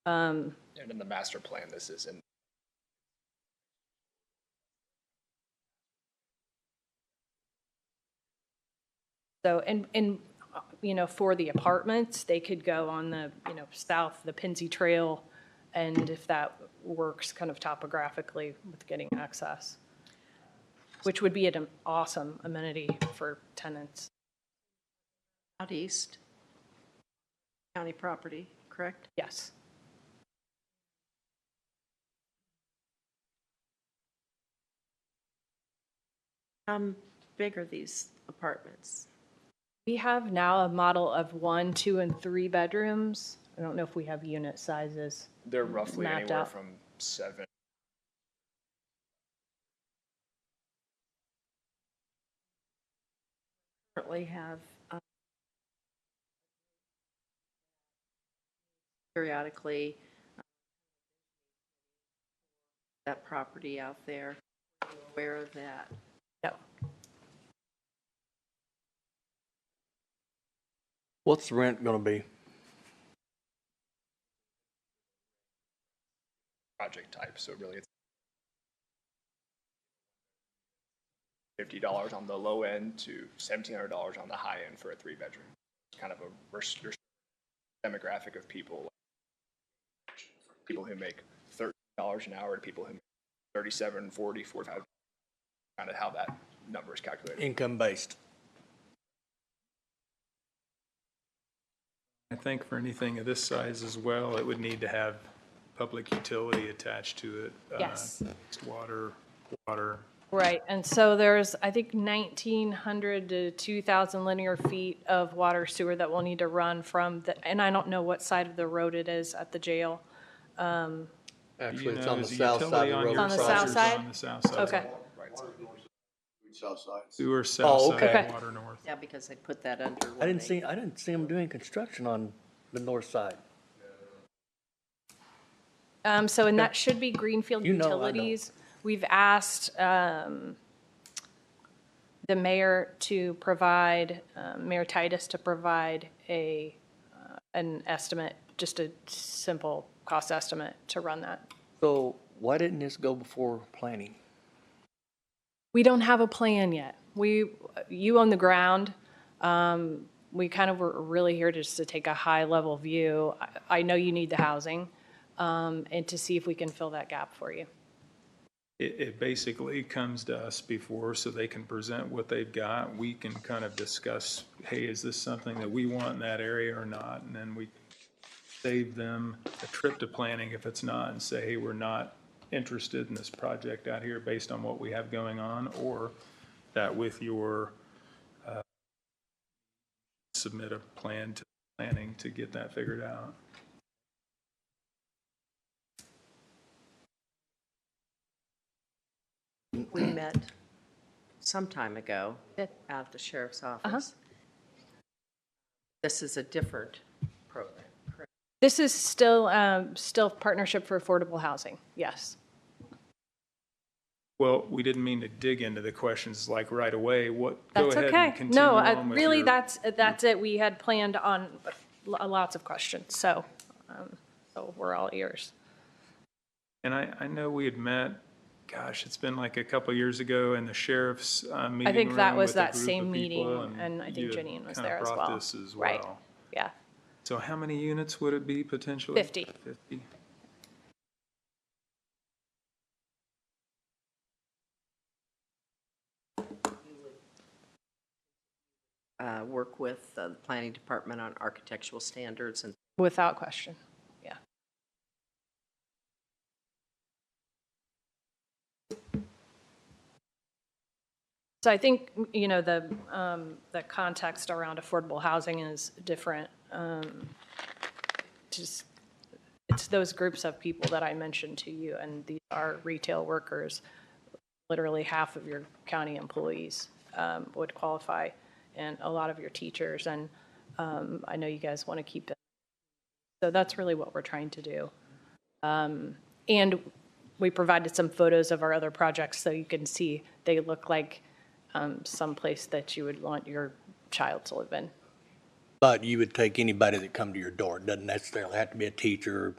And in the master plan, this is in. So, and you know, for the apartments, they could go on the, you know, south, the Pinsey Trail, and if that works kind of topographically with getting access, which would be an awesome amenity for tenants. Out east, county property, correct? Yes. How big are these apartments? We have now a model of 1, 2, and 3 bedrooms. I don't know if we have unit sizes. They're roughly mapped anywhere out. from 7. Currently have periodically that property out there. Are you aware of that? No. What's the rent going to be? Project type, so really it's $50 on the low end to $1,700 on the high end for a 3-bedroom. It's kind of a demographic of people who make $13 an hour to people who make 37, 40, 45, kind of how that number is calculated. Income based. I think for anything of this size as well, it would need to have public utility attached to it. Yes. Water. Right, and so there's, I think, 1,900 to 2,000 linear feet of water sewer that will need to run from the, and I don't know what side of the road it is at the jail. Actually, it's on the Is the south side utility of on the road. your On the property? south side? On the south side. Okay. South side. Sewer south Oh, side, okay. water north. Yeah, because they put that under. I didn't see them doing construction on the north side. So, and that should be Greenfield You know I know. Utilities. We've asked the mayor to provide, Mayor Titus to provide an estimate, just a simple cost estimate to run that. So why didn't this go before planning? We don't have a plan yet. You own the ground. We kind of were really here just to take a high-level view. I know you need the housing, and to see if we can fill that gap for you. It basically comes to us before, so they can present what they've got. We can kind of discuss, hey, is this something that we want in that area or not? And then we save them a trip to planning if it's not, and say, hey, we're not interested in this project out here based on what we have going on, or that with your submit a plan to planning to get that figured out. We met some time ago at the sheriff's office. This is a different program, correct? This is still Partnership for Affordable Housing, yes. Well, we didn't mean to dig into the questions like right away. Go That's ahead okay. and continue No, on with really, your- that's it. We had planned on lots of questions, so we're all ears. And I know we had met, gosh, it's been like a couple years ago in the sheriff's meeting I think that room was with a that group same of people, meeting, and I you think had Janine was kinda there as brought well. this as Right. well. Yeah. So how many units would it be potentially? 50. 50. work with the planning department on architectural standards and. Without question, yeah. So I think, the context around affordable housing is different. Just, it's those groups of people that I mentioned to you, and these are retail workers. Literally half of your county employees would qualify, and a lot of your teachers, and I know you guys want to keep it. So that's really what we're trying to do. And we provided some photos of our other projects so you can see they look like someplace that you would want your child to live in. But you would take anybody that come to your door. It doesn't necessarily have to be a teacher,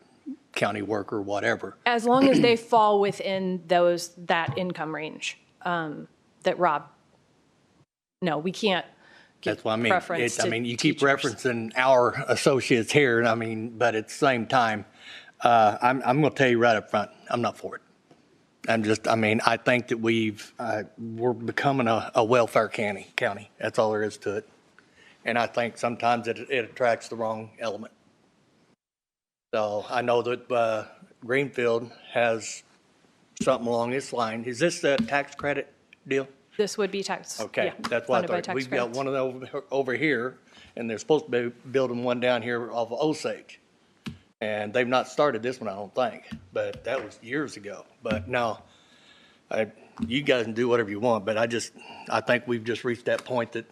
county worker, whatever. As long as they fall within that income range that Rob, no, we can't give That's what I mean. preference to You keep teachers. referencing our associates here, but at the same time, I'm going to tell you right up front, I'm not for it. I think that we're becoming a welfare county. That's all there is to it. And I think sometimes it attracts the wrong element. So I know that Greenfield has something along this line. Is this a tax credit deal? This would be tax. Okay, yeah, that's what I funded by thought. tax We've got credits. one of those over here, and they're supposed to be building one down here off of Osage. And they've not started this one, I don't think, but that was years ago. But no, you guys can do whatever you want, but I think we've just reached that point that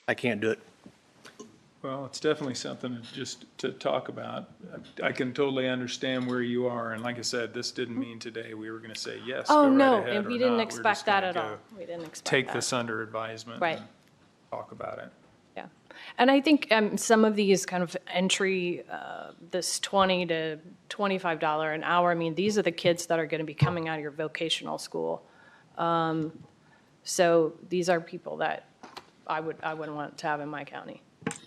I can't do it. Well, it's definitely something to talk about. I can totally understand where you are, and like I said, this didn't mean today we were going to say yes, Oh, go no, right ahead, and or we didn't not. We're expect just that gonna at go all. We didn't expect Take that. this under advisement. Right. And talk about it. Yeah. And I think some of these kind of entry, this $20 to $25 an hour, these are the kids that are going to be coming out of your vocational school. So these are people that I wouldn't want to have in my county.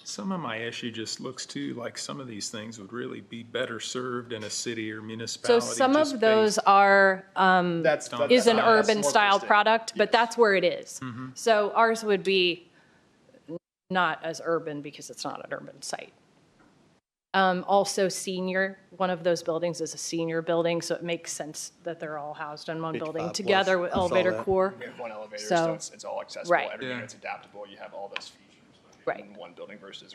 Some of my issue just looks too like some of these things would really be better served in a city or So municipality. some just of those based- are, That's is an that's urban more style pristine. product, but that's where it is. Mm-hmm. So ours would be not as urban because it's not an urban site. Also senior, one of those buildings is a senior building, so it makes sense that they're all housed in one building 55 together plus. with I saw elevator that. core. We have one elevator, So- so it's all accessible. Right. Every Yeah. unit's adaptable. You have all those features Right. in one building versus.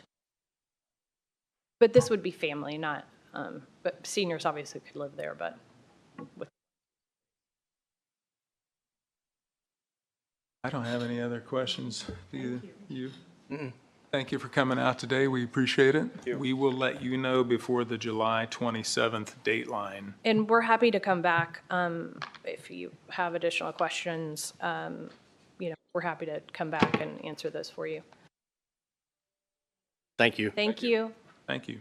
But this would be family, not, but seniors obviously could live there, but with I don't have any other questions. Do you? Thank you for coming out today. We appreciate it. We will let you know before the July 27th dateline. And we're happy to come back if you have additional questions. We're happy to come back and answer those for you. Thank you. Thank you. Thank you.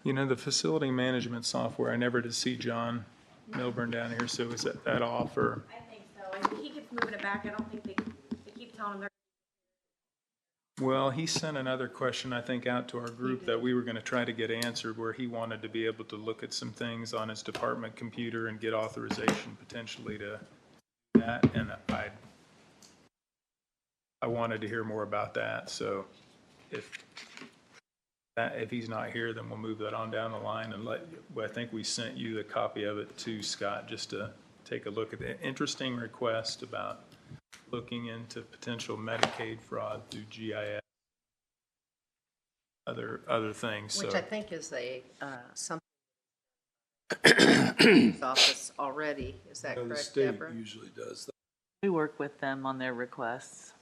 The facility management software, I never did see John Milburn down here, so is that off or? I think so. And he keeps moving it back. I don't think they keep telling him they're. Well, he sent another question, I think, out to our group that we were going to try to get answered, where he wanted to be able to look at some things on his department computer and get authorization potentially to do that. And I wanted to hear more about that. So if he's not here, then we'll move that on down the line and I think we sent you the copy of it too, Scott, just to take a look at the interesting request about looking into potential Medicaid fraud through GIS, other things. Which So I think is something office already. Is that The correct, state Deborah? usually does that. We work with them on their requests.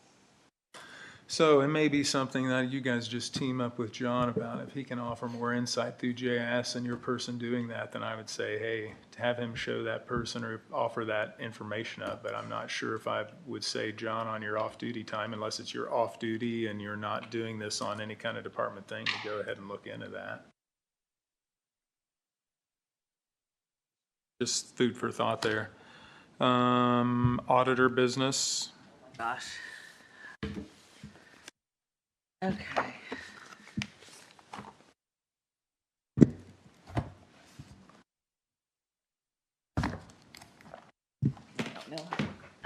So it may be something that you guys just team up with John about. If he can offer more insight through GIS and your person doing that, then I would say, hey, to have him show that person or offer that information up. But I'm not sure if I would say, John, on your off-duty time, unless it's your off-duty and you're not doing this on any kind of department thing, to go ahead and look into that. Just food for thought there. Auditor business. Gosh. Okay.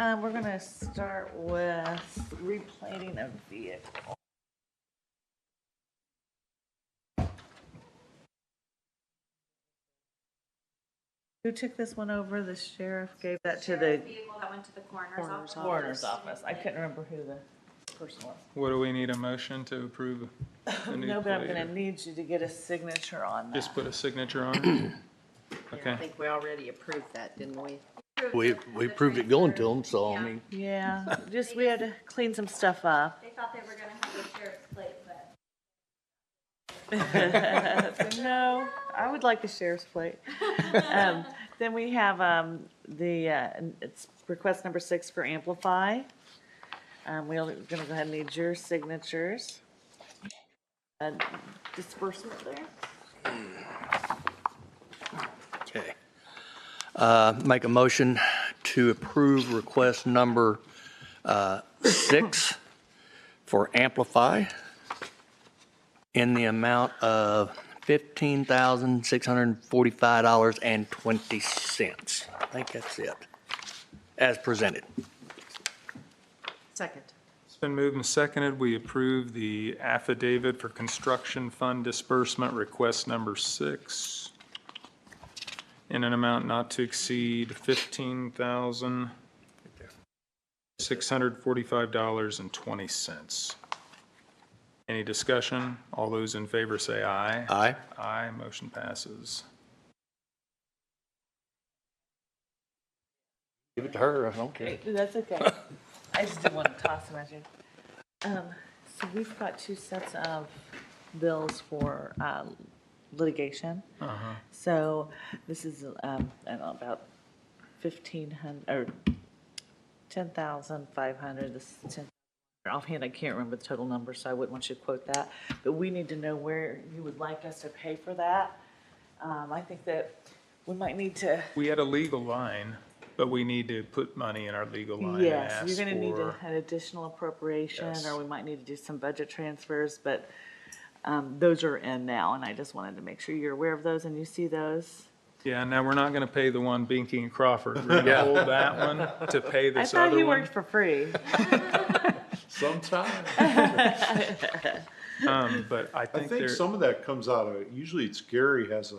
We're gonna start with replating a vehicle. Who took this one over? The sheriff gave that to the Vehicle that went to the coroner's coroner's office. I couldn't remember who the person was. What do we need a motion to approve? The new No, but I'm plate? gonna need you to get a signature on that. Just put a signature on it? I Okay. think we already approved that, didn't we? We approved it going to them, so I mean, Yeah, just we had to clean some stuff up. They thought they were gonna have the sheriff's plate, but. No, I would like a sheriff's plate. Then we have it's request number 6 for Amplify. We're gonna go ahead and need your signatures. Disbursement there. okay. Make a motion to approve request number 6 for Amplify in the amount of $15,645.20. I think that's it, as presented. Second. It's been moved and seconded. We approve the affidavit for construction fund disbursement request number 6 in an amount not to exceed $15,645.20. Any discussion? All those in favor say aye. Aye. Aye, motion passes. Give it to her, I don't care. That's okay. I just didn't want to toss them at you. So we've got 2 sets of bills for litigation. So this is, I don't know, about 1,500 or 10,500. This is 10. Offhand, I can't remember the total number, so I wouldn't want you to quote that. But we need to know where you would like us to pay for that. I think that we might need to. We had a legal line, but we need to put money in our legal line and Yes, ask you're gonna need for- an additional appropriation, Yes. or we might need to do some budget transfers, but those are in now, and I just wanted to make sure you're aware of those and you see those. Yeah, now we're not gonna pay the one Binky and Crawford. We're gonna hold that one to pay I this thought other he one. worked for free. Sometimes. But I I think think there, some of that comes out of, usually it's Gary has a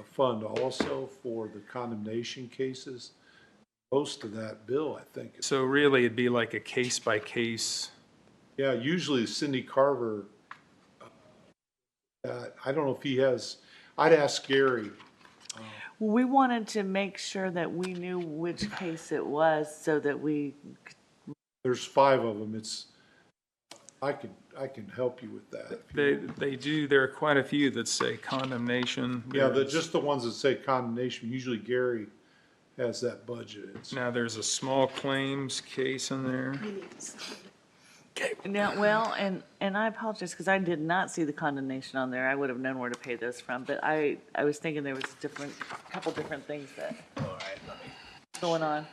fund also for the condemnation cases. Most of that bill, I think, is, so really it'd be like a case by case. yeah, usually Cindy Carver, I don't know if he has, I'd ask Gary. We wanted to make sure that we knew which case it was so that There's 5 of them. I can help you with that. They do, there are quite a few that say condemnation. Yeah, There's- just the ones that say condemnation. Usually Gary has that budgeted. Now, there's a small claims case in there. now, well, and I apologize because I did not see the condemnation on there. I would have known where to pay those from, but I was thinking there was couple different things that going on.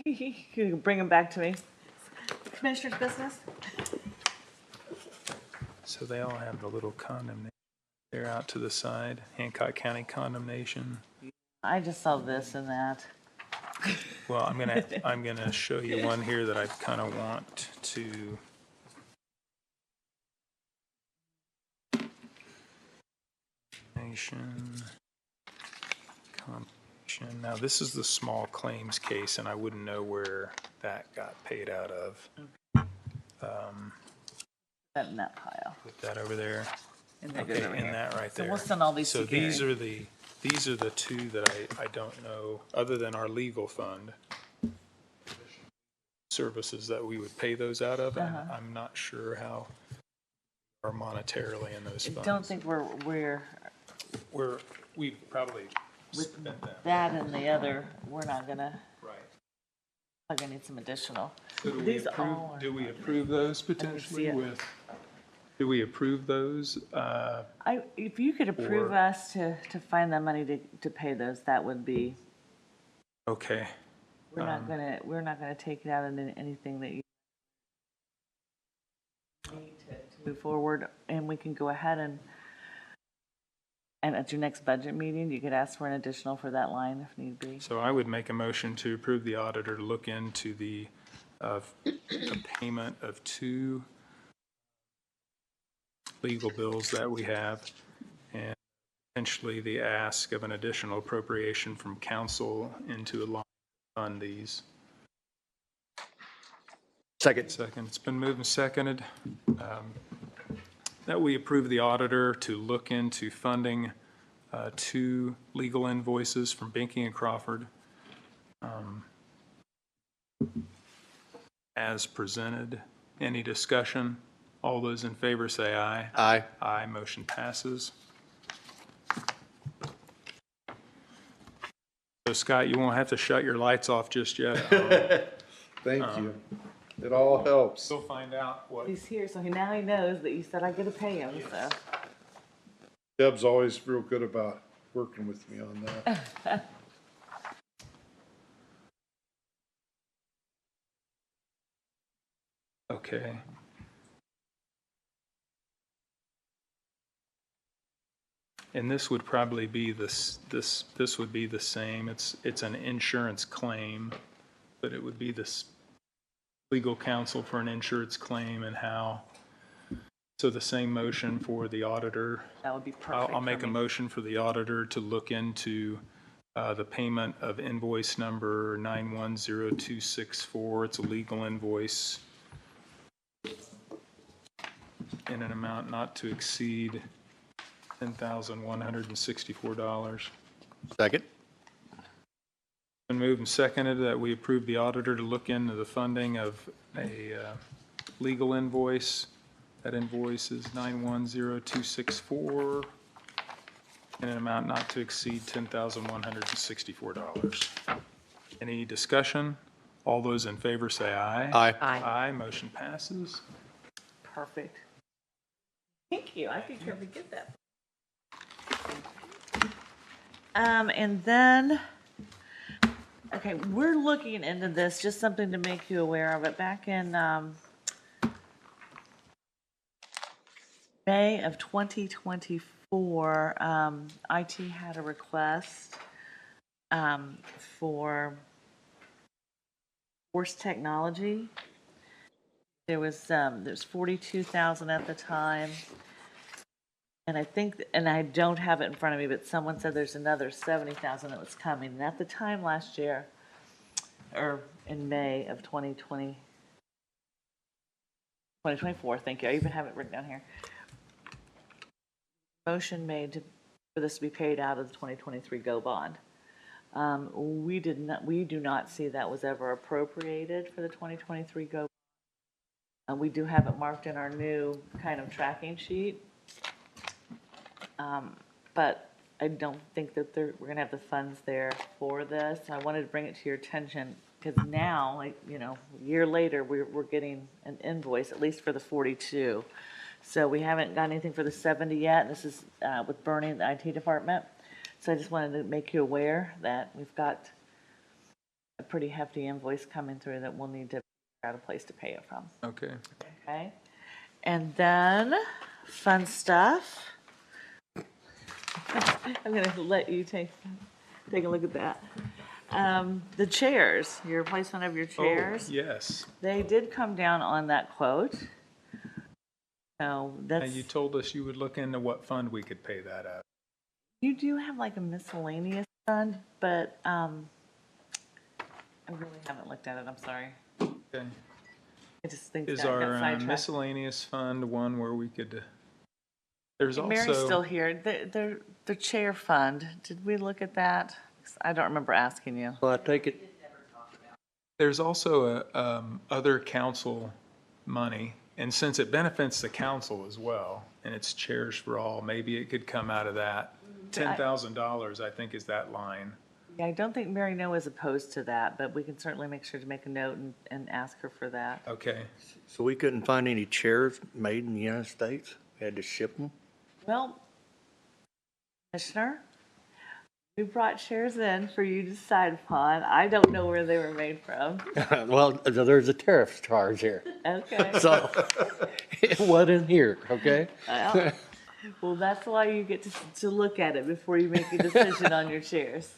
You can bring them back to me. Commissioner's business? So they all have the little condemnation. They're out to the side, Hancock County condemnation. I just saw this and that. Well, I'm gonna show you one here that I kind of want to. Condemnation. Now, this is the small claims case, and I wouldn't know where that got paid out of. That in that pile. Put that over there. And that Okay, goes over in here. that right So there. we'll send all these So to Gary. these are the 2 that I don't know, other than our legal fund services that we would pay those out of. And I'm not sure how are monetarily in those I funds. don't think We probably with spent them. that and the other, we're not gonna, Right. I'm gonna need some additional. So do we These approve, all are- do we approve those see potentially it. with, do we approve those? If you could approve Or- us to find the money to pay those, that would be, Okay. we're not gonna take it out into anything that you need to move forward, and we can go ahead and And at your next budget meeting, you could ask for an additional for that line if need be. So I would make a motion to approve the auditor to look into the a payment of 2 legal bills that we have, and potentially the ask of an additional appropriation from council into a line to fund these. Second. Second. It's been moved and seconded that we approve the auditor to look into funding 2 legal invoices from Binky and Crawford as presented. Any discussion? All those in favor say aye. Aye. Aye. Motion passes. So Scott, you won't have to shut your lights off just yet. Thank you. It all helps. We'll find out what. He's here, so now he knows that you said I get to pay him, so. Deb's always real good about working with me on that. Okay. And this would probably be this would be the same. It's an insurance claim, but it would be this legal counsel for an insurance claim and how. So the same motion for the auditor. That would be perfect. I'll make for a me. motion for the auditor to look into the payment of invoice number 910264. It's a legal invoice in an amount not to exceed $10,164. Second. Been moved and seconded that we approve the auditor to look into the funding of a legal invoice. That invoice is 910264 in an amount not to exceed $10,164. Any discussion? All those in favor say aye. Aye. Aye. Motion passes. Perfect. Thank you. I think you're gonna get that. And then, okay, we're looking into this, just something to make you aware of it. Back in May of 2024, IT had a request for Force Technology. There's 42,000 at the time. And I think, and I don't have it in front of me, but someone said there's another 70,000 that was coming. And at the time last year, or in May of 2024, thank you. I even have it written down here. Motion made for this to be paid out of the 2023 GO bond. We do not see that was ever appropriated for the 2023 GO. We do have it marked in our new kind of tracking sheet. But I don't think that we're going to have the funds there for this. I wanted to bring it to your attention because now, like, you know, a year later, we're getting an invoice, at least for the 42. So we haven't got anything for the 70 yet. This is with Bernie in the IT department. So I just wanted to make you aware that we've got a pretty hefty invoice coming through that we'll need to figure out a place to pay it from. Okay. Okay. And then fun stuff. I'm going to let you take a look at that. The chairs, your replacement of your chairs. Oh, yes. They did come down on that quote. So that's. And you told us you would look into what fund we could pay that out. You do have like a miscellaneous fund, but I really haven't looked at it. I'm sorry. Okay. I just think Is that got our sidetracked. miscellaneous fund one where we could? There's Mary's also. still here. The chair fund. Did we look at that? I don't remember asking you. Well, I take it. There's also a other council money, and since it benefits the council as well, and it's chairs for all, maybe it could come out of that. $10,000, I think, is that line. Yeah, I don't think Mary No is opposed to that, but we can certainly make sure to make a note and ask her for that. Okay. So we couldn't find any chairs made in the United States? We had to ship them? Well, Commissioner, we brought chairs in for you to decide upon. I don't know where they were made from. Well, there's a tariff charge here. Okay. So it wasn't here, okay? Well, Well, that's why you get to look at it before you make a decision on your chairs.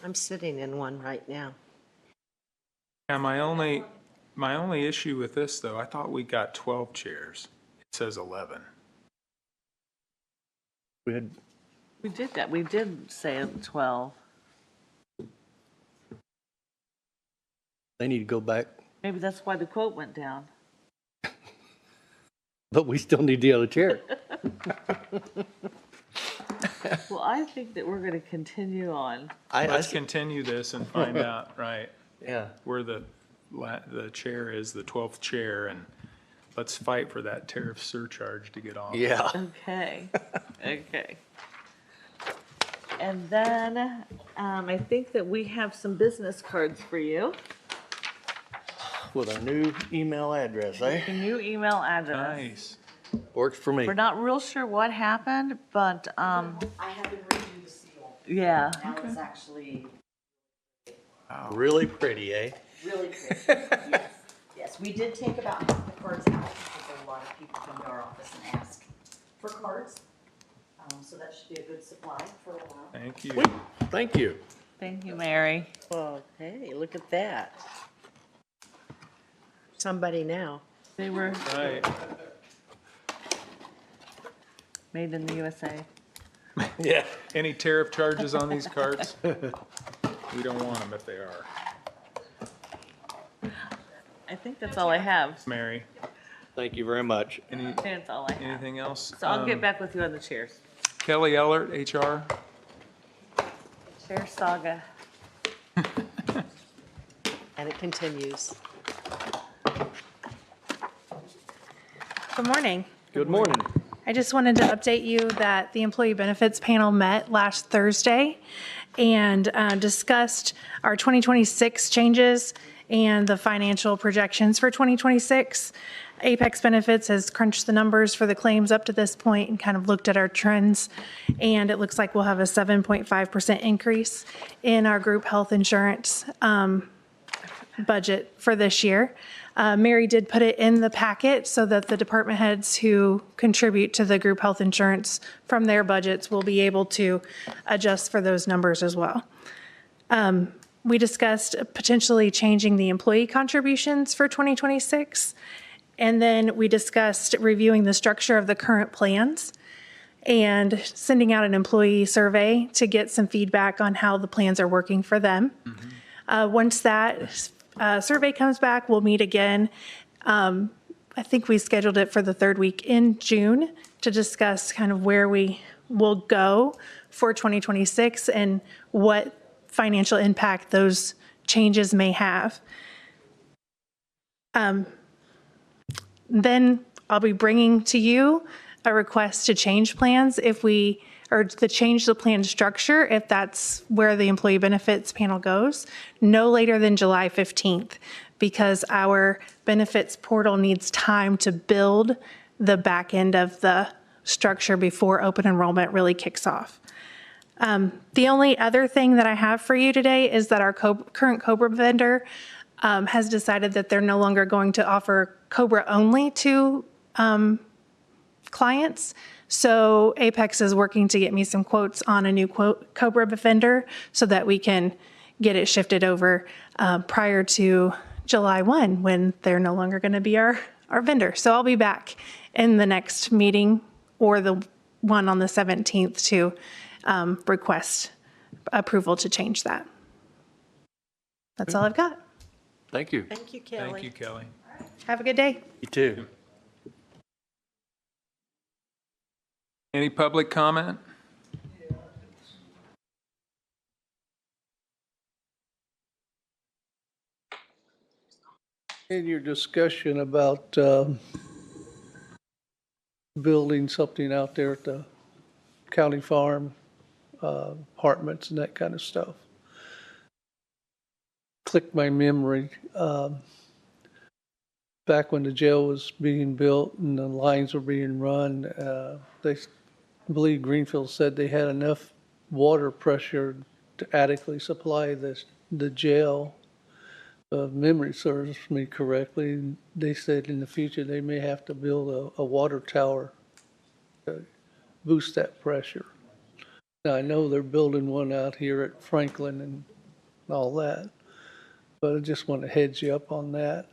I'm sitting in one right now. Yeah, my only issue with this, though, I thought we got 12 chairs. It says 11. We had, We did that. We did say 12. they need to go back, Maybe that's why the quote went down. but we still need the other chair. Well, I think that we're going to continue on. Let's continue this and find out, right, Yeah. where the chair is, the 12th chair, and let's fight for that tariff surcharge to get off. Yeah. Okay, okay. And then I think that we have some business cards for you. With our new email address, eh? Your new email address. Nice. Works for me. We're not real sure what happened, but I had to redo the seal. yeah. Now it's actually Really pretty, eh? really pretty. Yes, yes. We did take about half the cards out because a lot of people come to our office and ask for cards. So that should be a good supply for a while. Thank you. Thank you. Thank you, Mary. Well, hey, look at that. Somebody now. They were Right. made in the USA. Yeah. Any tariff charges on these cards? We don't want them if they are. I think that's all I have. Mary, Thank you very much. That's all I have. anything else? So I'll get back with you on the chairs. Kelly Ellert, HR. Chair saga. And it continues. Good morning. Good morning. I just wanted to update you that the Employee Benefits Panel met last Thursday and discussed our 2026 changes and the financial projections for 2026. Apex Benefits has crunched the numbers for the claims up to this point and kind of looked at our trends, and it looks like we'll have a 7.5% increase in our group health insurance budget for this year. Mary did put it in the packet so that the department heads who contribute to the group health insurance from their budgets will be able to adjust for those numbers as well. We discussed potentially changing the employee contributions for 2026. And then we discussed reviewing the structure of the current plans and sending out an employee survey to get some feedback on how the plans are working for them. Once that survey comes back, we'll meet again. I think we scheduled it for the third week in June to discuss kind of where we will go for 2026 and what financial impact those changes may have. Then I'll be bringing to you a request to change plans or to change the plan structure if that's where the Employee Benefits Panel goes, no later than July 15th, because our benefits portal needs time to build the back end of the structure before open enrollment really kicks off. The only other thing that I have for you today is that our current COBRA vendor has decided that they're no longer going to offer COBRA only to clients. So Apex is working to get me some quotes on a new COBRA vendor so that we can get it shifted over prior to July 1 when they're no longer going to be our vendor. So I'll be back in the next meeting or the one on the 17th to request approval to change that. That's all I've got. Thank you. Thank you, Kelly. Thank you, Kelly. Have a good day. You too. Any public comment? In your discussion about building something out there at the county farm, apartments and that kind of stuff, clicked my memory. Back when the jail was being built and the lines were being run, they believe Greenfield said they had enough water pressure to adequately supply the jail if memory serves me correctly, they said in the future they may have to build a water tower to boost that pressure. Now, I know they're building one out here at Franklin and all that, but I just want to heads you up on that.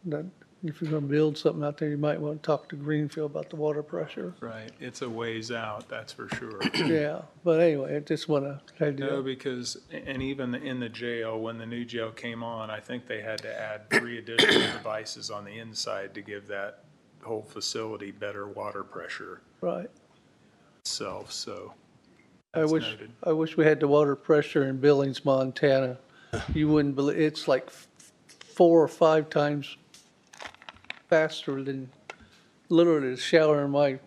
That if you're going to build something out there, you might want to talk to Greenfield about the water pressure. Right, it's a ways out, that's for sure. Yeah, but anyway, I just want to head you No, up. because, and even in the jail, when the new jail came on, I think they had to add 3 additional devices on the inside to give that whole facility better water pressure Right. itself, so I that's wish, noted. I wish we had the water pressure in Billings, Montana. You wouldn't believe, it's like 4 or 5 times faster than, literally the shower in my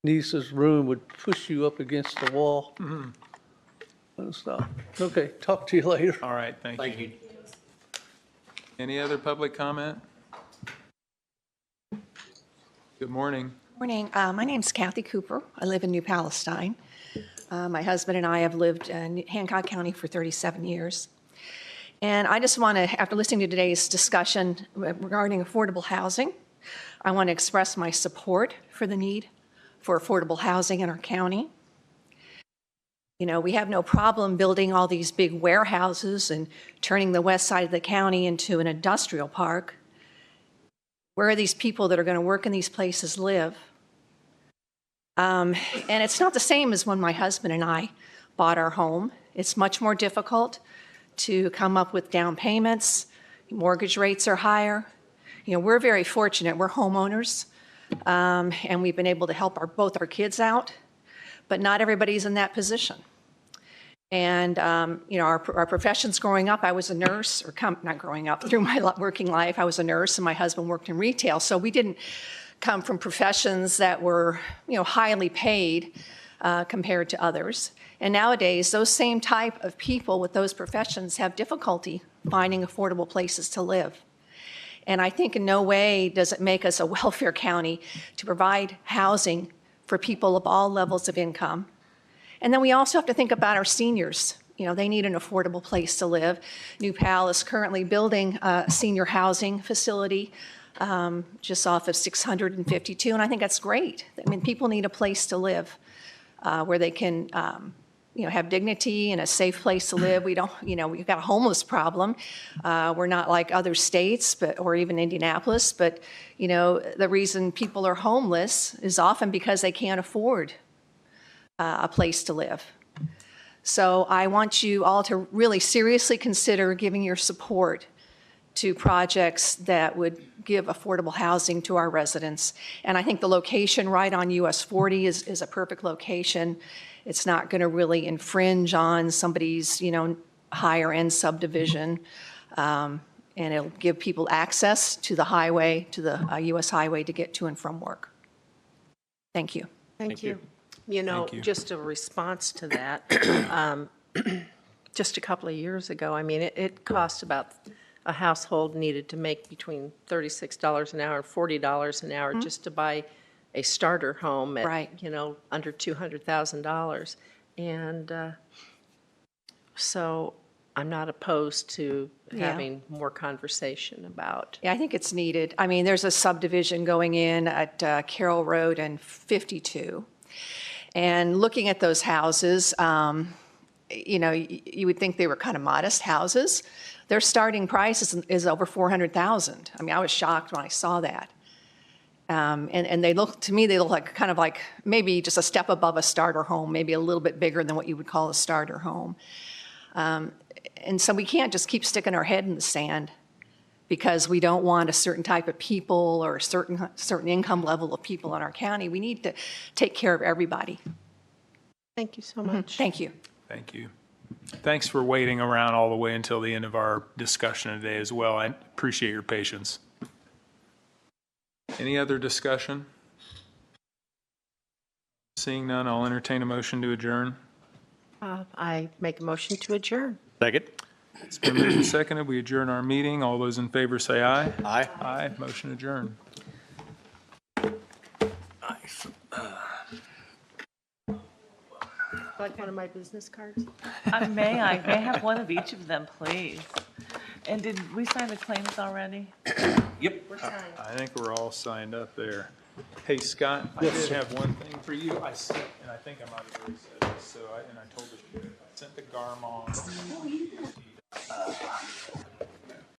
niece's room would push you up against the wall. And stuff. Okay, talk to you later. All right, thank you. Any other public comment? Good morning. Morning. My name's Kathy Cooper. I live in New Palestine. My husband and I have lived in Hancock County for 37 years. And I just want to, after listening to today's discussion regarding affordable housing, I want to express my support for the need for affordable housing in our county. You know, we have no problem building all these big warehouses and turning the west side of the county into an industrial park. Where are these people that are going to work in these places live? And it's not the same as when my husband and I bought our home. It's much more difficult to come up with down payments. Mortgage rates are higher. You know, we're very fortunate. We're homeowners, and we've been able to help both our kids out, but not everybody's in that position. And, you know, our professions growing up, I was a nurse, or not growing up, through my working life, I was a nurse, and my husband worked in retail. So we didn't come from professions that were, you know, highly paid compared to others. And nowadays, those same type of people with those professions have difficulty finding affordable places to live. And I think in no way does it make us a welfare county to provide housing for people of all levels of income. And then we also have to think about our seniors. You know, they need an affordable place to live. New Pal is currently building a senior housing facility just off of 652, and I think that's great. I mean, people need a place to live where they can, you know, have dignity and a safe place to live. We don't, you know, we've got a homeless problem. We're not like other states, or even Indianapolis, but, you know, the reason people are homeless is often because they can't afford a place to live. So I want you all to really seriously consider giving your support to projects that would give affordable housing to our residents. And I think the location right on US 40 is a perfect location. It's not going to really infringe on somebody's, you know, higher end subdivision. And it'll give people access to the highway, to the US highway to get to and from work. Thank you. Thank you. You know, Thank you. just a response to that, just a couple of years ago, I mean, it cost about, a household needed to make between $36 an hour and $40 an hour just to buy a starter home at, you know, under $200,000. And so I'm not opposed to having more conversation about. Yeah, I think it's needed. I mean, there's a subdivision going in at Carroll Road and 52. And looking at those houses, you know, you would think they were kind of modest houses. Their starting price is over $400,000. I mean, I was shocked when I saw that. And they look, to me, they look like kind of like maybe just a step above a starter home, maybe a little bit bigger than what you would call a starter home. And so we can't just keep sticking our head in the sand because we don't want a certain type of people or a certain income level of people in our county. We need to take care of everybody. Thank you so much. Thank you. Thank you. Thanks for waiting around all the way until the end of our discussion today as well. I appreciate your patience. Any other discussion? Seeing none, I'll entertain a motion to adjourn. I make a motion to adjourn. Second. It's been moved and seconded. We adjourn our meeting. All those in favor say aye. Aye. Aye. Motion adjourned. Nice. Like one of my business cards? May I have one of each of them, please? And did we sign the claims already? Yep. I think we're all signed up there. Hey, Scott, I did have one thing for you. I sent, and I think I might have already said this, so I told the, I sent the Garmong